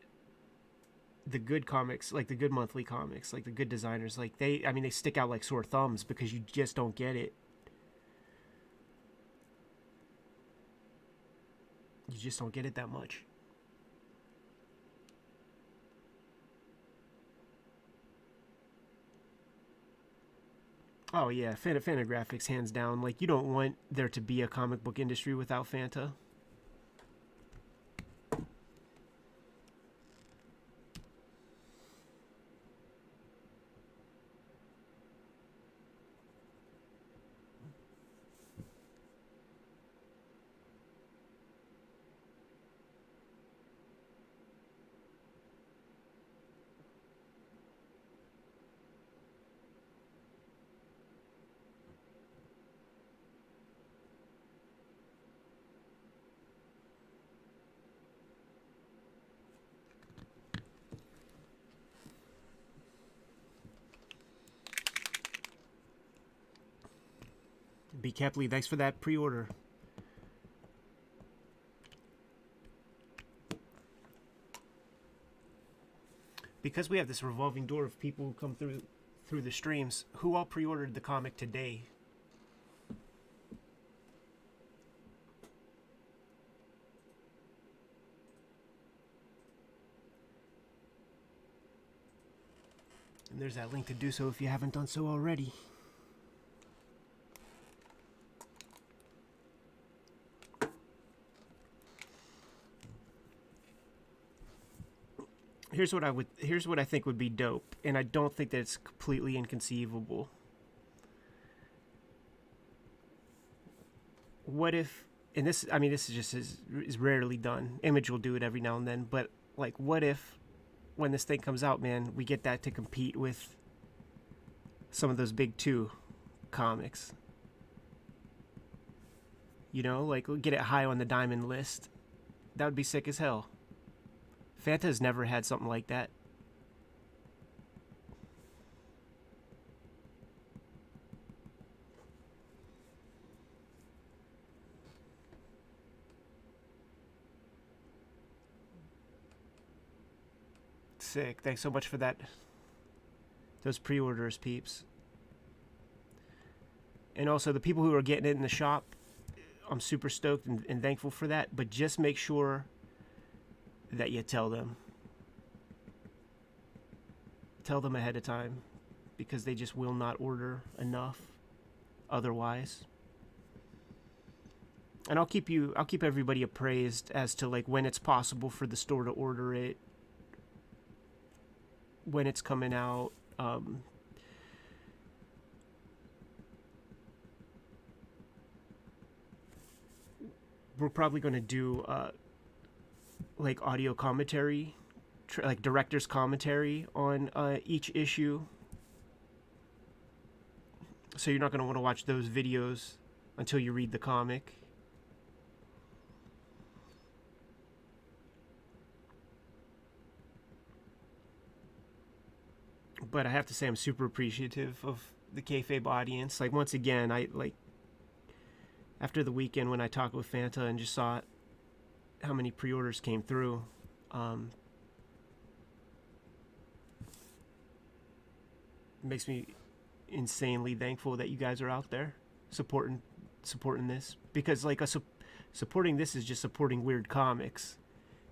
the good comics, like the good monthly comics, like the good designers, like they stick out like sore thumbs because you just don't get it. You just don't get it that much. Oh yeah, Fantagraphics hands down. Like you don't want there to be a comic book industry without Fanta. B. Kepley, thanks for that pre-order. Because we have this revolving door of people who come through the streams, who all pre-ordered the comic today? And there's that link to do so if you haven't done so already. Here's what I think would be dope, and I don't think that it's completely inconceivable. What if, and this is rarely done. Image will do it every now and then, but like, what if, when this thing comes out, man, we get that to compete with some of those big two comics? You know, like get it high on the diamond list. That would be sick as hell. Fanta has never had something like that. Sick. Thanks so much for that. Those pre-orders, peeps. And also the people who are getting it in the shop, I'm super stoked and thankful for that. But just make sure that you tell them. Tell them ahead of time, because they just will not order enough otherwise. And I'll keep everybody appraised as to like when it's possible for the store to order it, when it's coming out. We're probably going to do like audio commentary, like director's commentary on each issue. So you're not going to want to watch those videos until you read the comic. But I have to say I'm super appreciative of the Kayfabe audience. Like, once again, I like, after the weekend when I talked with Fanta and just saw how many pre-orders came through, it makes me insanely thankful that you guys are out there supporting this, because like supporting this is just supporting weird comics,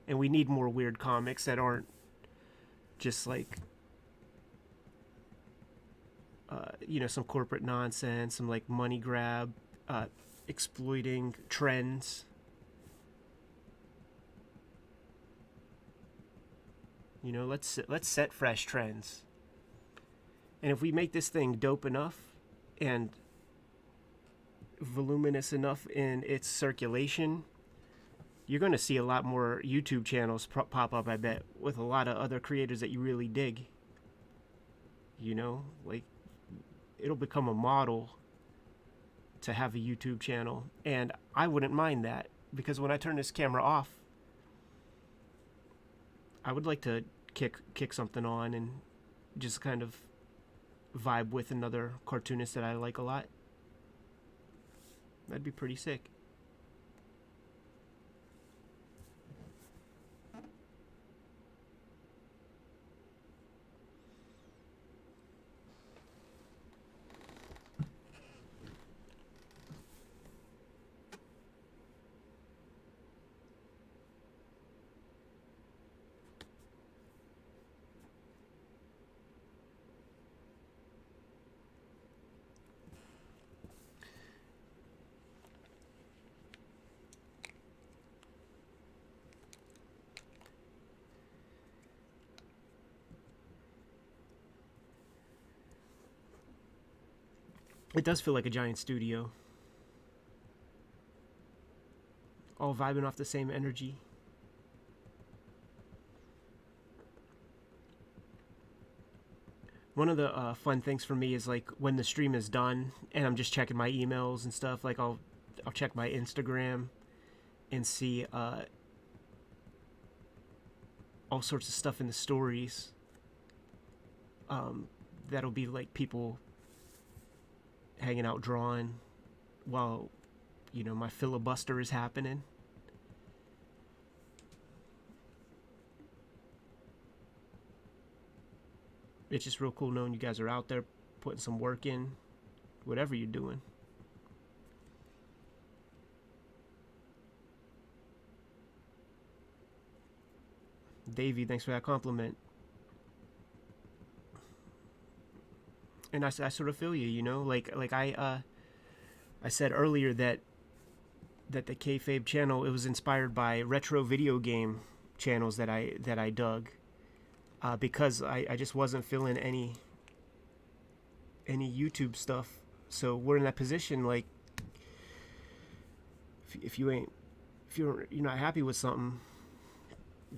and we need more weird comics that aren't just like some corporate nonsense, some like money grab, exploiting trends. Let's set fresh trends. And if we make this thing dope enough and voluminous enough in its circulation, you're going to see a lot more YouTube channels pop up, I bet, with a lot of other creators that you really dig. You know, like, it'll become a model to have a YouTube channel. And I wouldn't mind that, because when I turn this camera off, I would like to kick something on and just kind of vibe with another cartoonist that I like a lot. That'd be pretty sick. It does feel like a giant studio. All vibing off the same energy. One of the fun things for me is like when the stream is done and I'm just checking my emails and stuff. Like I'll check my Instagram and see all sorts of stuff in the stories. That'll be like people hanging out drawing while, you know, my filibuster is happening. It's just real cool knowing you guys are out there putting some work in, whatever you're doing. Davey, thanks for that compliment. And I sort of feel you, you know, like I said earlier that the Kayfabe channel, it was inspired by retro video game channels that I dug, because I just wasn't feeling any YouTube stuff. So we're in that position, like if you're not happy with something,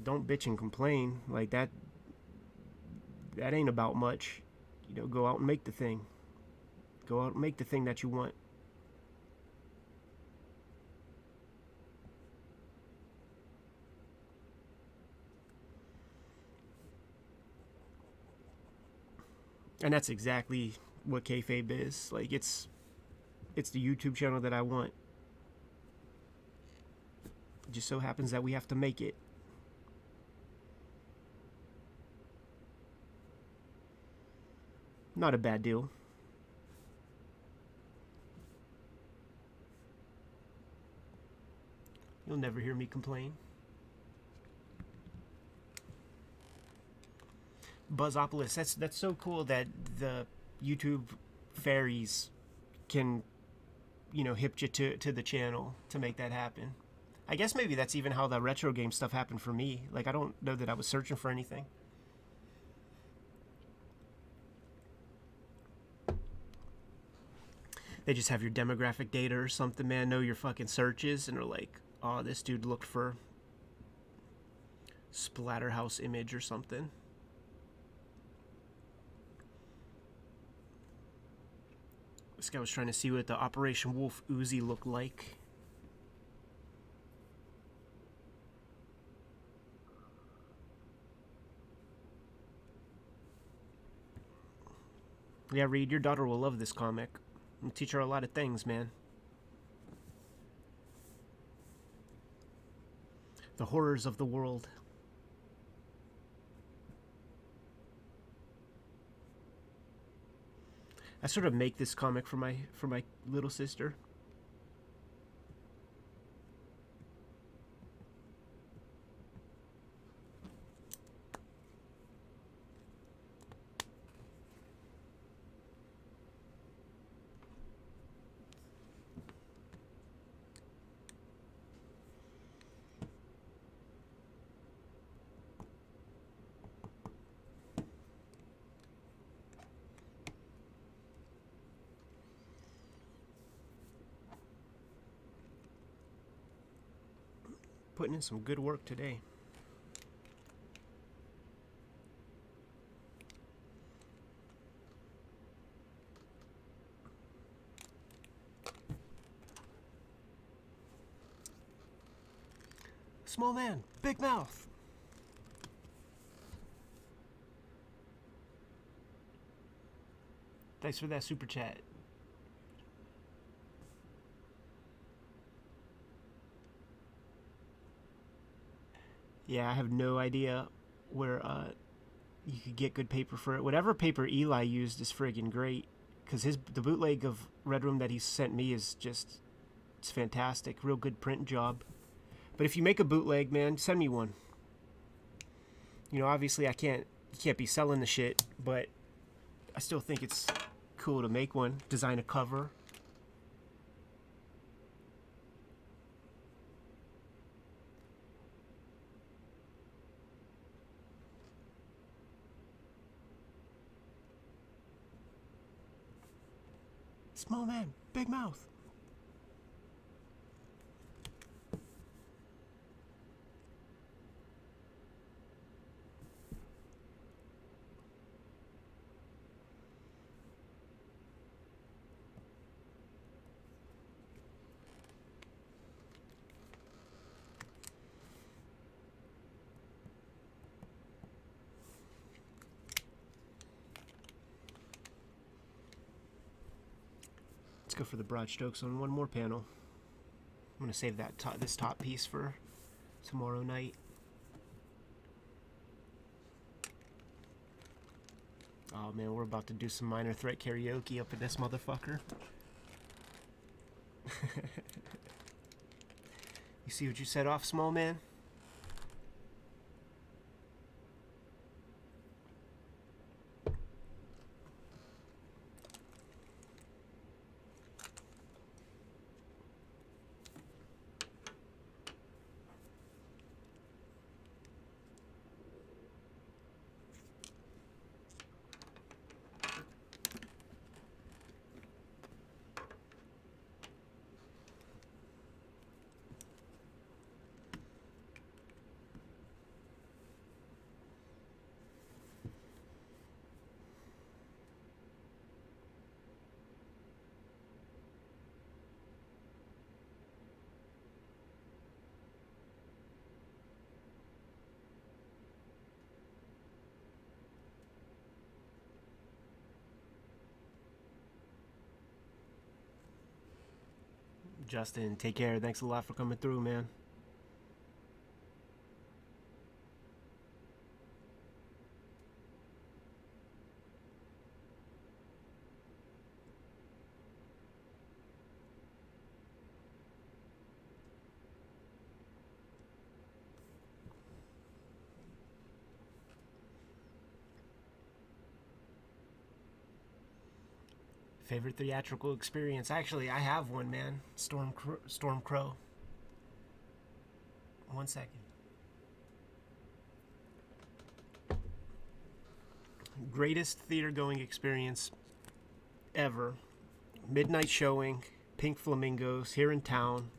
don't bitch and complain. Like that ain't about much. You know, go out and make the thing. Go out and make the thing that you want. And that's exactly what Kayfabe is. Like it's the YouTube channel that I want. It just so happens that we have to make it. Not a bad deal. You'll never hear me complain. Buzzopolis, that's so cool that the YouTube fairies can, you know, hip you to the channel to make that happen. I guess maybe that's even how the retro game stuff happened for me. Like, I don't know that I was searching for anything. They just have your demographic data or something, man, know your fucking searches, and are like, oh, this dude looked for Splatterhouse image or something. This guy was trying to see what the Operation Wolf Uzi looked like. Yeah, Reed, your daughter will love this comic. I'll teach her a lot of things, man. The horrors of the world. I sort of make this comic for my little sister. putting in some good work today. Small man, big mouth. Thanks for that super chat. Yeah, I have no idea where you could get good paper for it. Whatever paper Eli used is friggin' great, because the bootleg of Red Room that he sent me is just, it's fantastic. Real good print job. But if you make a bootleg, man, send me one. You know, obviously you can't be selling the shit, but I still think it's cool to make one, design a cover. Small man, big mouth. Let's go for the broad strokes on one more panel. I'm gonna save that this top piece for tomorrow night. Oh man, we're about to do some Minor Threat karaoke up in this motherfucker. You see what you set off, small man? Justin, take care. Thanks a lot for coming through, man. Favorite theatrical experience? Actually, I have one, man. Storm Crow. 1 second. Greatest theater going experience ever. Midnight showing, Pink Flamingos here in town.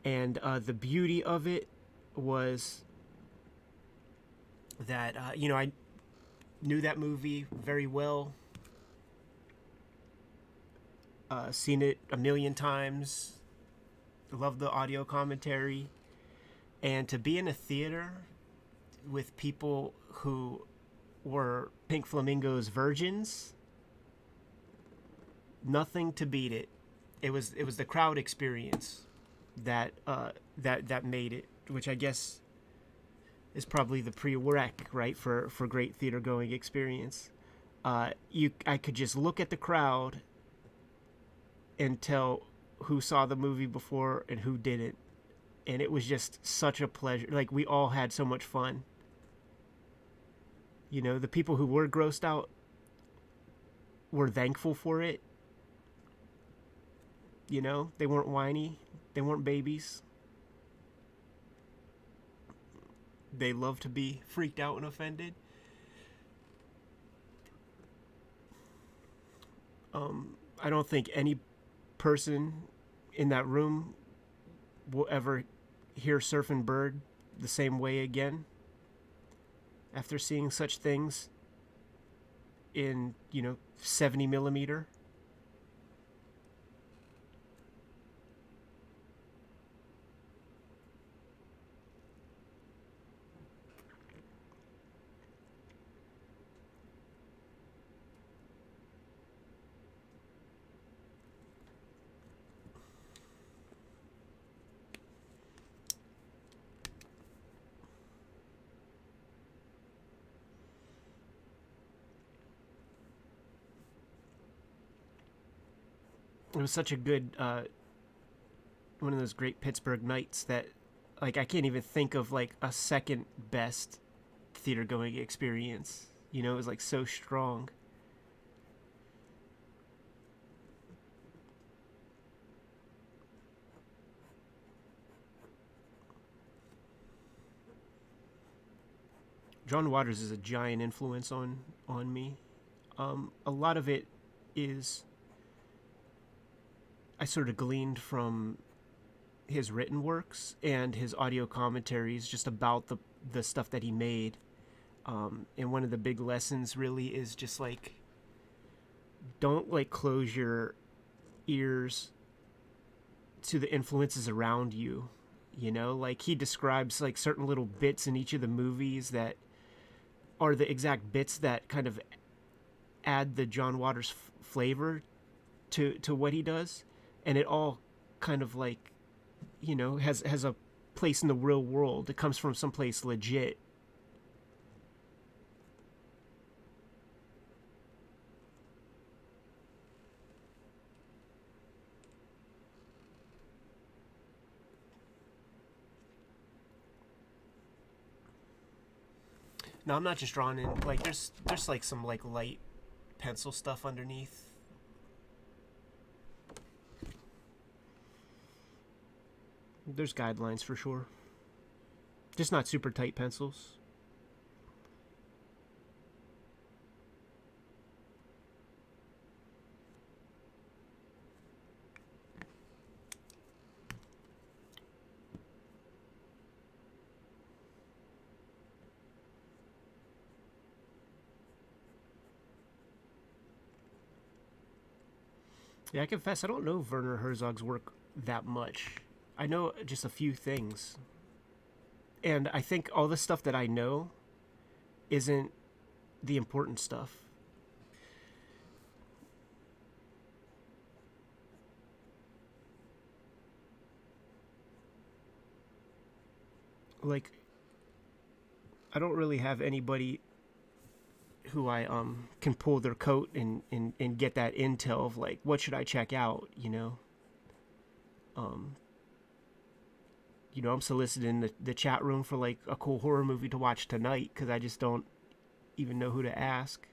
And the beauty of it was that, I knew that movie very well. Seen it a million times. Love the audio commentary. And to be in a theater with people who were Pink Flamingos virgins, nothing to beat it. It was the crowd experience that made it, which I guess is probably the prereq, right, for great theater going experience. I could just look at the crowd and tell who saw the movie before and who didn't. And it was just such a pleasure. Like, we all had so much fun. You know, the people who were grossed out were thankful for it. You know, they weren't whiny. They weren't babies. They love to be freaked out and offended. I don't think any person in that room will ever hear Surfin' Bird the same way again after seeing such things in, 70 millimeter. It was such a good one of those great Pittsburgh nights that, like, I can't even think of like a second best theater going experience. It was like so strong. John Waters is a giant influence on me. A lot of it is I sort of gleaned from his written works and his audio commentaries just about the stuff that he made. And one of the big lessons really is just like, don't like close your ears to the influences around you. Like he describes like certain little bits in each of the movies that are the exact bits that kind of add the John Waters flavor to what he does, and it all kind of like has a place in the real world. It comes from someplace legit. No, I'm not just drawing in like there's like some like light pencil stuff underneath. There's guidelines for sure. Just not super tight pencils. Yeah, I confess I don't know Werner Herzog's work that much. I know just a few things. And I think all the stuff that I know isn't the important stuff. Like, I don't really have anybody who I can pull their coat and get that intel of like what should I check out, I'm soliciting the chat room for like a cool horror movie to watch tonight because I just don't even know who to ask.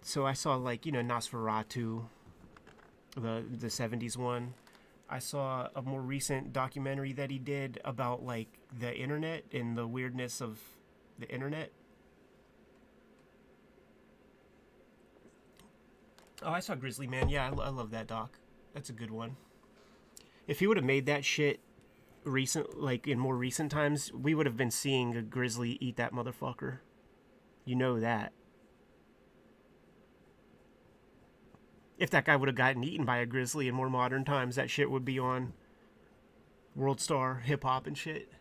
So I saw like Nosferatu, the 70s one. I saw a more recent documentary that he did about like the internet and the weirdness of the internet. Oh, I saw Grizzly Man. Yeah, I love that doc. That's a good one. If he would have made that shit like in more recent times, we would have been seeing a grizzly eat that motherfucker. You know that. If that guy would have gotten eaten by a grizzly in more modern times, that shit would be on World Star Hip Hop and shit.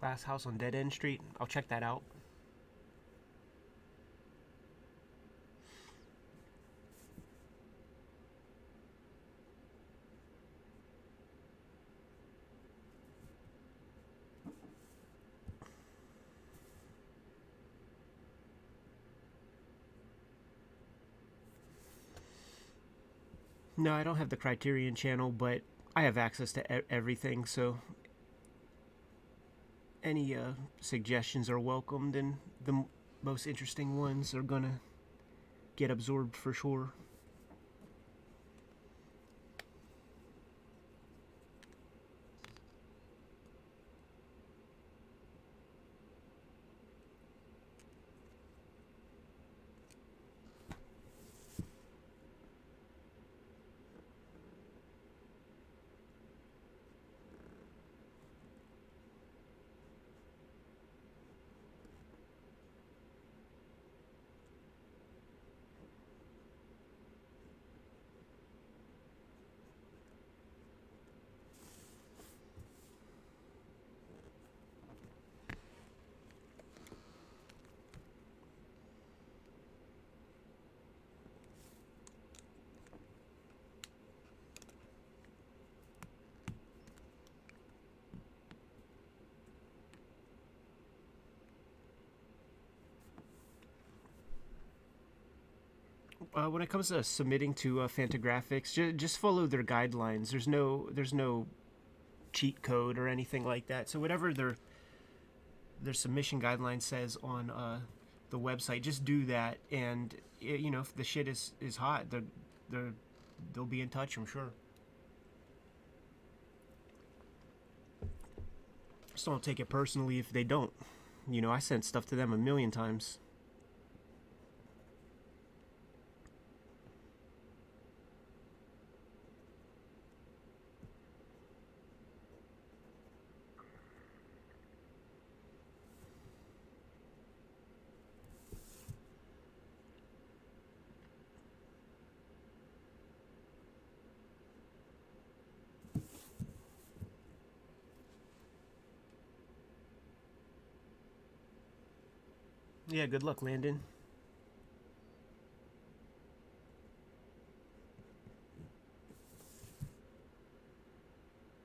Last House on Dead End Street. I'll check that out. No, I don't have the Criterion channel, but I have access to everything, so any suggestions are welcomed, and the most interesting ones are gonna get absorbed for sure. When it comes to submitting to Fantagraphics, just follow their guidelines. There's no cheat code or anything like that. So whatever their submission guideline says on the website, just do that. And you know, if the shit is hot, they'll be in touch, I'm sure. Just don't take it personally if they don't. You know, I sent stuff to them a million times. Yeah, good luck, Landon.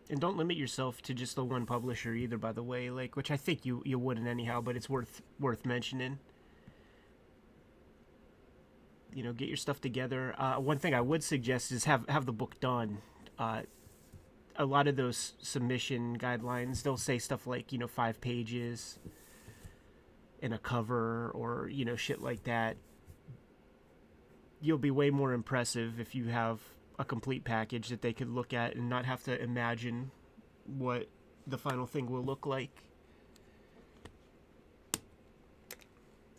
And don't limit yourself to just the one publisher either, by the way, like, which I think you wouldn't anyhow, but it's worth mentioning. You know, get your stuff together. One thing I would suggest is have the book done. Uh, a lot of those submission guidelines, they'll say stuff like, you know, 5 pages and a cover, or, you know, shit like that. You'll be way more impressive if you have a complete package that they could look at and not have to imagine what the final thing will look like.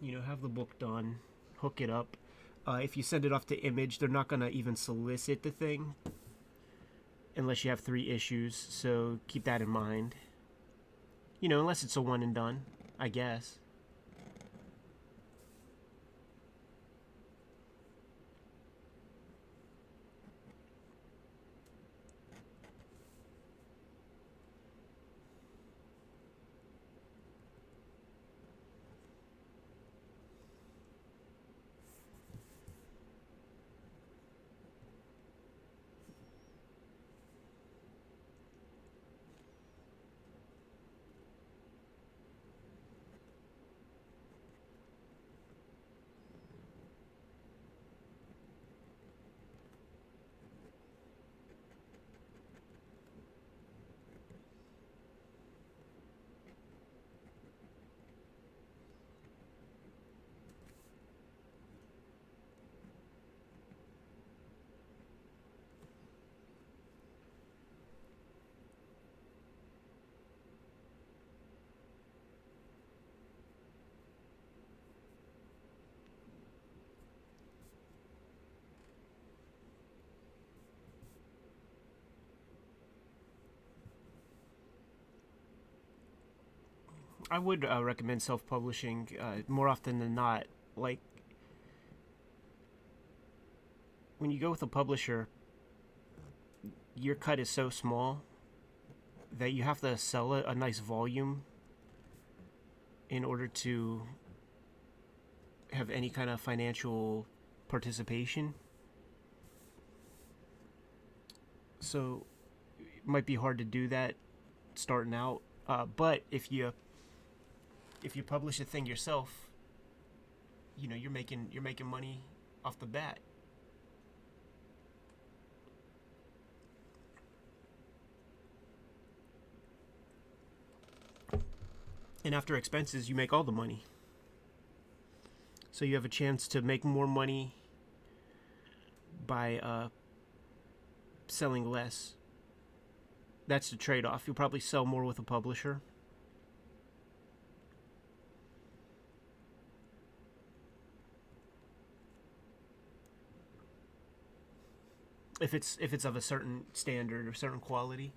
You know, have the book done, hook it up. If you send it off to Image, they're not going to even solicit the thing unless you have 3 issues, so keep that in mind. You know, unless it's a one and done, I guess. I would recommend self-publishing more often than not. Like, when you go with a publisher, your cut is so small that you have to sell a nice volume in order to have any kind of financial participation. So it might be hard to do that starting out. But if you publish a thing yourself, you know, you're making money off the bat. And after expenses, you make all the money. So you have a chance to make more money by selling less. That's the trade-off. You'll probably sell more with a publisher. If it's of a certain standard or certain quality.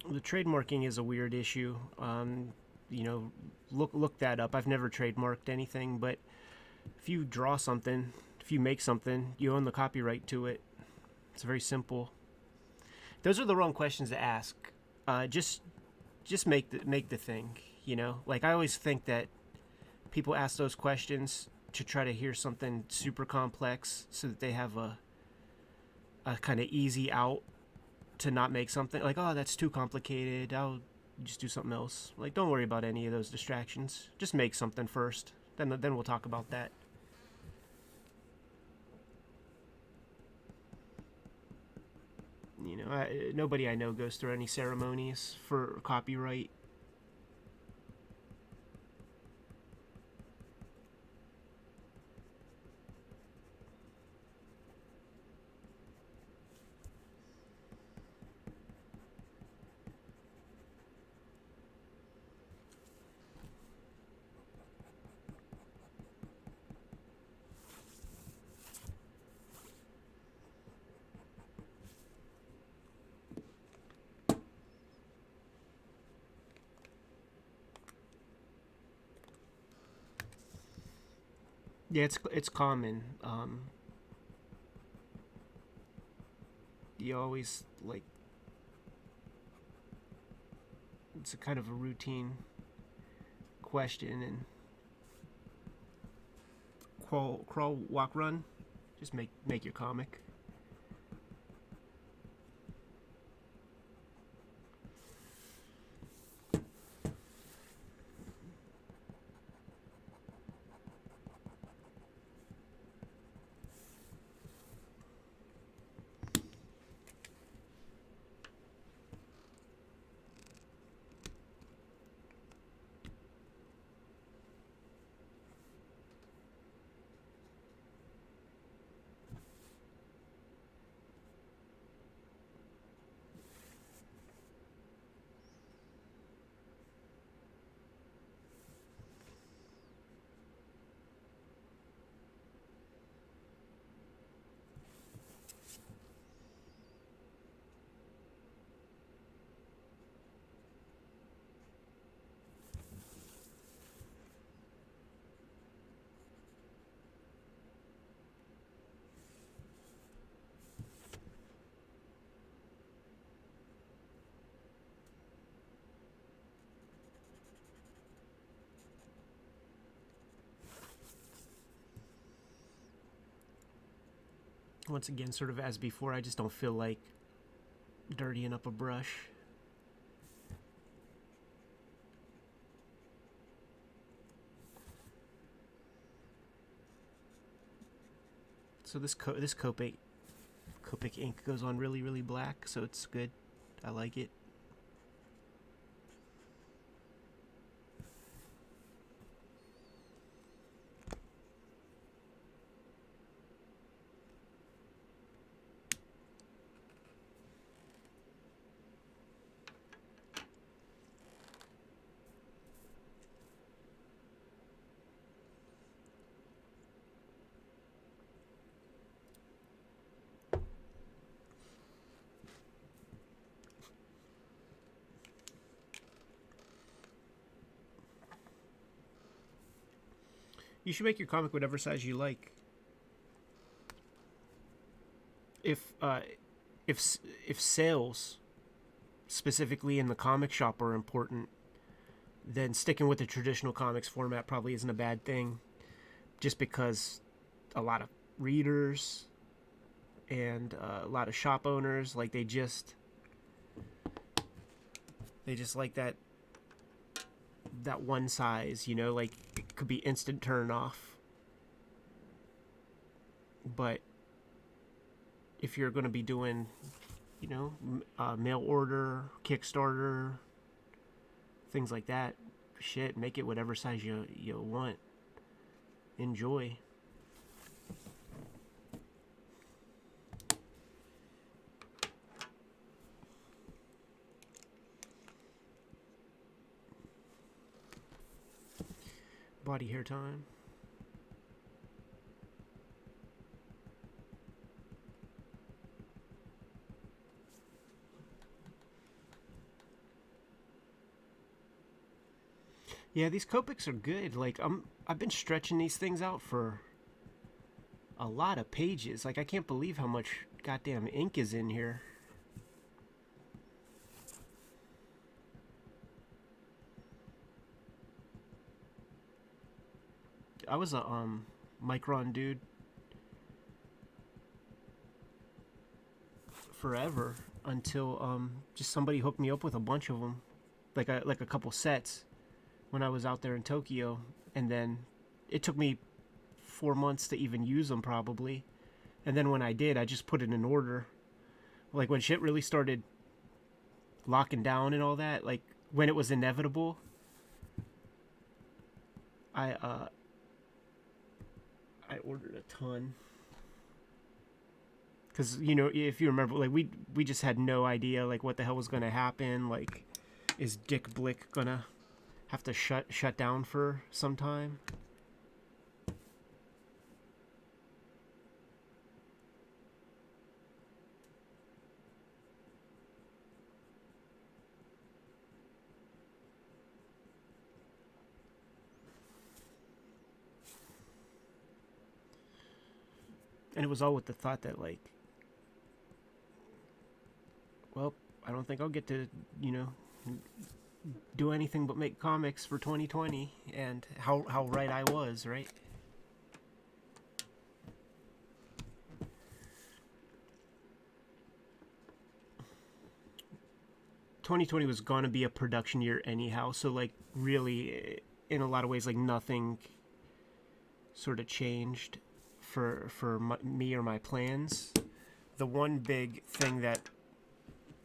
The trademarking is a weird issue. You know, look that up. I've never trademarked anything, but if you draw something, if you make something, you own the copyright to it. It's very simple. Those are the wrong questions to ask. Just make the thing. You know, like I always think that people ask those questions to try to hear something super complex so that they have a kind of easy out to not make something. Like, oh, that's too complicated, I'll just do something else. Like, don't worry about any of those distractions. Just make something first. Then we'll talk about that. You know, nobody I know goes through any ceremonies for copyright. Yeah, it's common. You always like it's a kind of a routine question and crawl, walk, run. Just make your comic. Once again, sort of as before, I just don't feel like dirtying up a brush. So this Copic ink goes on really black, so it's good. I like it. You should make your comic whatever size you like. if if sales specifically in the comic shop are important, then sticking with the traditional comics format probably isn't a bad thing, just because a lot of readers and a lot of shop owners, like, they just like that one size, like, it could be instant turn off. But if you're going to be doing, mail order, Kickstarter, things like that, shit, make it whatever size you want. Enjoy. Body hair time. Yeah, these Copics are good. Like, I've been stretching these things out for a lot of pages. Like, I can't believe how much goddamn ink is in here. I was a Micron dude forever until just somebody hooked me up with a bunch of them, like a couple sets when I was out there in Tokyo, and then it took me 4 months to even use them probably, and then when I did, I just put it in order. Like, when shit really started locking down and all that, like when it was inevitable, I ordered a ton. Because, if you remember, like, we just had no idea, like, what the hell was going to happen. Like, is Dick Blick going to have to shut down for some time? And it was all with the thought that, like, well, I don't think I'll get to, do anything but make comics for 2020, and how right I was, right? ...2020 was gonna be a production year anyhow, so, like, really, in a lot of ways, like, nothing sort of changed for me or my plans. The one big thing that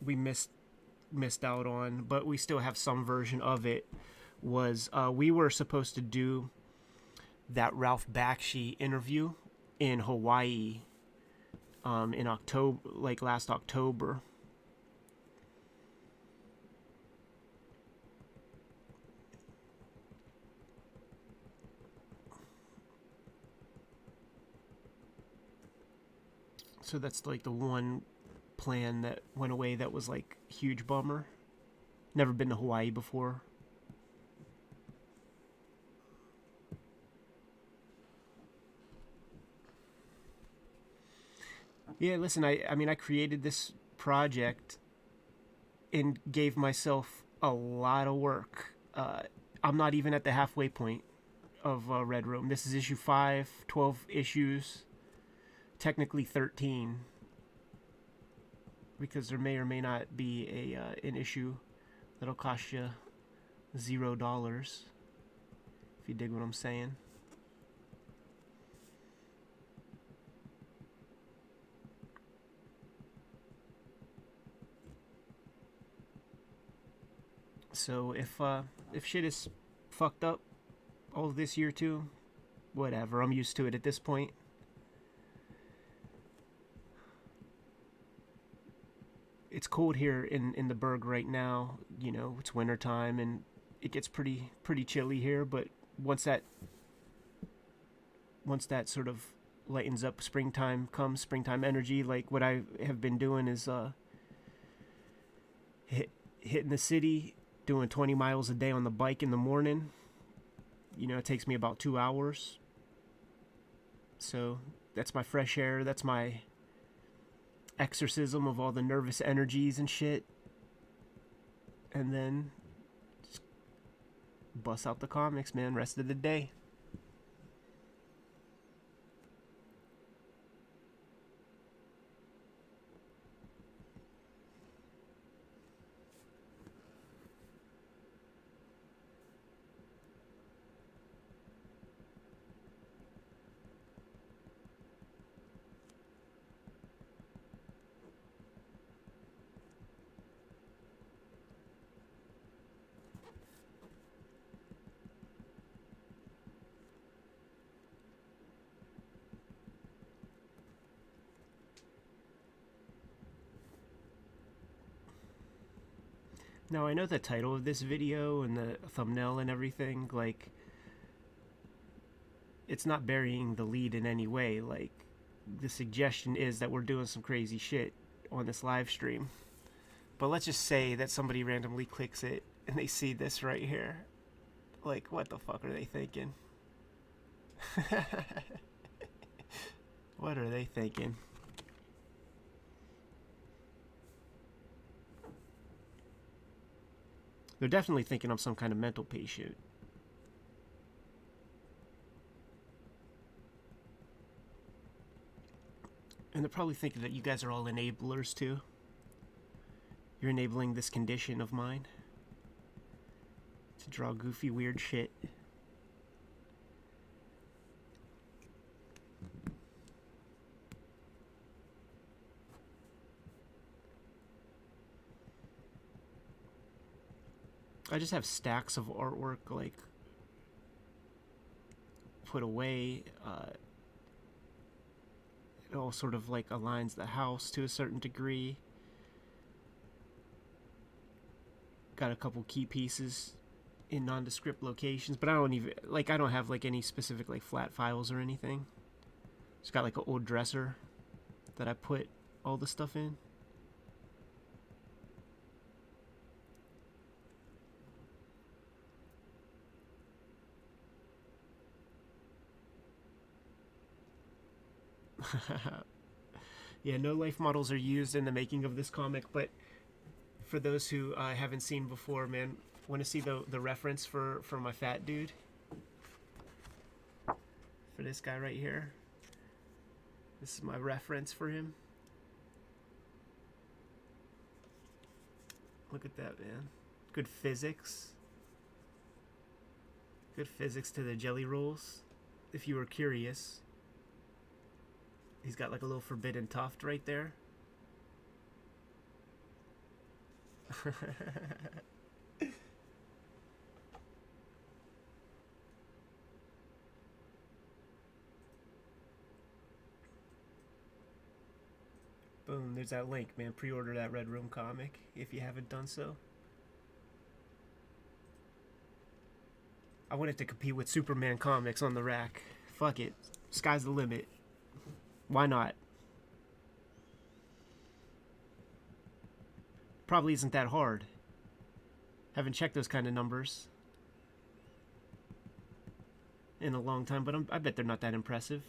we missed out on, but we still have some version of it, was we were supposed to do that Ralph Bakshi interview in Hawaii in October, like last October. So that's like the one plan that went away that was like huge bummer. Never been to Hawaii before. Yeah, listen, I mean, I created this project and gave myself a lot of work. I'm not even at the halfway point of Red Room. This is issue 5, 12 issues, technically 13, because there may or may not be an issue that'll cost you $0, if you dig what I'm saying. So if shit is fucked up all of this year too, whatever, I'm used to it at this point. It's cold here in the Berg right now. It's winter time and it gets pretty chilly here, but once that sort of lightens up, springtime comes, springtime energy. Like, what I have been doing is hitting the city, doing 20 miles a day on the bike in the morning. It takes me about 2 hours. So that's my fresh air. That's my exorcism of all the nervous energies and shit, and then just bust out the comics, man, rest of the day. Now, I know the title of this video and the thumbnail and everything, like, it's not burying the lead in any way. Like, the suggestion is that we're doing some crazy shit on this live stream. But let's just say that somebody randomly clicks it and they see this right here. Like, what the fuck are they thinking? What are they thinking? They're definitely thinking I'm some kind of mental patient. And they're probably thinking that you guys are all enablers too. You're enabling this condition of mine to draw goofy, weird shit. I just have stacks of artwork, like, put away. It all sort of, like, aligns the house to a certain degree. Got a couple key pieces in nondescript locations, but I don't even, like, I don't have, like, any specific, like, flat files or anything. Just got, like, an old dresser that I put all the stuff in. Yeah, no life models are used in the making of this comic, but for those who haven't seen before, man, want to see the reference for my fat dude? For this guy right here. This is my reference for him. Look at that, man. Good physics. Good physics to the jelly rolls, if you were curious. He's got like a little forbidden tuft right there. Boom, there's that link, man. Pre-order that Red Room comic if you haven't done so. I wanted to compete with Superman comics on the rack. Fuck it. Sky's the limit. Why not? Probably isn't that hard. Haven't checked those kind of numbers in a long time, but I bet they're not that impressive.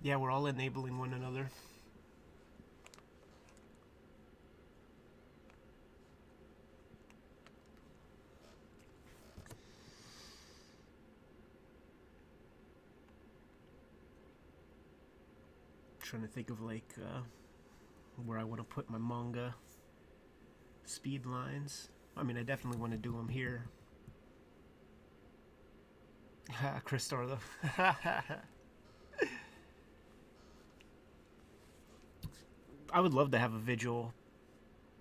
Yeah, we're all enabling one another. Trying to think of like where I want to put my manga speed lines. I mean, I definitely want to do them here. Chris Starlow. I would love to have a visual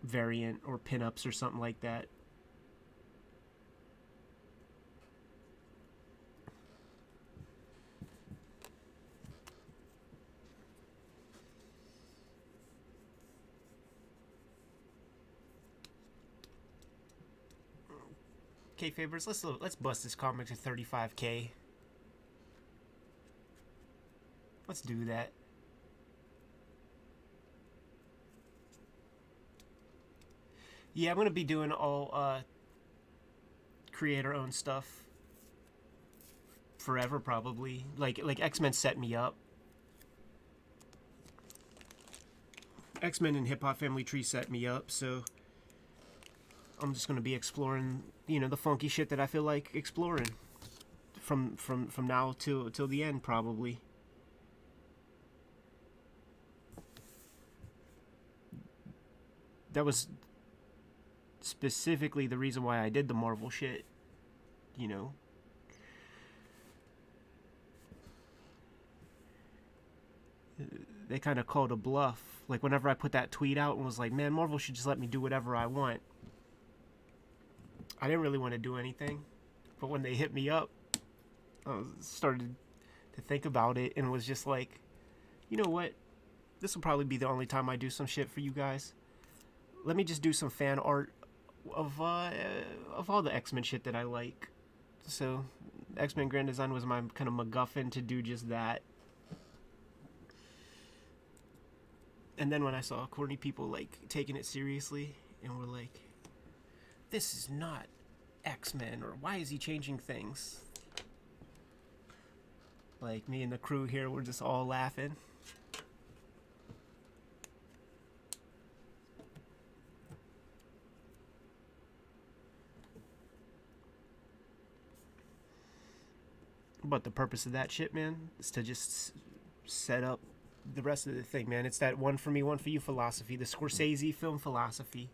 variant or pinups or something like that. Kayfabers, let's bust this comic to 35K. Let's do that. Yeah, I'm gonna be doing all creator-owned stuff forever, probably. Like X-Men set me up. X-Men and Hip Hop Family Tree set me up, so I'm just gonna be exploring, the funky shit that I feel like exploring from now till the end, probably. That was specifically the reason why I did the Marvel shit, They kind of called a bluff. Like, whenever I put that tweet out and was like, man, Marvel should just let me do whatever I want, I didn't really want to do anything. But when they hit me up, I started to think about it and was just like, you know what? This will probably be the only time I do some shit for you guys. Let me just do some fan art of all the X-Men shit that I like. So X-Men Grand Design was my kind of MacGuffin to do just that. And then when I saw corny people like taking it seriously and were like, this is not X-Men, or why is he changing things? Like, me and the crew here were just all laughing. But the purpose of that shit, man, is to just set up the rest of the thing, man. It's that one for me, one for you philosophy, the Scorsese film philosophy.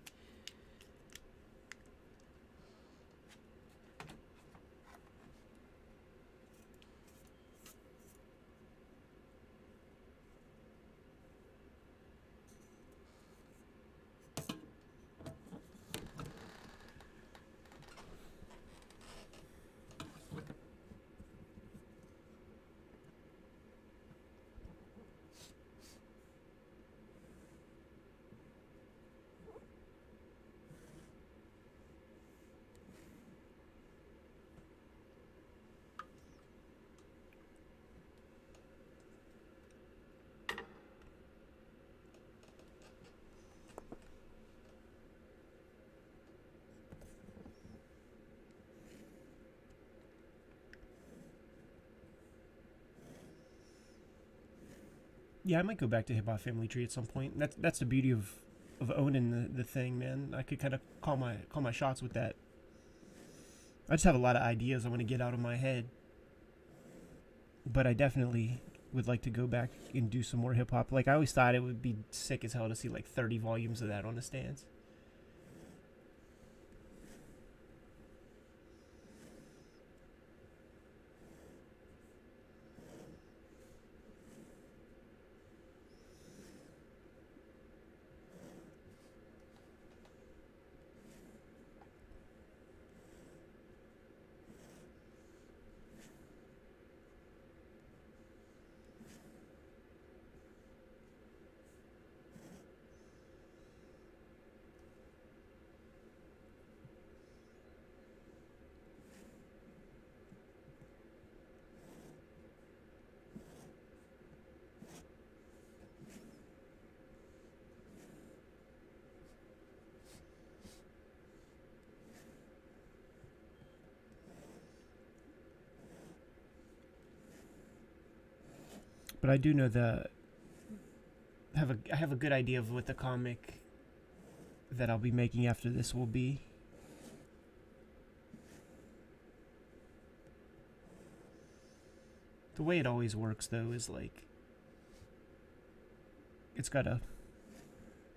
Yeah, I might go back to Hip Hop Family Tree at some point. That's the beauty of owning the thing, man. I could kind of call my shots with that. I just have a lot of ideas I want to get out of my head, but I definitely would like to go back and do some more hip hop. Like, I always thought it would be sick as hell to see like 30 volumes of that on the stands. But I do know that I have a good idea of what the comic that I'll be making after this will be. The way it always works, though, is like it's gotta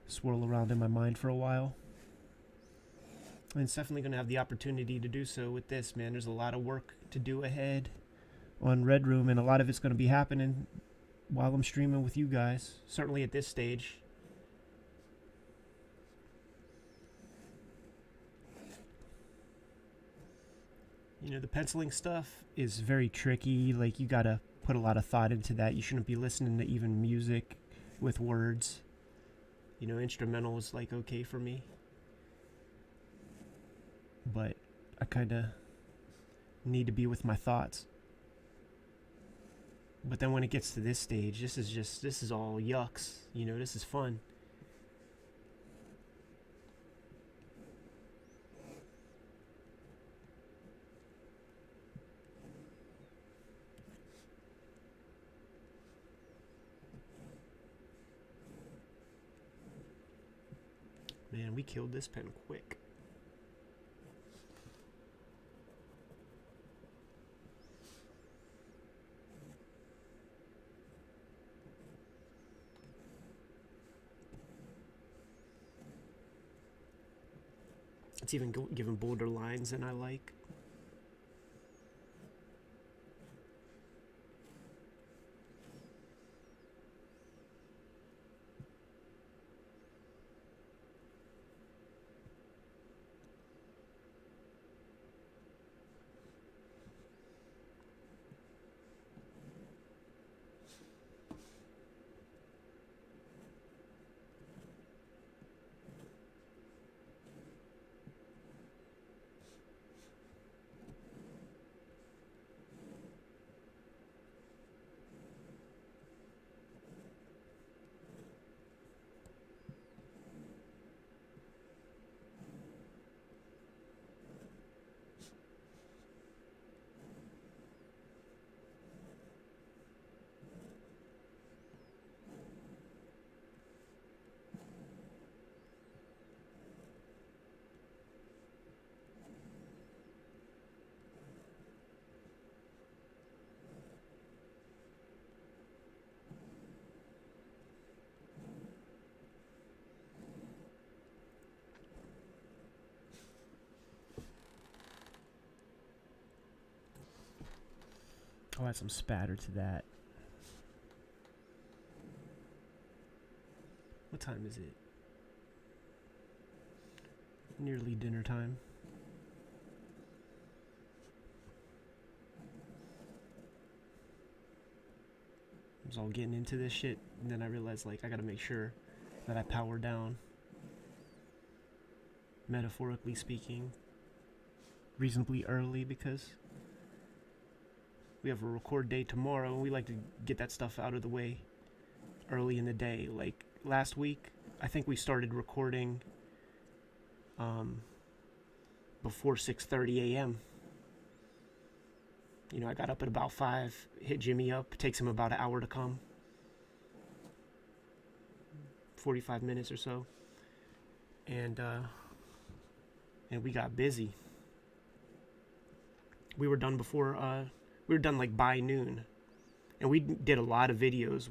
swirl around in my mind for a while. And it's definitely gonna have the opportunity to do so with this, man. There's a lot of work to do ahead. on Red Room, and a lot of it's going to be happening while I'm streaming with you guys, certainly at this stage. You know, the penciling stuff is very tricky. Like, you gotta put a lot of thought into that. You shouldn't be listening to even music with words. You know, instrumental is like okay for me, but I kind of need to be with my thoughts. But then when it gets to this stage, this is all yucks. You know, this is fun. Man, we killed this pen quick. It's even giving bolder lines than I like. I'll add some spatter to that. What time is it? Nearly dinner time. I was all getting into this shit, and then I realized, like, I gotta make sure that I power down. Metaphorically speaking, reasonably early, because we have a record day tomorrow, and we like to get that stuff out of the way early in the day. Like last week, I think we started recording before 6:30 a.m. You know, I got up at about 5, hit Jimmy up. It takes him about an hour to come. 45 minutes or so. And we got busy. We were done before we were done like by noon, and we did a lot of videos.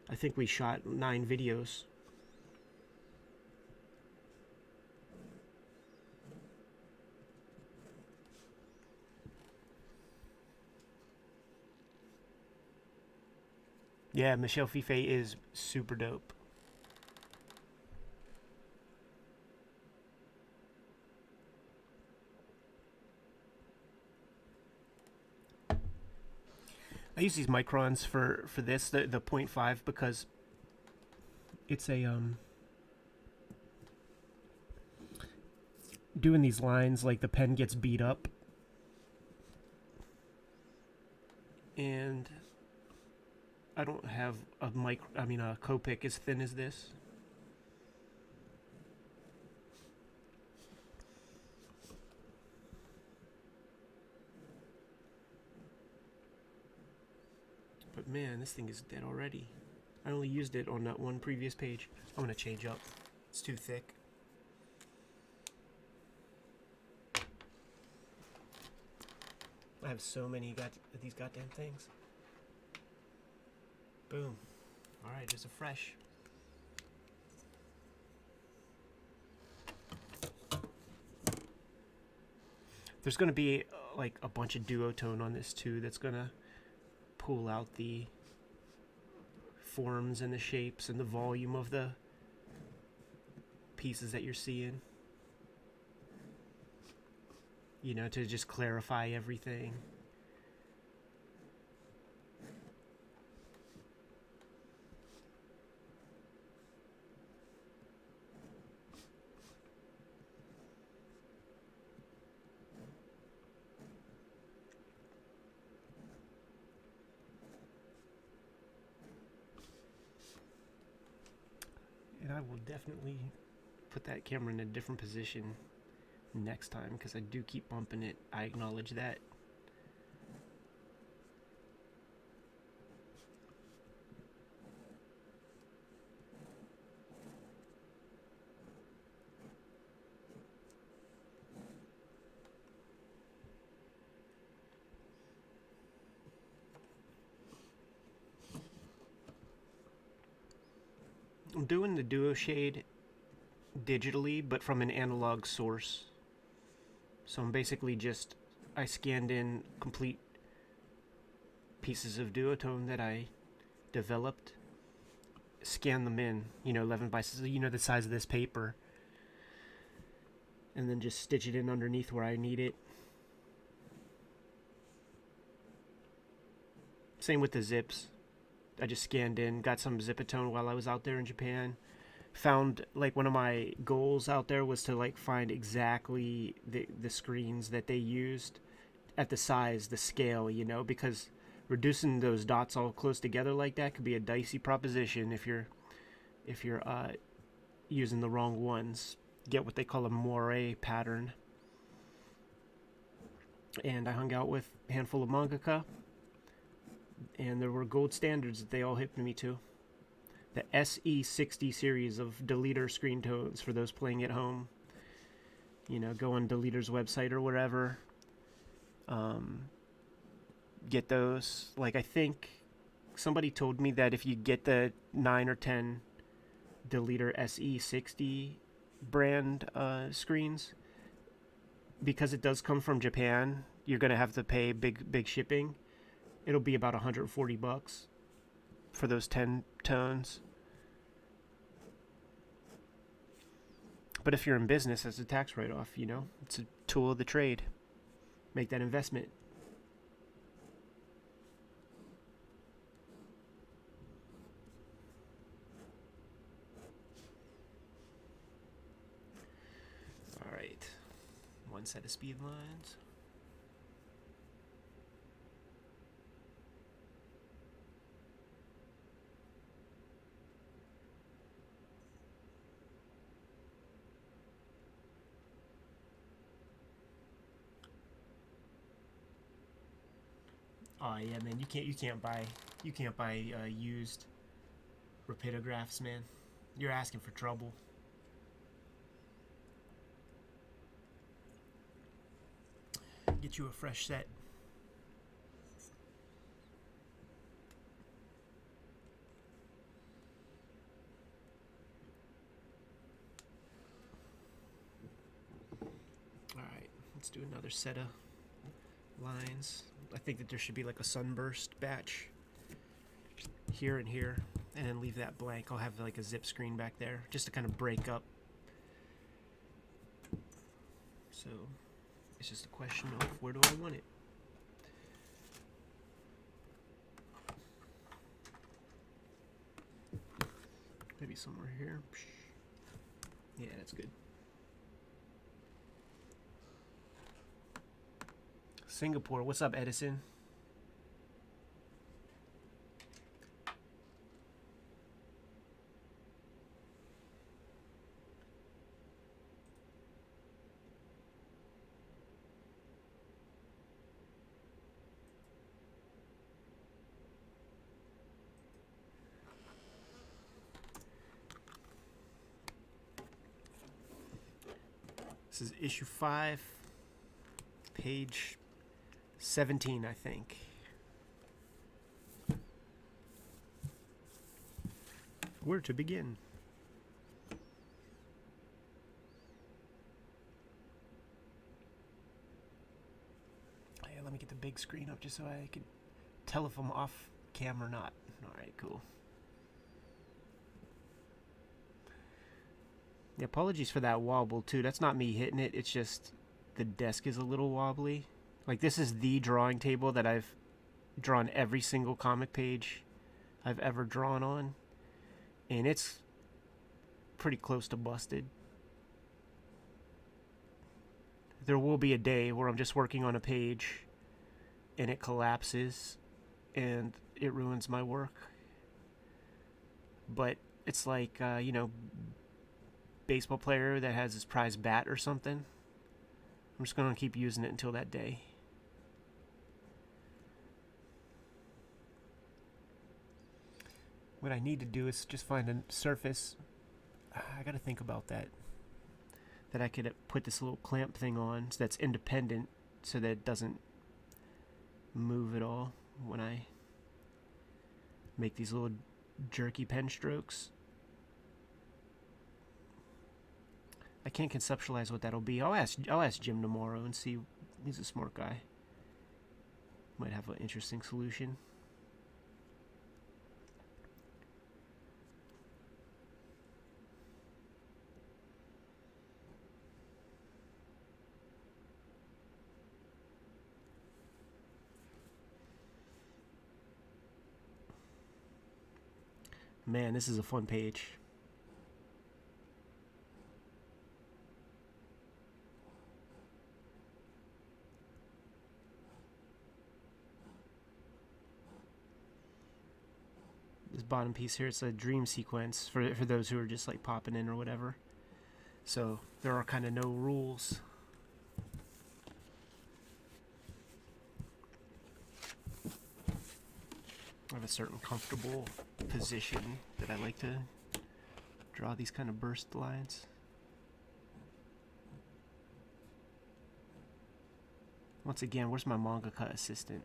I think we shot 9 videos. Yeah, Michelle Fife is super dope. I use these microns for this, the 0.5, because it's a doing these lines, like the pen gets beat up, and I don't have a Copic as thin as this. But man, this thing is dead already. I only used it on that one previous page. I'm gonna change up. It's too thick. I have so many these goddamn things. Boom. Alright, there's a fresh. There's gonna be like a bunch of duotone on this too. That's gonna pull out the forms and the shapes and the volume of the pieces that you're seeing. You know, to just clarify everything. And I will definitely put that camera in a different position next time, because I do keep bumping it. I acknowledge that. I'm doing the duo shade digitally, but from an analog source. So I'm basically just, I scanned in complete pieces of duotone that I developed, scan them in, 11 by, the size of this paper, and then just stitch it in underneath where I need it. Same with the zips. I just scanned in, got some Zipatone while I was out there in Japan. Found, like, one of my goals out there was to, like, find exactly the screens that they used at the size, the scale, because reducing those dots all close together like that could be a dicey proposition if you're using the wrong ones. Get what they call a moire pattern. And I hung out with a handful of mangaka, and there were gold standards that they all hipped me to. The SE60 series of Deleter screen tones for those playing at home. Go on Deleter's website or wherever. Get those. Like, I think somebody told me that if you get the 9 or 10 Deleter SE60 brand screens, because it does come from Japan, you're going to have to pay big shipping. It'll be about $140 for those 10 tones. But if you're in business, it's a tax write-off, It's a tool of the trade. Make that investment. All right. One set of speed lines. Oh yeah, man, you can't buy used rapidographs, man. You're asking for trouble. Get you a fresh set. All right, let's do another set of lines. I think that there should be like a sunburst batch here and here, and then leave that blank. I'll have like a zip screen back there just to kind of break up. So it's just a question of where do I want it. Maybe somewhere here. Yeah, that's good. Singapore, what's up, Edison? This is issue 5, page 17, I think. Where to begin? Yeah, let me get the big screen up just so I could tell if I'm off cam or not. Alright, cool. Yeah, apologies for that wobble too. That's not me hitting it, it's just the desk is a little wobbly. Like, this is the drawing table that I've drawn every single comic page I've ever drawn on, and it's pretty close to busted. There will be a day where I'm just working on a page and it collapses and it ruins my work. But it's like, baseball player that has his prized bat or something. I'm just going to keep using it until that day. What I need to do is just find a surface. I got to think about that. That I could put this little clamp thing on so that's independent, so that it doesn't move at all when I make these little jerky pen strokes. I can't conceptualize what that'll be. I'll ask Jim tomorrow and see. He's a smart guy. Might have an interesting solution. Man, this is a fun page. This bottom piece here, it's a dream sequence for those who are just like popping in or whatever. So there are kind of no rules. I have a certain comfortable position that I like to draw these kind of burst lines. Once again, where's my mangaka assistant?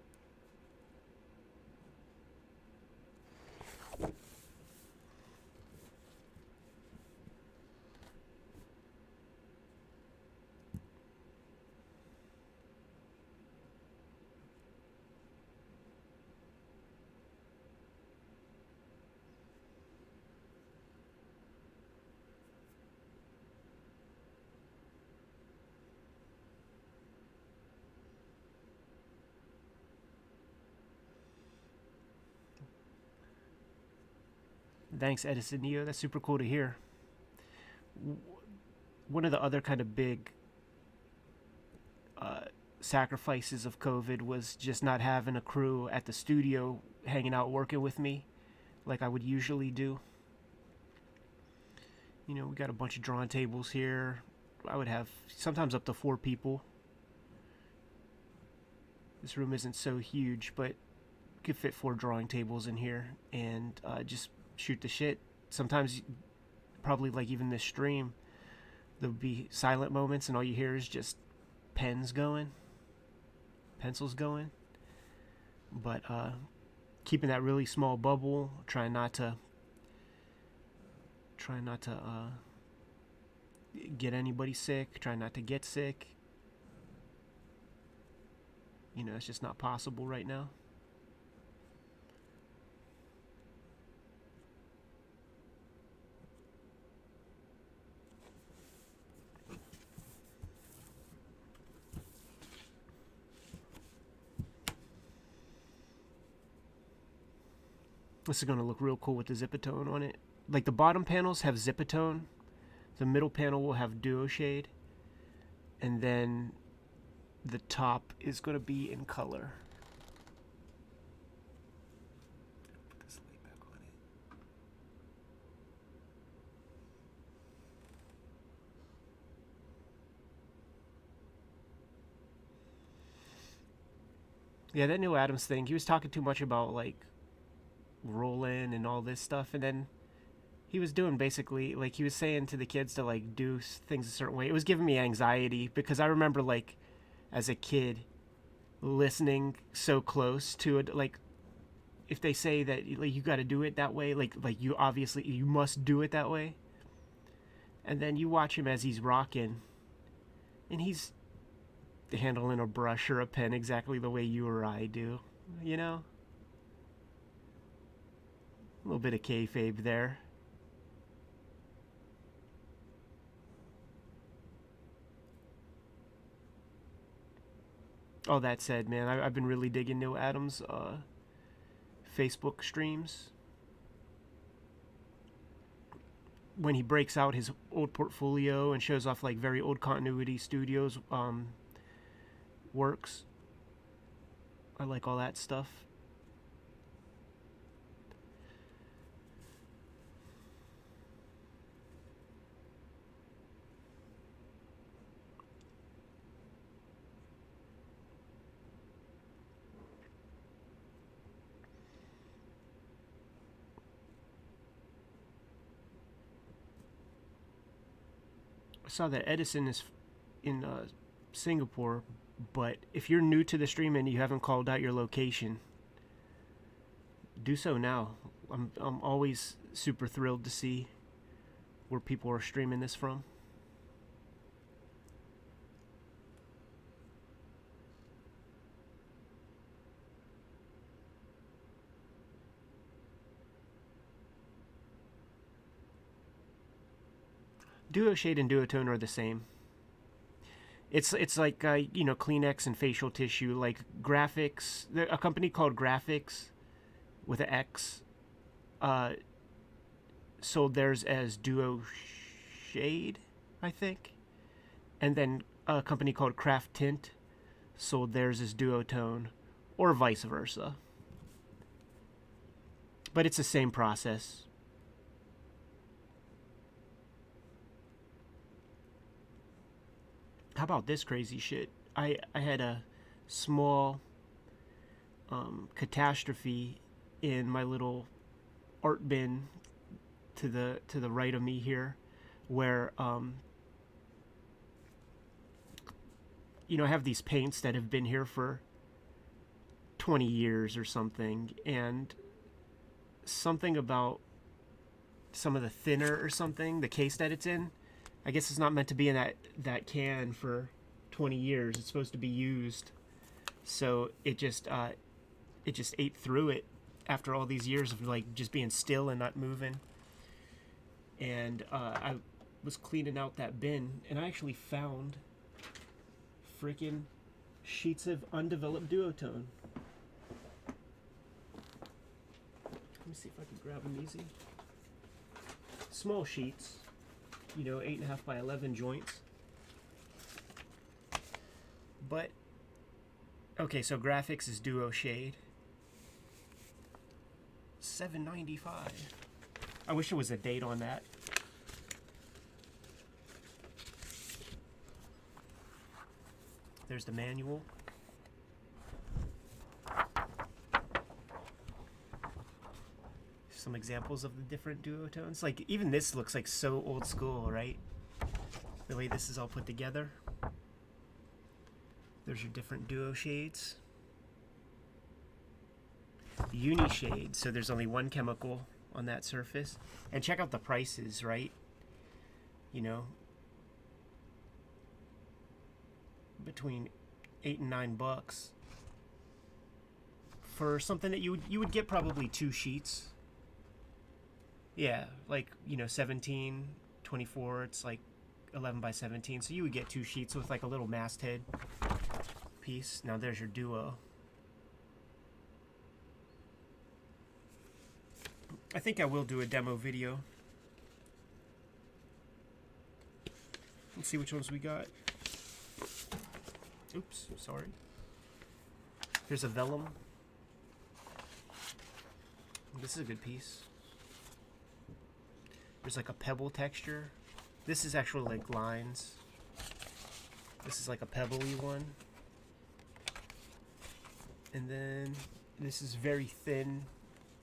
Thanks, Edison Neo. That's super cool to hear. One of the other kind of big sacrifices of COVID was just not having a crew at the studio hanging out working with me like I would usually do. You know, we got a bunch of drawing tables here. I would have sometimes up to 4 people. This room isn't so huge, but could fit 4 drawing tables in here and just shoot the shit. Sometimes, probably like even this stream, there'll be silent moments and all you hear is just pens going, pencils going. But keeping that really small bubble, trying not to get anybody sick, trying not to get sick. You know, it's just not possible right now. This is going to look real cool with the Zipatone on it. Like, the bottom panels have Zipatone. The middle panel will have Duo Shade. And then the top is going to be in color. Put this light back on it. Yeah, that Neil Adams thing, he was talking too much about, like, roll-in and all this stuff, and then he was doing basically, like, he was saying to the kids to, like, do things a certain way. It was giving me anxiety, because I remember, like, as a kid, listening so close to it, like, if they say that, like, you got to do it that way, like you obviously, you must do it that way, and then you watch him as he's rocking, and he's handling a brush or a pen exactly the way you or I do, you know? A little bit of kayfabe there. All that said, man, I've been really digging Neil Adams' Facebook streams. When he breaks out his old portfolio and shows off like very old continuity studios works. I like all that stuff. I saw that Edison is in Singapore, but if you're new to the stream and you haven't called out your location, do so now. I'm always super thrilled to see where people are streaming this from. Duo shade and duotone are the same. It's like you know, Kleenex and facial tissue. Like Graphics, a company called Graphics with an X sold theirs as Duo Shade, I think, and then a company called Craft Tint sold theirs as Duotone, or vice versa. But it's the same process. How about this crazy shit? I had a small catastrophe in my little art bin to the right of me here, where you know, I have these paints that have been here for 20 years or something, and something about some of the thinner or something, the case that it's in, I guess it's not meant to be in that can for 20 years. It's supposed to be used. So it just ate through it after all these years of like just being still and not moving. And I was cleaning out that bin, and I actually found freaking sheets of undeveloped duotone. Let me see if I can grab them easy. Small sheets. You know, 8.5 by 11 joints. But okay, so Graphics is Duo Shade. $7.95. I wish there was a date on that. There's the manual. Some examples of the different duotones. Like, even this looks like so old school, right? The way this is all put together. There's your different duo shades. Uni shade, so there's only one chemical on that surface. And check out the prices, right? You know, between $8 and $9 for something that you would get probably 2 sheets. Yeah, like, you know, 17, 24, it's like 11 by 17. So you would get 2 sheets with like a little masthead piece. Now there's your duo. I think I will do a demo video. Let's see which ones we got. Oops, sorry. Here's a vellum. This is a good piece. There's like a pebble texture. This is actually like lines. This is like a pebbly one. And then this is very thin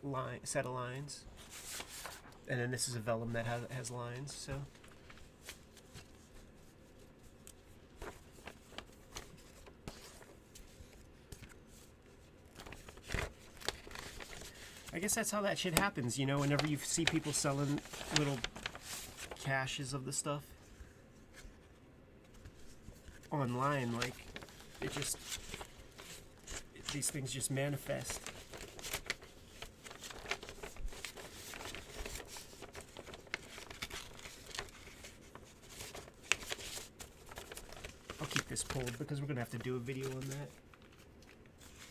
line set of lines. And then this is a vellum that has lines, so. I guess that's how that shit happens, you know, whenever you see people selling little caches of the stuff online, like, it just, these things just manifest. this pulled because we're gonna have to do a video on that.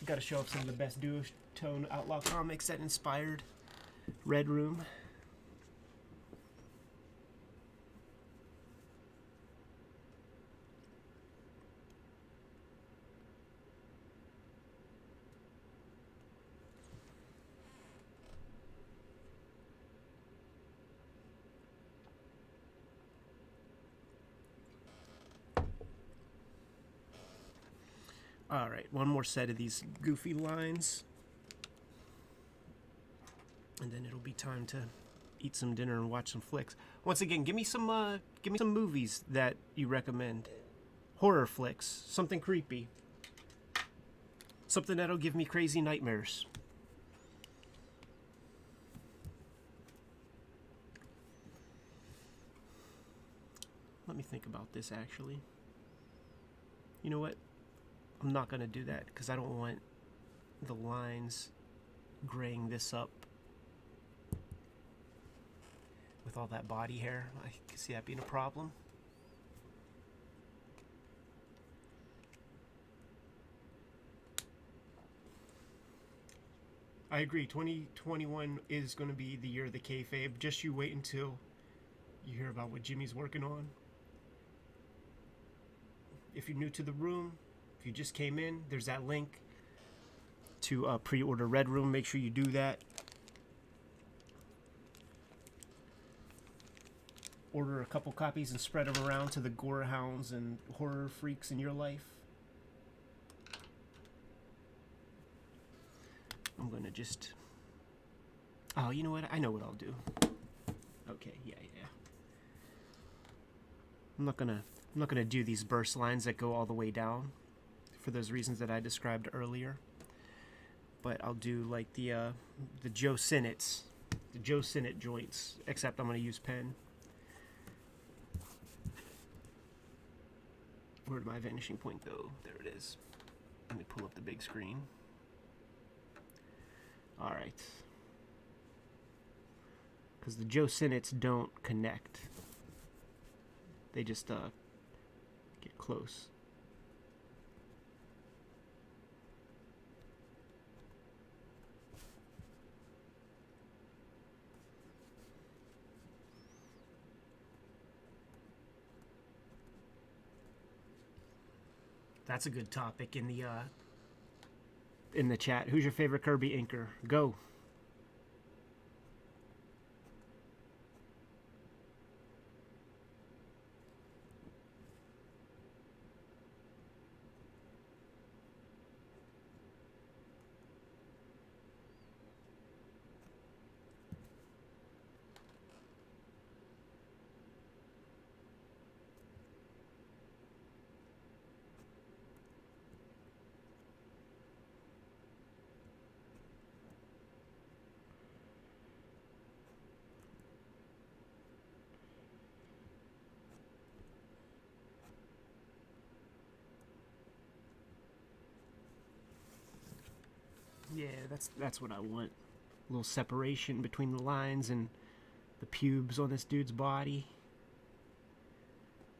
Got to show off some of the best duotone outlaw comics that inspired Red Room. Alright, one more set of these goofy lines. And then it'll be time to eat some dinner and watch some flicks. Once again, give me some movies that you recommend. Horror flicks, something creepy. Something that'll give me crazy nightmares. Let me think about this actually. You know what? I'm not going to do that because I don't want the lines graying this up with all that body hair. I can see that being a problem. I agree. 2021 is going to be the year of the Kayfabe. Just you wait until you hear about what Jimmy's working on. If you're new to the room, if you just came in, there's that link to pre-order Red Room. Make sure you do that. Order a couple copies and spread them around to the gore hounds and horror freaks in your life. I'm gonna just... Oh, you know what? I know what I'll do. Okay, yeah. I'm not gonna do these burst lines that go all the way down for those reasons that I described earlier. But I'll do like the Joe Sinnott's, the Joe Sinnott joints, except I'm gonna use pen. Where did my vanishing point go? There it is. Let me pull up the big screen. Alright. Because the Joe Sinnotts don't connect. They just get close. That's a good topic in the chat. Who's your favorite Kirby inker? Go. Yeah, that's what I want. A little separation between the lines and the pubes on this dude's body.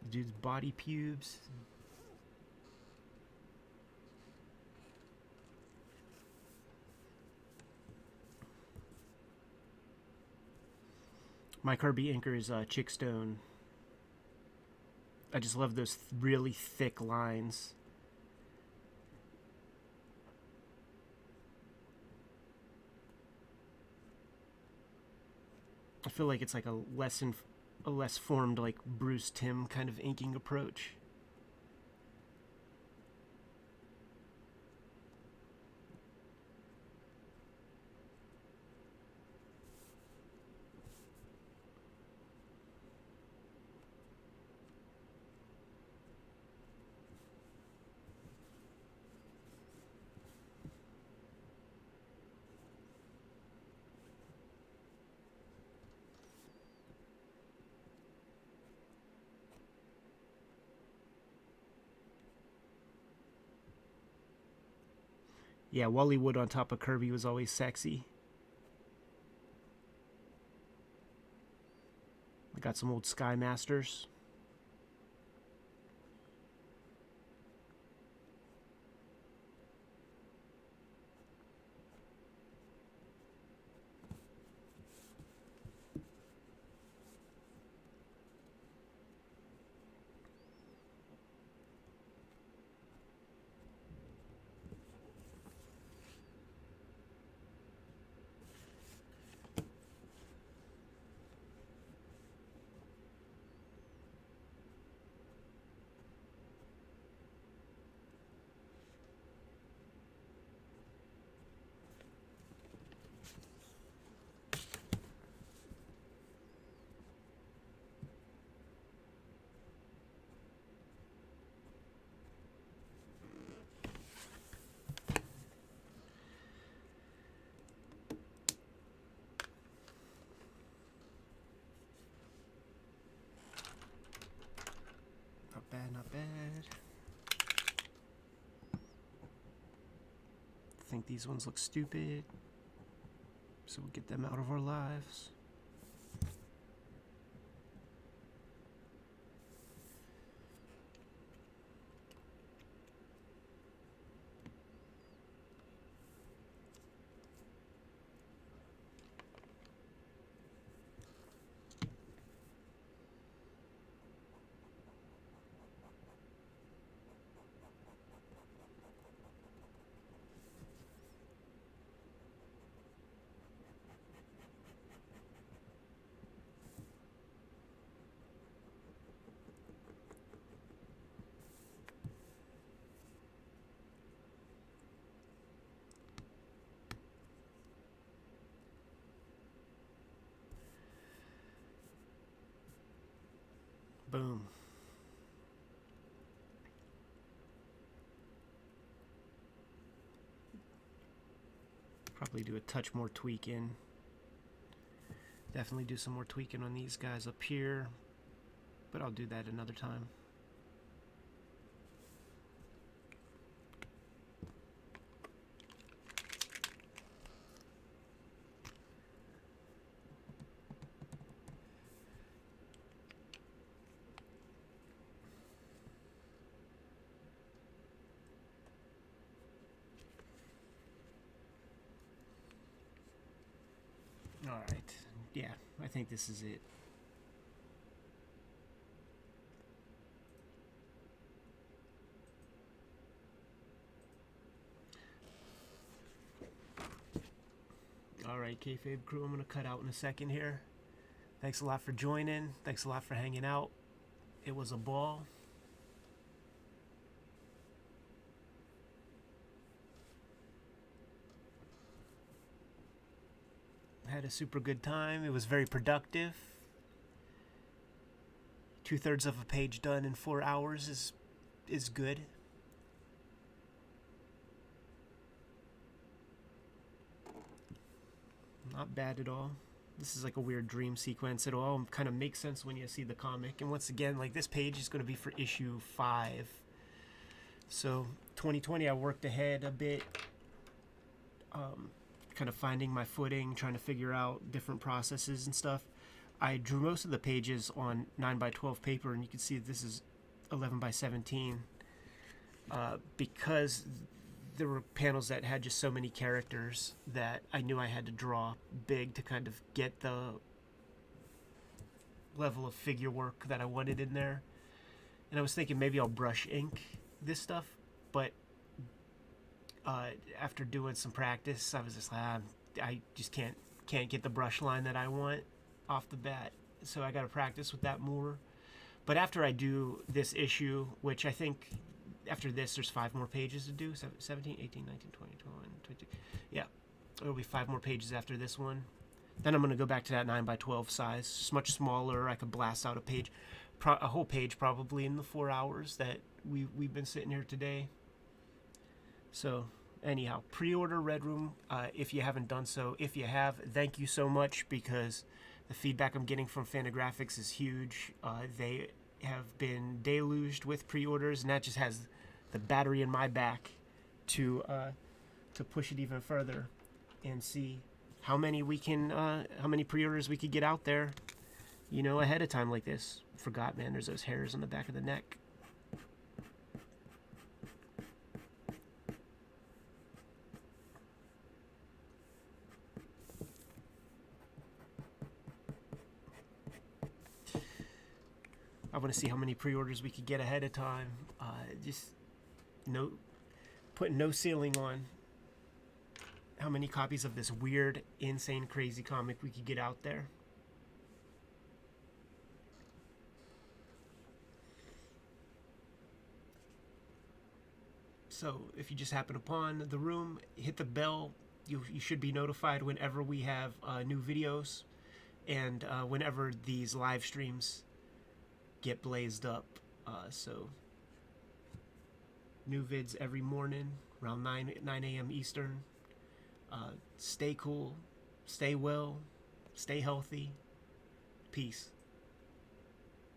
The dude's body pubes. My Kirby inker is Chickstone. I just love those really thick lines. I feel like it's like a less formed, like Bruce Timm kind of inking approach. Yeah, Wally Wood on top of Kirby was always sexy. I got some old Sky Masters. think these ones look stupid, so we'll get them out of our lives. Boom. Probably do a touch more tweaking. Definitely do some more tweaking on these guys up here, but I'll do that another time. Alright, yeah, I think this is it. Alright, Kayfabe crew, I'm going to cut out in a second here. Thanks a lot for joining. Thanks a lot for hanging out. It was a ball. Had a super good time. It was very productive. 2/3 of a page done in 4 hours is good. Not bad at all. This is like a weird dream sequence. It all kind of makes sense when you see the comic. And once again, like this page is going to be for issue 5. So 2020, I worked ahead a bit. Kind of finding my footing, trying to figure out different processes and stuff. I drew most of the pages on 9x12 paper, and you can see this is 11x17 because there were panels that had just so many characters that I knew I had to draw big to kind of get the level of figure work that I wanted in there. And I was thinking maybe I'll brush ink this stuff, but after doing some practice, I was just like, I just can't get the brush line that I want off the bat. So I got to practice with that more. But after I do this issue, which I think after this there's 5 more pages to do, 17, 18, 19, 20, 21, 22. Yeah, there'll be 5 more pages after this one. Then I'm going to go back to that 9x12 size. It's much smaller. I could blast out a page, a whole page probably in the 4 hours that we've been sitting here today. So anyhow, pre-order Red Room if you haven't done so. If you have, thank you so much, because the feedback I'm getting from Fantagraphics is huge. They have been deluged with pre-orders, and that just has the battery in my back to push it even further and see how many pre-orders we could get out there, you know, ahead of time like this. Forgot, man, there's those hairs on the back of the neck. I want to see how many pre-orders we could get ahead of time. Just putting no ceiling on how many copies of this weird, insane, crazy comic we could get out there. So if you just happen upon the room, hit the bell. You should be notified whenever we have new videos, and whenever these live streams get blazed up. So new vids every morning around 9 a.m. Eastern. Stay cool, stay well, stay healthy. Peace.